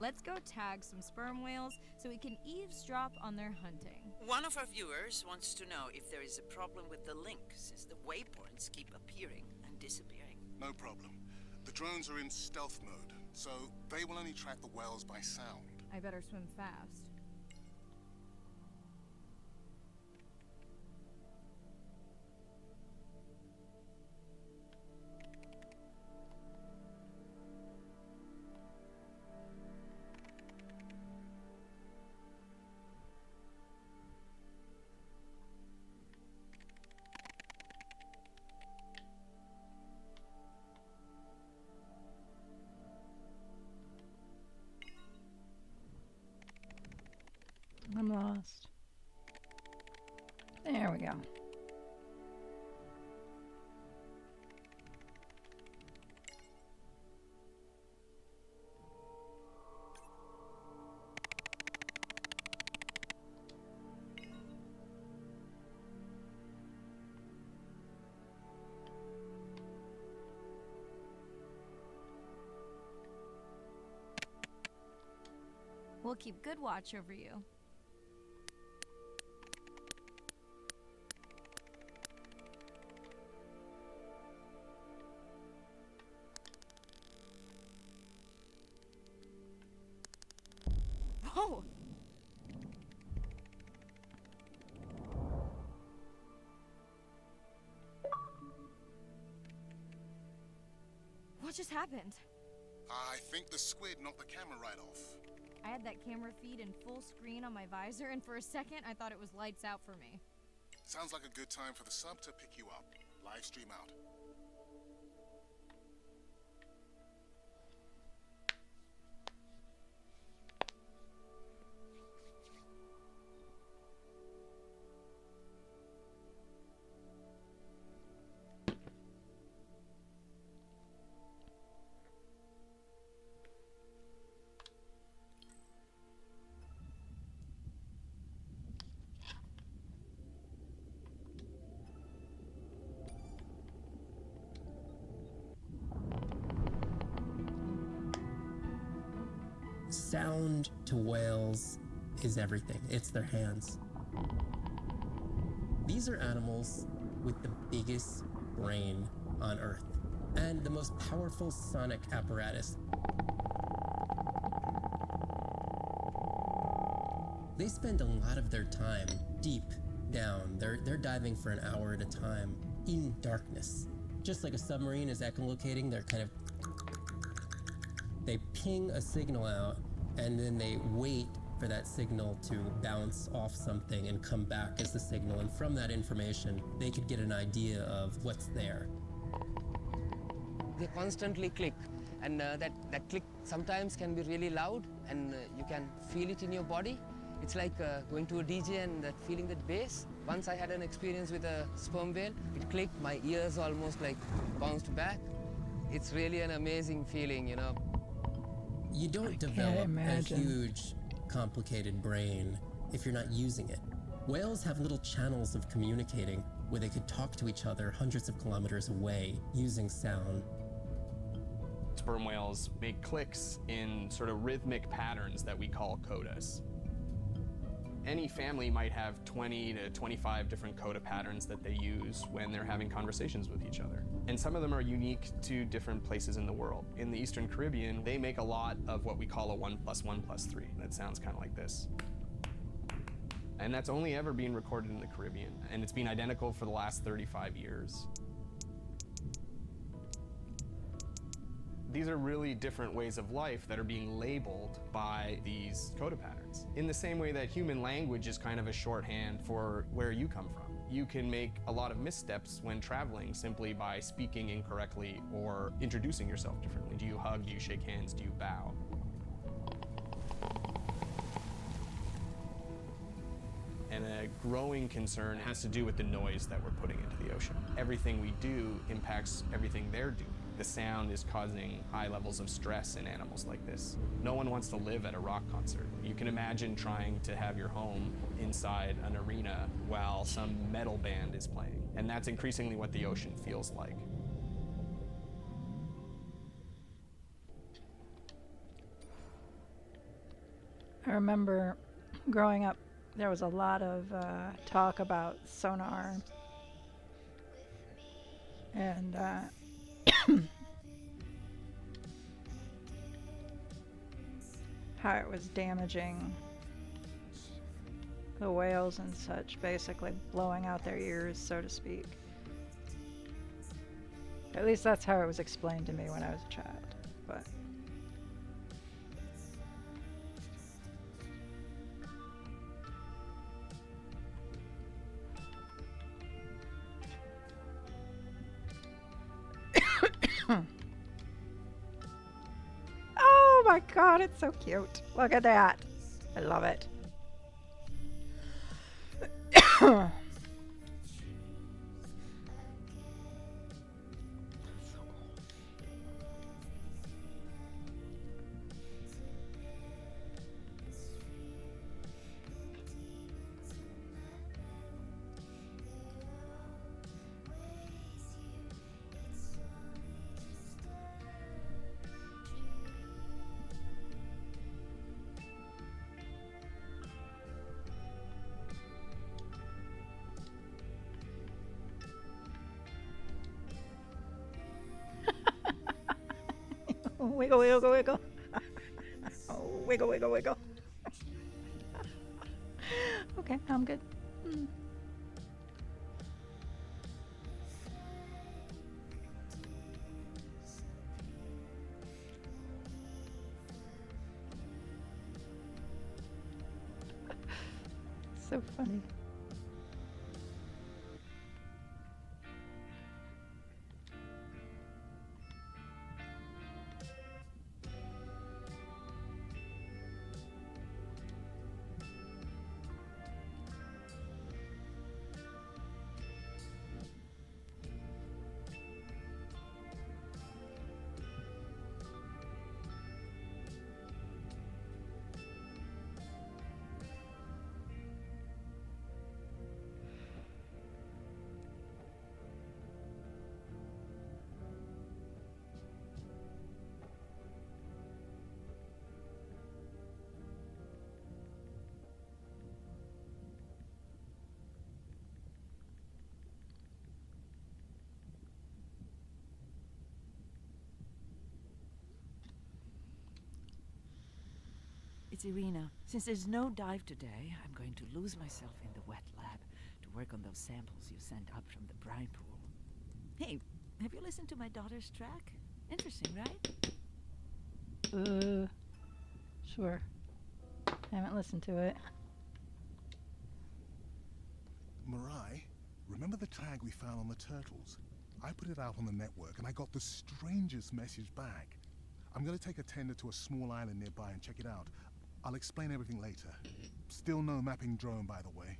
E: Let's go tag some sperm whales so we can eavesdrop on their hunting.
D: One of our viewers wants to know if there is a problem with the link, since the waypoints keep appearing and disappearing.
C: No problem. The drones are in stealth mode, so they will only track the whales by sound.
E: I better swim fast.
B: I'm lost. There we go.
E: We'll keep good watch over you. Whoa! What just happened?
C: I think the squid knocked the camera right off.
E: I had that camera feed in full screen on my visor, and for a second I thought it was lights out for me.
C: Sounds like a good time for the sub to pick you up. Live stream out.
G: Sound to whales is everything. It's their hands. These are animals with the biggest brain on Earth and the most powerful sonic apparatus. They spend a lot of their time deep down. They're diving for an hour at a time in darkness. Just like a submarine is echolocating, they ping a signal out, and then they wait for that signal to bounce off something and come back as the signal. And from that information, they could get an idea of what's there.
R: They constantly click, and that click sometimes can be really loud, and you can feel it in your body. It's like going to a DJ and feeling that bass. Once I had an experience with a sperm whale. It clicked, my ears almost like bounced back. It's really an amazing feeling, you know.
G: You don't develop a huge, complicated brain if you're not using it. Whales have little channels of communicating where they could talk to each other hundreds of kilometers away using sound.
I: Sperm whales make clicks in sort of rhythmic patterns that we call codas. Any family might have 20 to 25 different coda patterns that they use when they're having conversations with each other. And some of them are unique to different places in the world. In the Eastern Caribbean, they make a lot of what we call a 1+1+3. That sounds kind of like this. And that's only ever been recorded in the Caribbean. And it's been identical for the last 35 years. These are really different ways of life that are being labeled by these coda patterns. In the same way that human language is kind of a shorthand for where you come from. You can make a lot of missteps when traveling simply by speaking incorrectly or introducing yourself differently. Do you hug? Do you shake hands? Do you bow? And a growing concern has to do with the noise that we're putting into the ocean. Everything we do impacts everything they're doing. The sound is causing high levels of stress in animals like this. No one wants to live at a rock concert. You can imagine trying to have your home inside an arena while some metal band is playing. And that's increasingly what the ocean feels like.
B: I remember growing up, there was a lot of talk about sonar and how it was damaging the whales and such, basically blowing out their ears, so to speak. At least that's how it was explained to me when I was a child. But oh my god, it's so cute. Look at that. I love it. Wiggle, wiggle, wiggle. Oh, wiggle, wiggle, wiggle. Okay, I'm good. So funny.
L: It's Irina. Since there's no dive today, I'm going to lose myself in the wet lab to work on those samples you sent up from the brine pool. Hey, have you listened to my daughter's track? Interesting, right?
B: Sure. I haven't listened to it.
C: Mirai, remember the tag we found on the turtles? I put it out on the network and I got the strangest message back. I'm going to take a tender to a small island nearby and check it out. I'll explain everything later. Still no mapping drone, by the way.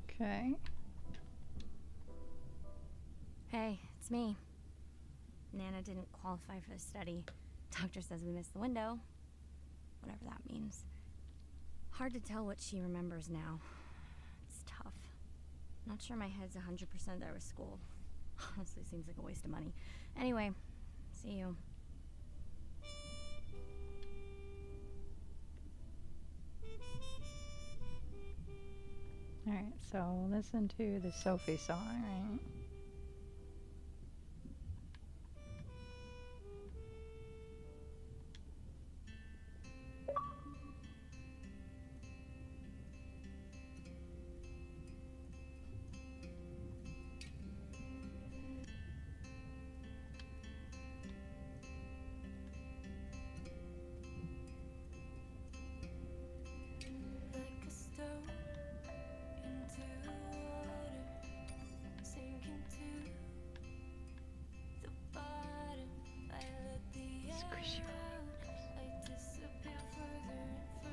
B: Okay.
J: Hey, it's me. Nana didn't qualify for the study. Doctor says we missed the window. Whatever that means. Hard to tell what she remembers now. It's tough. Not sure my head's 100% there with school. Honestly, seems like a waste of money. Anyway, see you.
B: So listen to the Sophie song, right?
K: Like a stone into water, sinking to the bottom. I let the air out, I disappear further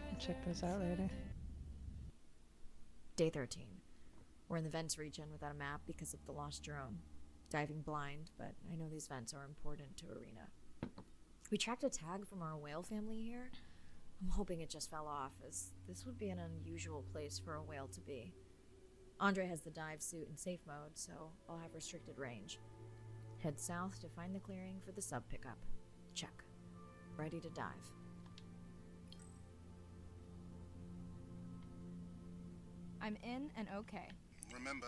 K: and further.
B: Check those out later.
A: Day 13. We're in the vents region without a map because of the lost drone. Diving blind, but I know these vents are important to Arena. We tracked a tag from our whale family here. I'm hoping it just fell off, as this would be an unusual place for a whale to be. Andre has the dive suit in safe mode, so I'll have restricted range. Head south to find the clearing for the sub pickup. Check. Ready to dive.
E: I'm in and okay.
C: Remember,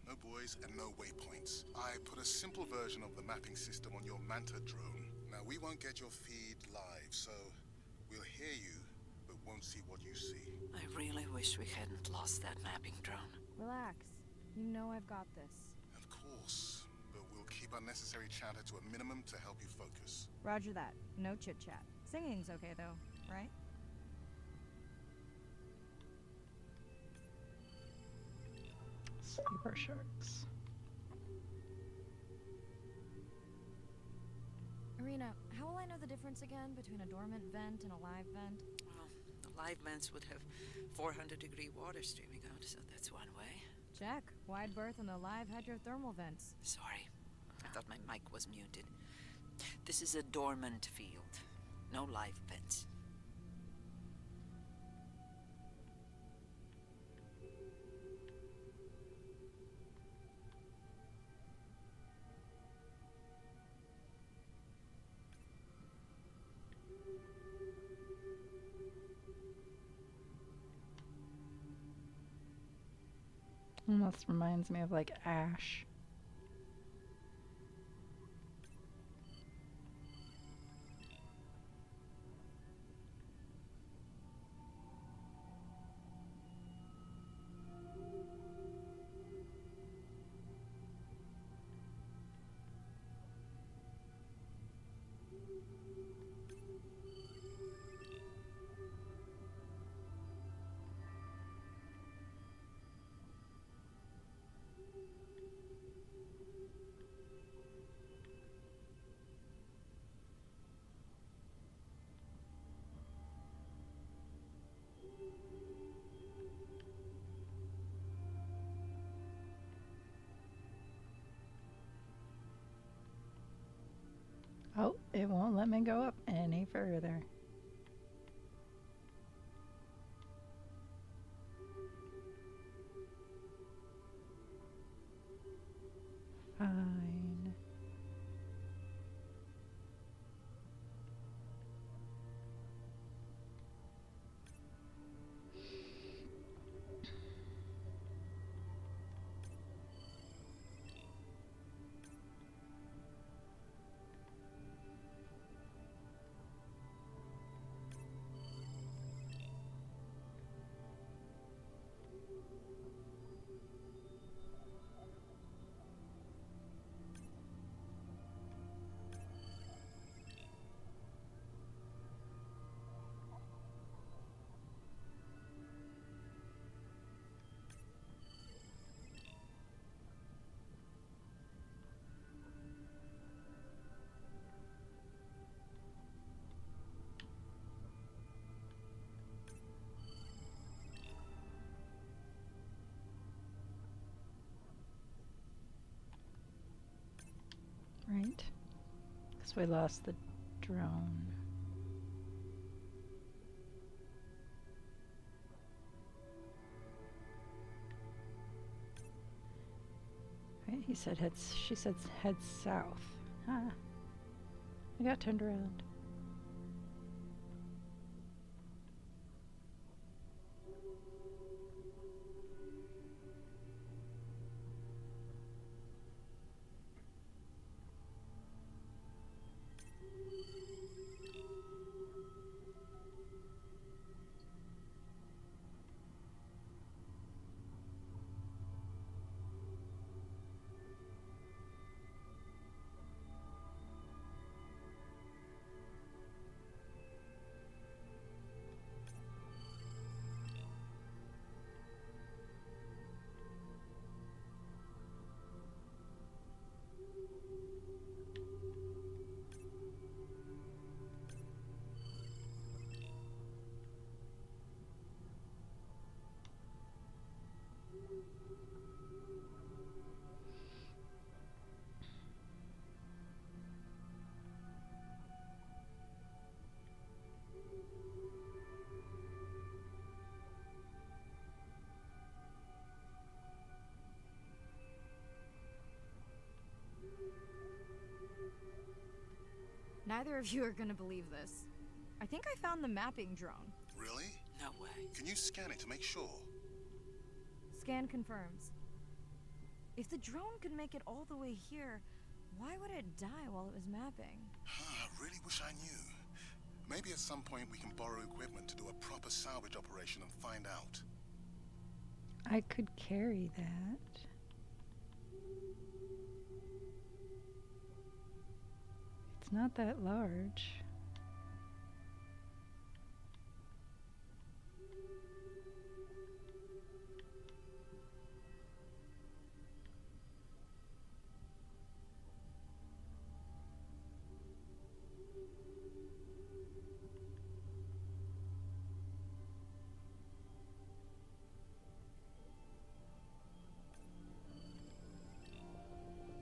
C: no buoys and no waypoints. I put a simple version of the mapping system on your Manta drone. Now, we won't get your feed live, so we'll hear you, but won't see what you see.
D: I really wish we hadn't lost that mapping drone.
E: Relax. You know I've got this.
C: Of course, but we'll keep unnecessary chatter to a minimum to help you focus.
E: Roger that. No chit-chat. Singing's okay, though, right?
B: Sleeper sharks.
E: Arena, how will I know the difference again between a dormant vent and a live vent?
D: Well, the live vents would have 400-degree water streaming out, so that's one way.
E: Check. Wide berth in the live hydrothermal vents.
D: Sorry, I thought my mic was muted. This is a dormant field. No live vents.
B: Almost reminds me of like Ash. Oh, it won't let me go up any further. Fine. Right? Because we lost the drone. Right? She said head south. Ah. I got turned around.
A: of you are gonna believe this. I think I found the mapping drone.
C: Really?
D: No way.
C: Can you scan it to make sure?
A: Scan confirms. If the drone could make it all the way here, why would it die while it was mapping?
C: I really wish I knew. Maybe at some point we can borrow equipment to do a proper salvage operation and find out.
B: I could carry that. It's not that large.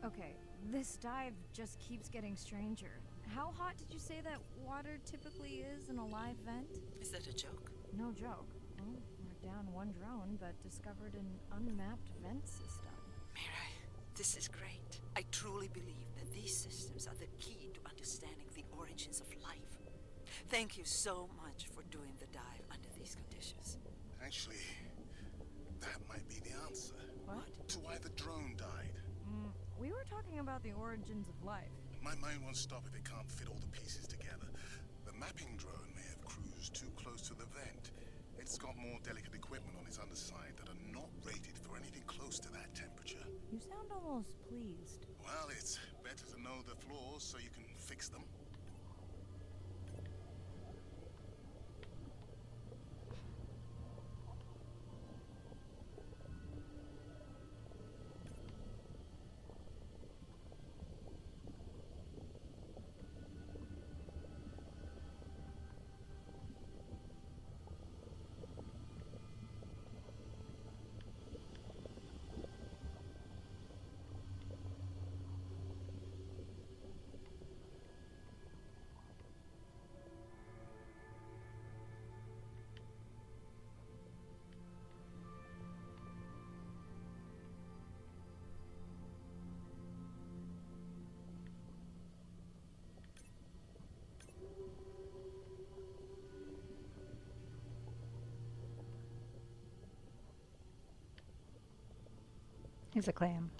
A: Okay, this dive just keeps getting stranger. How hot did you say that water typically is in a live vent?
D: Is that a joke?
A: No joke. Well, we're down one drone, but discovered an unmapped vent system.
D: Mirai, this is great. I truly believe that these systems are the key to understanding the origins of life. Thank you so much for doing the dive under these conditions.
C: Actually, that might be the answer.
A: What?
C: To why the drone died.
A: We were talking about the origins of life.
C: My mind won't stop if it can't fit all the pieces together. The mapping drone may have cruised too close to the vent. It's got more delicate equipment on its underside that are not rated for anything close to that temperature.
A: You sound almost pleased.
C: Well, it's better to know the flaws so you can fix them.
B: Here's a clam.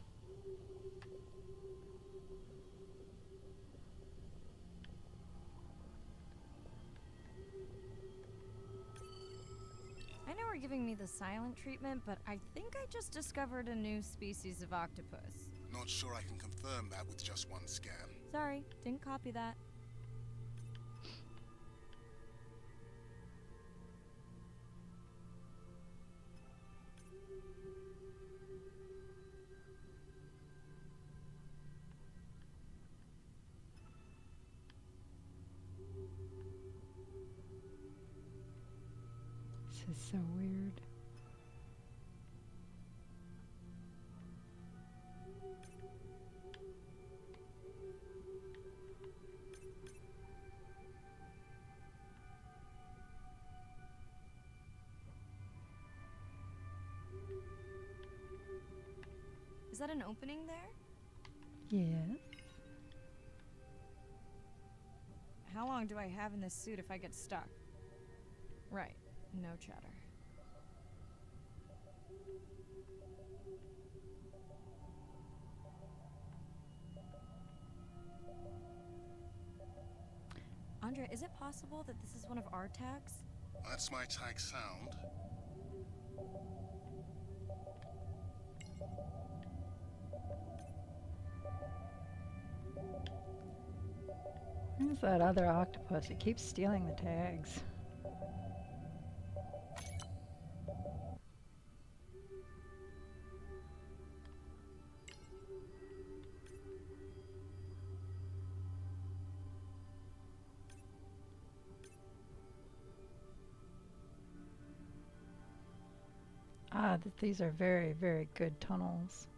A: I know we're giving me the silent treatment, but I think I just discovered a new species of octopus.
C: Not sure I can confirm that with just one scan.
A: Sorry, didn't copy that.
B: This is so weird.
A: Is that an opening there?
B: Yes.
A: How long do I have in this suit if I get stuck? Right, no chatter. Andrea, is it possible that this is one of our tags?
C: That's my tag sound.
B: Where's that other octopus? It keeps stealing the tags. These are very, very good tunnels.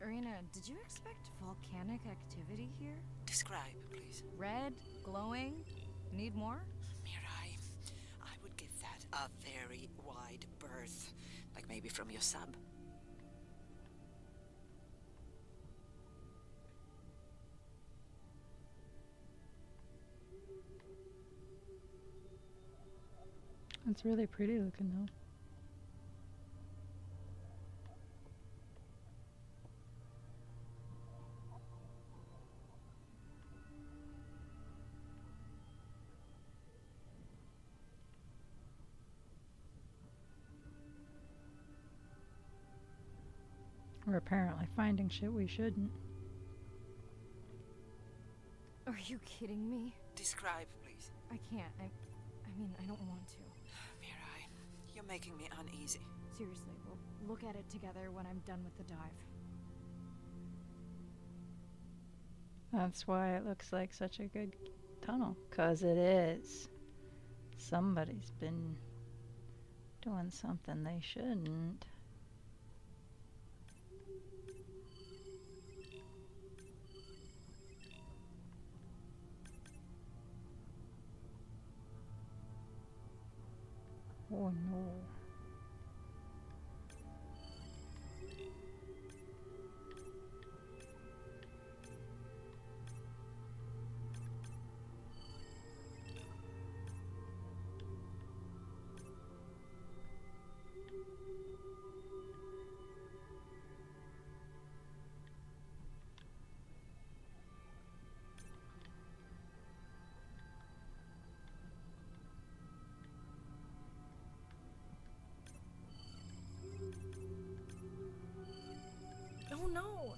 E: Irina, did you expect volcanic activity here?
D: Describe, please.
E: Red, glowing. Need more?
D: Mirai, I would give that a very wide berth. Like maybe from your sub.
B: It's really pretty looking though. We're apparently finding shit we shouldn't.
E: Are you kidding me?
D: Describe, please.
E: I can't. I mean, I don't want to.
D: Mirai, you're making me uneasy.
E: Seriously, we'll look at it together when I'm done with the dive.
B: That's why it looks like such a good tunnel. 'Cause it is. Somebody's been doing something they shouldn't. Oh no.
A: Oh no!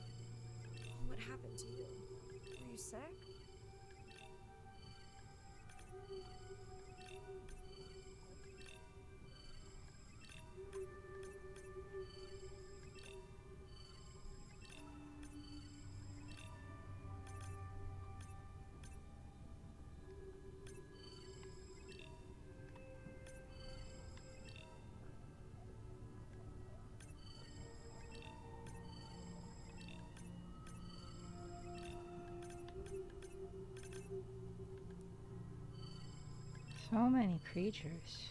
A: What happened to you? Were you sick?
B: So many creatures.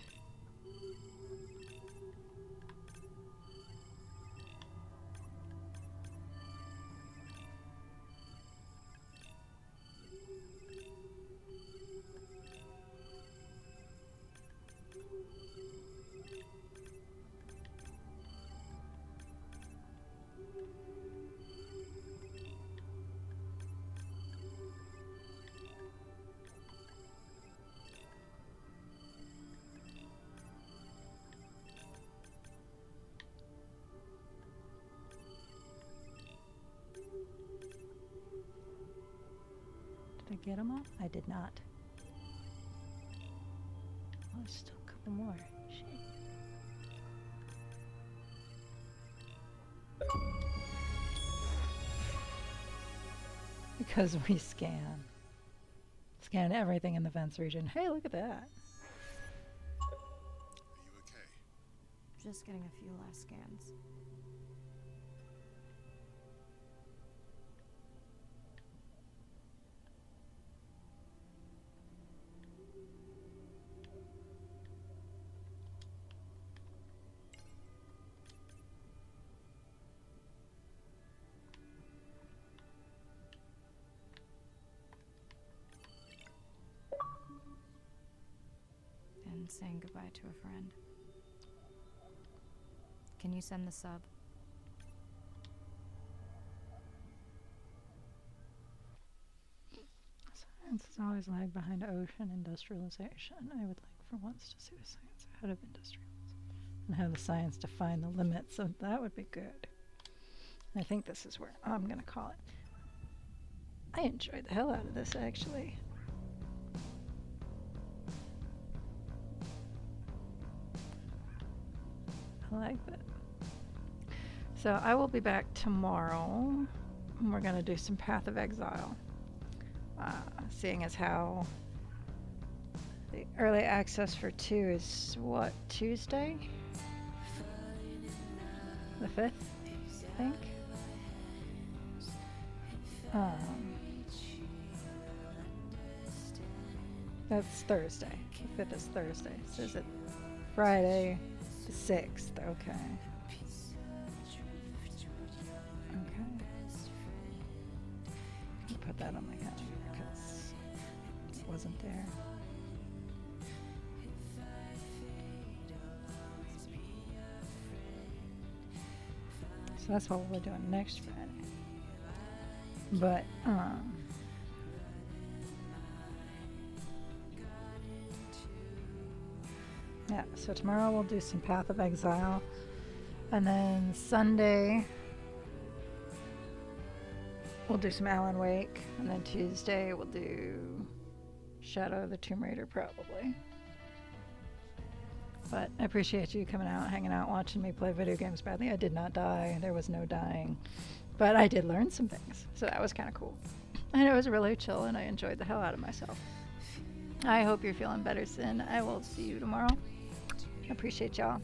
B: Did I get them all? I did not. Oh, there's still a couple more. Shit. Because we scan everything in the vents region. Hey, look at that.
C: Are you okay?
E: Just getting a few last scans. And saying goodbye to a friend. Can you send the sub?
B: Science is always lag behind ocean industrialization. I would like for once to see the science ahead of industrialization and have the science define the limits, so that would be good. I think this is where I'm going to call it. I enjoyed the hell out of this, actually. I like that. So I will be back tomorrow. And we're going to do some Path of Exile. Seeing as how the early access for 2 is what, Tuesday? The 5th, I think? That's Thursday. The 5th is Thursday. So is it Friday the 6th? Okay. Okay. I'll put that on my calendar because it wasn't there. So that's what we're doing next Friday. But, yeah, so tomorrow we'll do some Path of Exile. And then Sunday, we'll do some Alan Wake. And then Tuesday, we'll do Shadow of the Tomb Raider, probably. But I appreciate you coming out, hanging out, watching me play video games badly. I did not die. There was no dying. But I did learn some things, so that was kind of cool. And it was really chill, and I enjoyed the hell out of myself. I hope you're feeling better, Sin. I will see you tomorrow. Appreciate y'all.